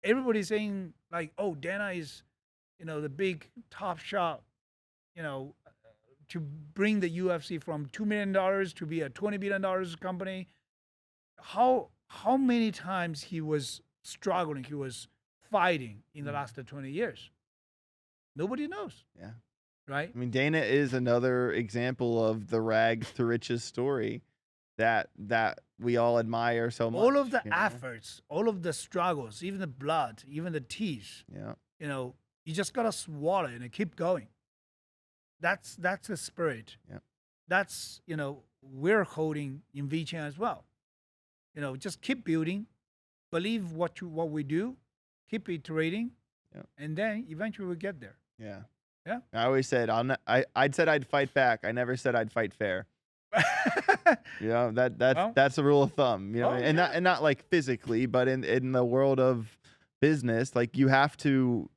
Everybody's saying like, oh, Dana is, the big top shot, to bring the UFC from $2 million to be a $20 billion company. How many times he was struggling, he was fighting in the last 20 years? Nobody knows. Yeah. Right? I mean, Dana is another example of the rags to riches story that we all admire so much. All of the efforts, all of the struggles, even the blood, even the tears. Yeah. You just gotta swallow it and keep going. That's the spirit. Yeah. That's we're holding in VECHAIN as well. Just keep building, believe what we do, keep iterating, and then eventually we'll get there. Yeah. Yeah. I always said I'd said I'd fight back. I never said I'd fight fair. That's a rule of thumb. And not like physically, but in the world of business, like you have to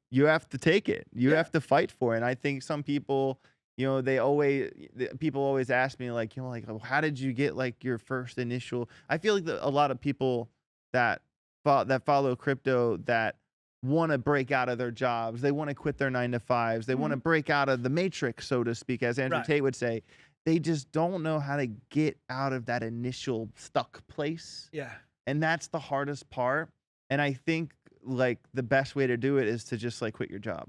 take it. You have to fight for it. And I think some people, people always ask me like, how did you get like your first initial? I feel like a lot of people that follow crypto that want to break out of their jobs. They want to quit their 9-to-5s. They want to break out of the matrix, so to speak, as Andrew Tate would say. They just don't know how to get out of that initial stuck place. Yeah. And that's the hardest part. And I think like the best way to do it is to just like quit your job.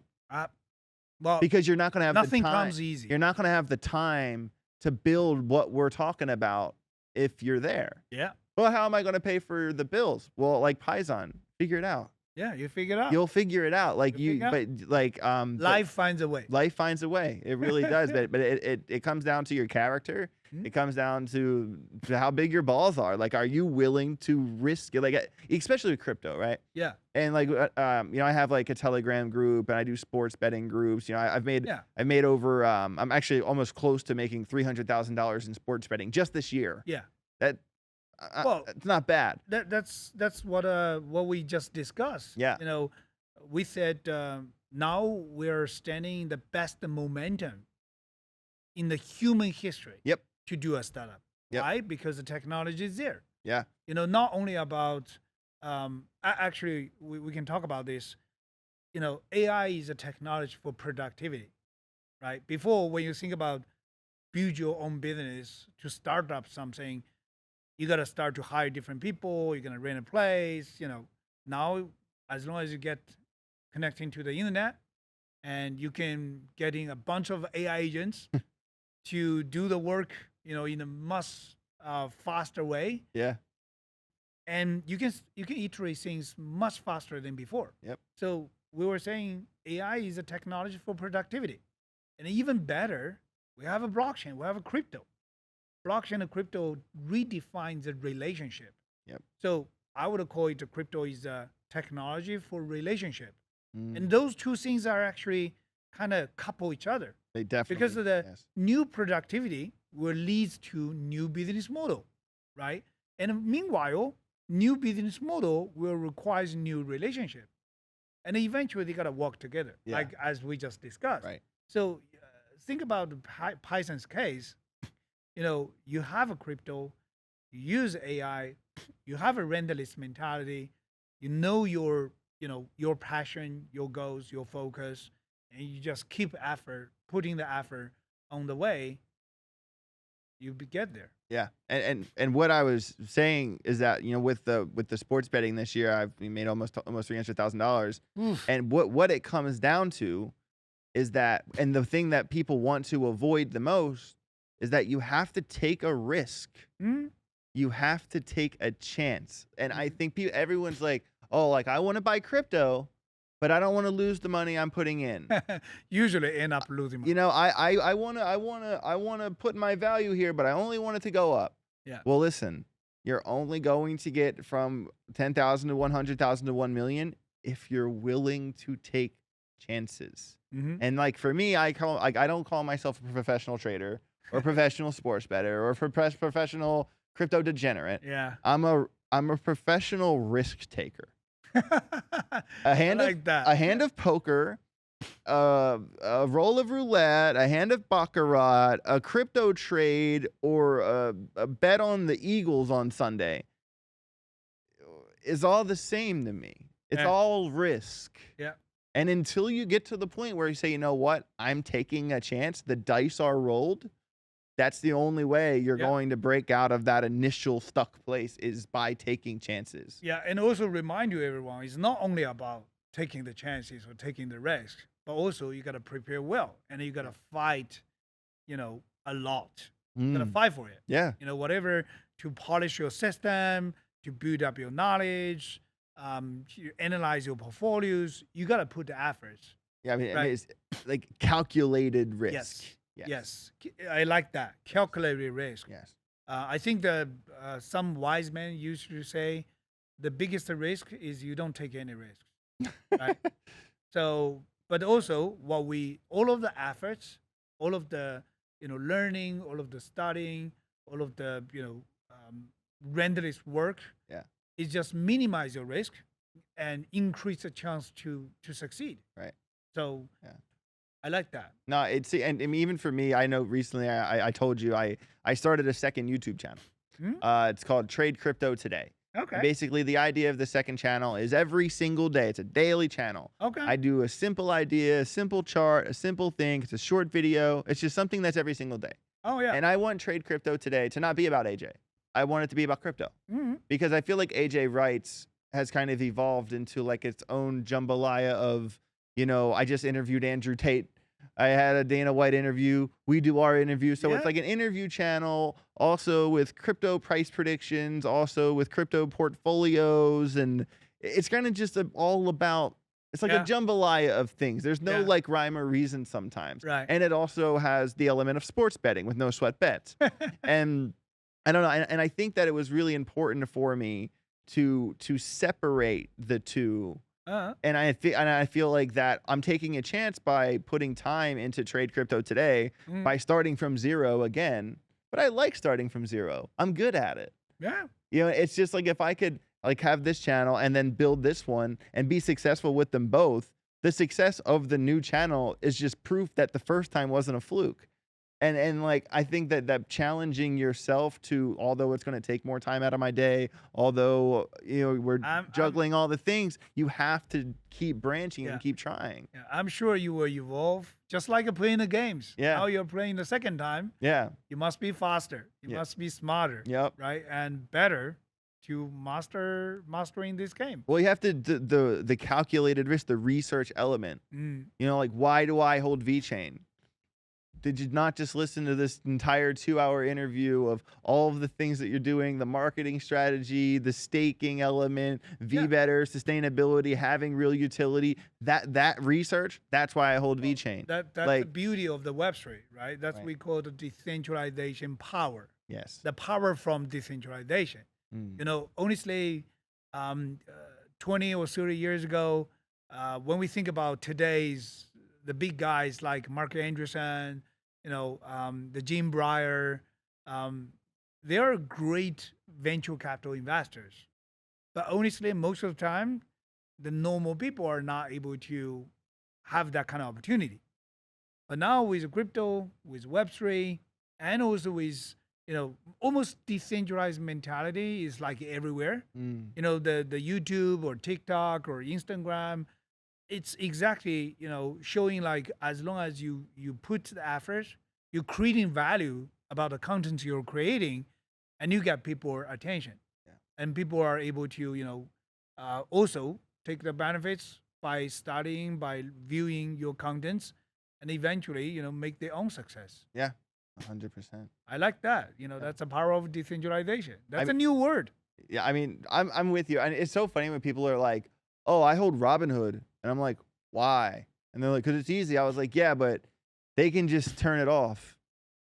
Well, because you're not going to have nothing the time. comes easy. You're not going to have the time to build what we're talking about if you're there. Yeah. Well, how am I going to pay for the bills? Well, like Python, figure it out. Yeah, you figure it out. You'll figure it out. Like life finds a way. Life finds a way. It really does. But it comes down to your character. It comes down to how big your balls are. Like, are you willing to risk it? Like, especially with crypto, right? Yeah. And like, I have like a Telegram group, and I do sports betting groups. I've made over. I'm actually almost close to making $300,000 in sports betting just this year. Yeah. It's not bad. That's what we just discussed. Yeah. We said now we're standing the best momentum in the human history Yep. to do a startup. Yep. Why? Because the technology is there. Yeah. Not only about, actually, we can talk about this. AI is a technology for productivity, right? Before, when you think about build your own business to start up something, you got to start to hire different people. You're going to rent a place. Now, as long as you get connecting to the internet and you can getting a bunch of AI agents to do the work, in a much faster way. Yeah. And you can iterate things much faster than before. Yep. So we were saying AI is a technology for productivity. And even better, we have a blockchain, we have a crypto. Blockchain and crypto redefines the relationship. Yep. So I would call it the crypto is a technology for relationship. Mm. And those two things are actually kind of couple each other. They definitely, because of the yes. new productivity will lead to new business model, right? And meanwhile, new business model will require new relationship. And eventually they got to work together, Yeah. like as we just discussed. Right. So think about the Python's case. You have a crypto, you use AI, you have a renderless mentality, your passion, your goals, your focus, and you just keep putting the effort on the way, you get there. Yeah, and what I was saying is that with the sports betting this year, we made almost $300,000, and what it comes down to is that, and the thing that people want to avoid the most is that you have to take a risk. Mm-hmm. You have to take a chance, and I think everyone's like, oh, like I want to buy crypto, but I don't want to lose the money I'm putting in. Usually end up losing money. I wanna put my value here, but I only want it to go up. Yeah. Well, listen, you're only going to get from 10,000 to 100,000 to 1 million if you're willing to take chances. Mm-hmm. And like for me, I don't call myself a professional trader or professional sports bettor or professional crypto degenerate. Yeah. I'm a professional risk taker. A hand of poker, a roll of roulette, a hand of baccarat, a crypto trade, or a bet on the Eagles on Sunday is all the same to me. It's all risk. Yeah. And until you get to the point where you say, you know what, I'm taking a chance, the dice are rolled, that's the only way you're going to break out of that initial stuck place is by taking chances. Yeah, and also remind you, everyone, it's not only about taking the chances or taking the risk, but also you got to prepare well, and you got to fight, a lot. You got to fight for it. Yeah. Whatever, to polish your system, to build up your knowledge, to analyze your portfolios, you got to put the efforts. Yeah, I mean, right? It's like calculated risk. Yes. I like that. Calculated risk. Yes. I think some wise men used to say the biggest risk is you don't take any risks. Right? So, but also all of the efforts, all of the, learning, all of the studying, all of the, renderless work, is just minimize your risk and increase the chance to succeed. Right. So, I like that. No, and even for me, I know recently I told you I started a second YouTube channel. It's called Trade Crypto Today. Okay. And basically, the idea of the second channel is every single day. It's a daily channel. Okay. I do a simple idea, a simple chart, a simple thing. It's a short video. It's just something that's every single day. Oh, yeah. And I want Trade Crypto Today to not be about AJ. I want it to be about crypto. Mm-hmm. Because I feel like Ajwrites has kind of evolved into like its own jambalaya of, I just interviewed Andrew Tate. I had a Dana White interview. We do our interview. So it's like an interview channel, also with crypto price predictions, also with crypto portfolios. And it's kind of just all about, it's like a jambalaya of things. There's no like rhyme or reason sometimes. Right. And it also has the element of sports betting with no sweat bets. And I don't know. And I think that it was really important for me to separate the two. And I feel like that I'm taking a chance by putting time into Trade Crypto Today by starting from zero again. But I like starting from zero. I'm good at it. Yeah. It's just like if I could like have this channel and then build this one and be successful with them both, the success of the new channel is just proof that the first time wasn't a fluke. And like I think that challenging yourself to, although it's going to take more time out of my day, although we're I'm juggling all the things, you have to keep branching yeah, and keep trying. yeah. I'm sure you will evolve, just like playing the games. Yeah. Now you're playing the second time. Yeah. You must be faster. You Yeah. must be smarter. Yep. Right, and better to mastering this game. Well, you have to the calculated risk, the research element. Like why do I hold VeChain? Did you not just listen to this entire 2-hour interview of all of the things that you're doing, the marketing strategy, the staking element, VBetter, sustainability, having real utility, that research, that's why I hold VeChain. That's like, the beauty of the Web3, right? That's what we call the decentralization power. Yes. The power from decentralization. Honestly, 20 or 30 years ago, when we think about the big guys like Mark Andreessen, the Jim Breyer, they are great venture capital investors. But honestly, most of the time, the normal people are not able to have that kind of opportunity. But now with crypto, with Web3, and also with almost decentralized mentality is like everywhere. The YouTube or TikTok or Instagram, it's exactly showing like as long as you put the effort, you're creating value about the content you're creating, and you get people attention, and people are able to also take the benefits by studying, by viewing your contents, and eventually make their own success. Yeah, 100%. I like that. That's the power of decentralization. That's a new word. Yeah, I mean, I'm with you, and it's so funny when people are like, "Oh, I hold Robinhood," and I'm like, "Why?" And they're like, "Because it's easy." I was like, "Yeah, but they can just turn it off."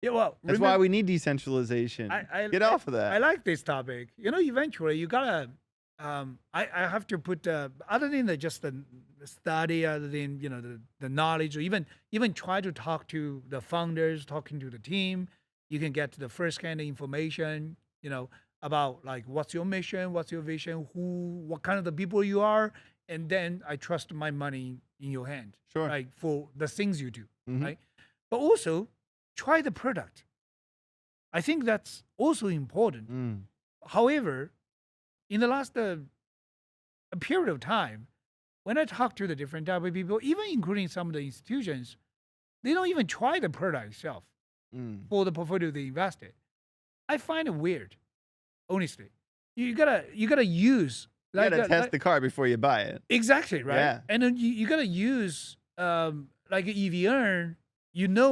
Yeah, well, that's why we need decentralization. Get off of that. I like this topic. Eventually you gotta. I have to put other than just the study, other than the knowledge, or even try to talk to the founders, talking to the team. You can get the first kind of information. About like what's your mission, what's your vision, what kind of the people you are, and then I trust my money in your hand. Sure. Right, for the things you do. Right, but also try the product. I think that's also important. However, in the last a period of time, when I talk to the different type of people, even including some of the institutions, they don't even try the product itself for the portfolio they invested. I find it weird, honestly. You gotta use. You gotta test the car before you buy it. Exactly, right? Yeah. And then you gotta use like EVN,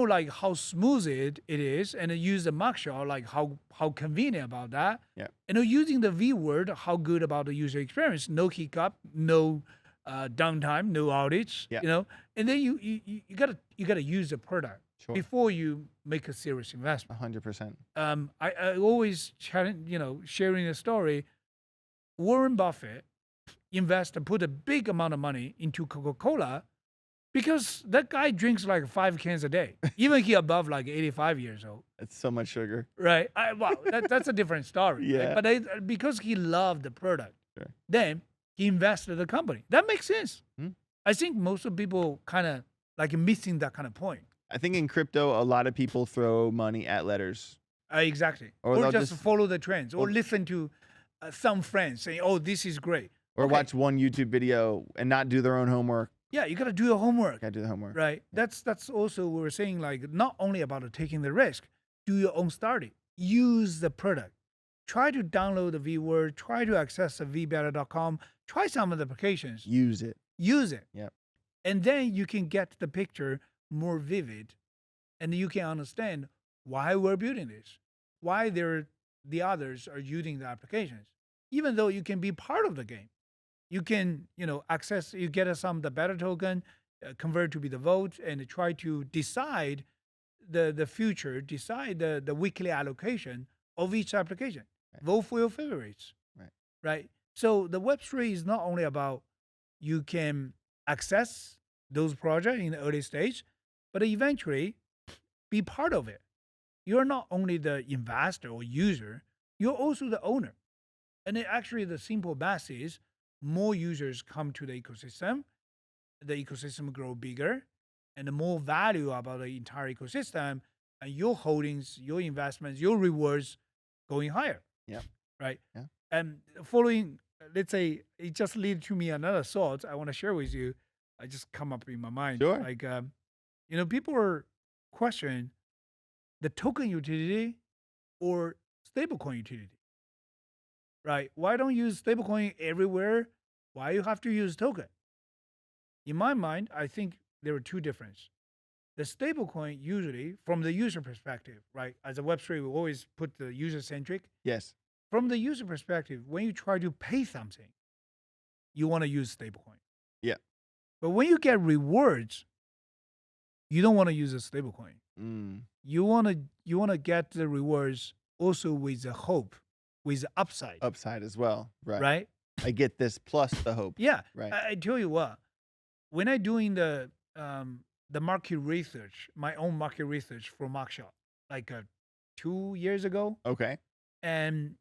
like how smooth it is, and then use the mugshot, like how convenient about that. Yeah. And then using the V word, how good about the user experience, no hiccup, no downtime, no outage. Yeah. And then you gotta use the product before you make a serious investment. 100%. I always sharing a story. Warren Buffett put a big amount of money into Coca-Cola because that guy drinks like 5 cans a day. Even he above like 85 years old. That's so much sugar. Right. That's a different story. Yeah. Right? But because he loved the product, then he invested in the company. That makes sense. I think most of people kind of like missing that kind of point. I think in crypto, a lot of people throw money at letters. Exactly. Or just follow the trends, or listen to some friends saying, "Oh, this is great." Or watch one YouTube video and not do their own homework. Yeah, you got to do your homework. Got to do the homework. Right. Yeah. That's also what we're saying, like not only about taking the risk, do your own study. Use the product. Try to download the V-Word. Try to access the vbetter.com. Try some of the applications. Use it. Yep. And then you can get the picture more vivid, and you can understand why we're building this, why the others are using the applications. Even though you can be part of the game, you can access, you get some of the better token, convert to be the vote, and try to decide the future, decide the weekly allocation of each application. Right. Vote for your favorites. Right. So the Web3 is not only about you can access those projects in the early stage, but eventually be part of it. You're not only the investor or user, you're also the owner. And actually the simple math is more users come to the ecosystem, the ecosystem grow bigger and the more value about the entire ecosystem and your holdings, your investments, your rewards going higher. Yep. Right. Yeah. And following, let's say, it just led to me another thought I want to share with you. I just come up in my mind. Sure. Like, people are questioning the token utility or stablecoin utility. Right? Why don't you use stablecoin everywhere? Why you have to use token? In my mind, I think there are two differences. The stablecoin usually, from the user perspective, right? As a Web3, we always put the user-centric. Yes. From the user perspective, when you try to pay something, you want to use stablecoin. Yeah. But when you get rewards, you don't want to use a stablecoin. You want to get the rewards also with the hope, with the upside. Upside as well. Right. Right? I get this plus the hope. Yeah. Right. I tell you what, when I doing the market research, my own market research for Markshop, like 2 years ago. Okay. And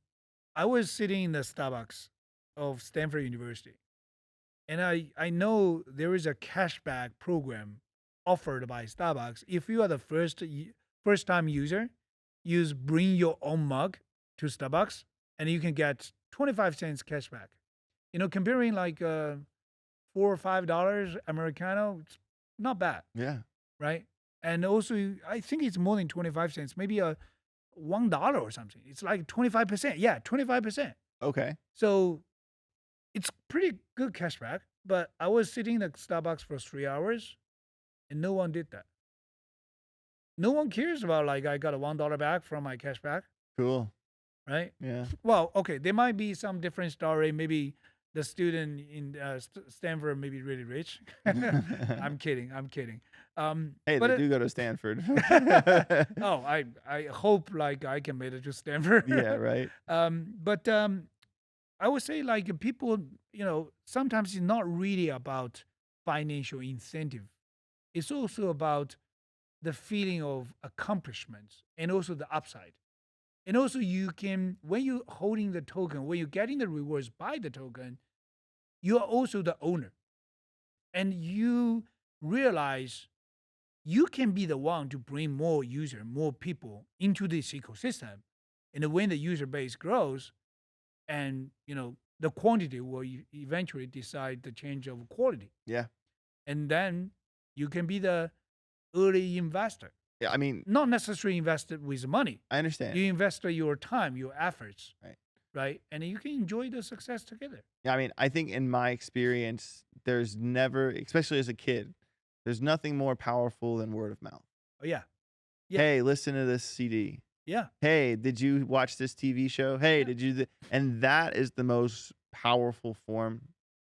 I was sitting in the Starbucks of Stanford University. And I know there is a cashback program offered by Starbucks. If you are the first time user, use bring your own mug to Starbucks and you can get 25 cents cashback. Comparing like $4 or $5 Americano, it's not bad. Yeah. Right? And also, I think it's more than 25 cents, maybe $1 or something. It's like 25%. Yeah, 25%. Okay. So it's pretty good cashback. But I was sitting at Starbucks for 3 hours and no one did that. No one cares about like I got a $1 back from my cashback. Cool. Right? Yeah. Well, okay, there might be some different story. Maybe the student in Stanford may be really rich. I'm kidding. Hey, but they do go to Stanford. Oh, I hope like I can make it to Stanford. Yeah, right. But I would say like people, sometimes it's not really about financial incentive. It's also about the feeling of accomplishments and also the upside. And also you can, when you're holding the token, when you're getting the rewards by the token, you are also the owner. And you realize you can be the one to bring more users, more people into this ecosystem. And when the user base grows, and the quantity will eventually decide the change of quality. Yeah. And then you can be the early investor. Yeah, I mean, not necessarily invested with money. I understand. You invest your time, your efforts. Right. And you can enjoy the success together. Yeah, I mean, I think in my experience, there's never, especially as a kid, there's nothing more powerful than word of mouth. Oh, yeah. Hey, listen to this CD. Yeah. Hey, did you watch this TV show? Hey, did you? And that is the most powerful form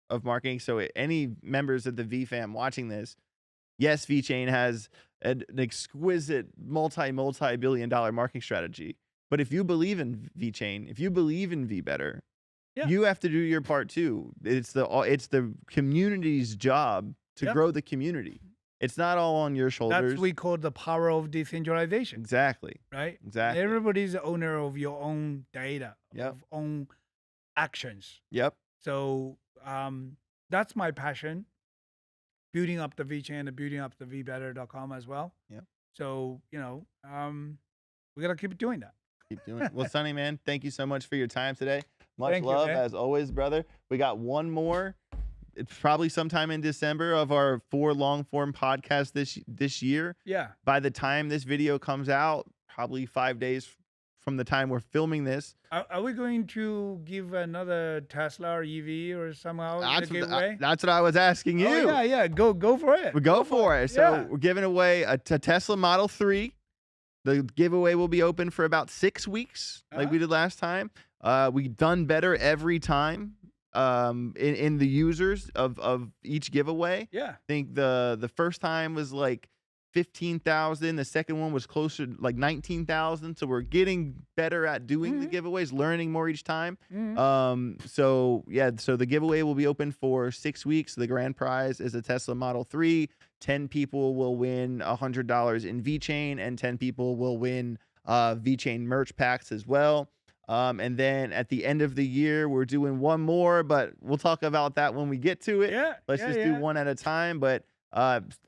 of marketing. So any members of the V fam watching this, yes, VeChain has an exquisite multi-billion-dollar marketing strategy. But if you believe in VeChain, if you believe in VBetter, you have to do your part too. It's the community's job to grow the community. It's not all on your shoulders. That's what we call the power of decentralization. Exactly. Right? Exactly. Everybody's the owner of your own data, Yep. of own actions. Yep. So that's my passion. Building up the VeChain and building up the VBetter.com as well. Yep. So, we got to keep doing that. Keep doing it. Well, Sonny, man, thank you so much for your time today. Much Thank you, love, man. as always, brother. We got one more. It's probably sometime in December of our 4 long-form podcasts this year. Yeah. By the time this video comes out, probably 5 days from the time we're filming this. Are we going to give another Tesla or EV or somehow That's giveaway? That's what I was asking you. Oh, yeah. Go for it. We go for it. So Yeah. we're giving away a Tesla Model 3. The giveaway will be open for about 6 weeks, like we did last time. We've done better every time in the users of each giveaway. Yeah. I think the first time was like 15,000. The second one was closer to like 19,000. So we're getting better at doing the giveaways, learning more each time. So the giveaway will be open for 6 weeks. The grand prize is a Tesla Model 3. 10 people will win $100 in VeChain, and 10 people will win VeChain merch packs as well. And then at the end of the year, we're doing one more, but we'll talk about that when we get to it. Yeah. Let's Yeah. just do Yeah. one at a time. But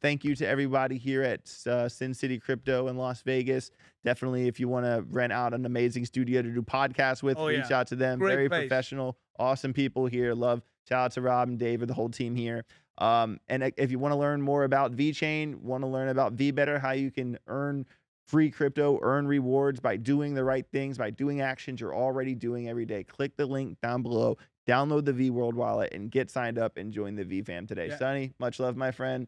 thank you to everybody here at Sin City Crypto in Las Vegas. Definitely, if you want to rent out an amazing studio to do podcasts with, Oh, reach yeah. out to them. Great Very place. professional, awesome people here. Love. Shout out to Rob and David, the whole team here. And if you want to learn more about VeChain, want to learn about VBetter, how you can earn free crypto, earn rewards by doing the right things, by doing actions you're already doing every day, click the link down below, download the V World wallet, and get signed up and join the V fam today. Yeah. Sonny, much love, my friend.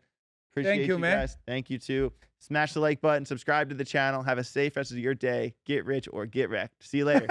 Appreciate you, man. guys. Thank you too. Smash the like button, subscribe to the channel. Have a safe rest of your day. Get rich or get wrecked. See you later.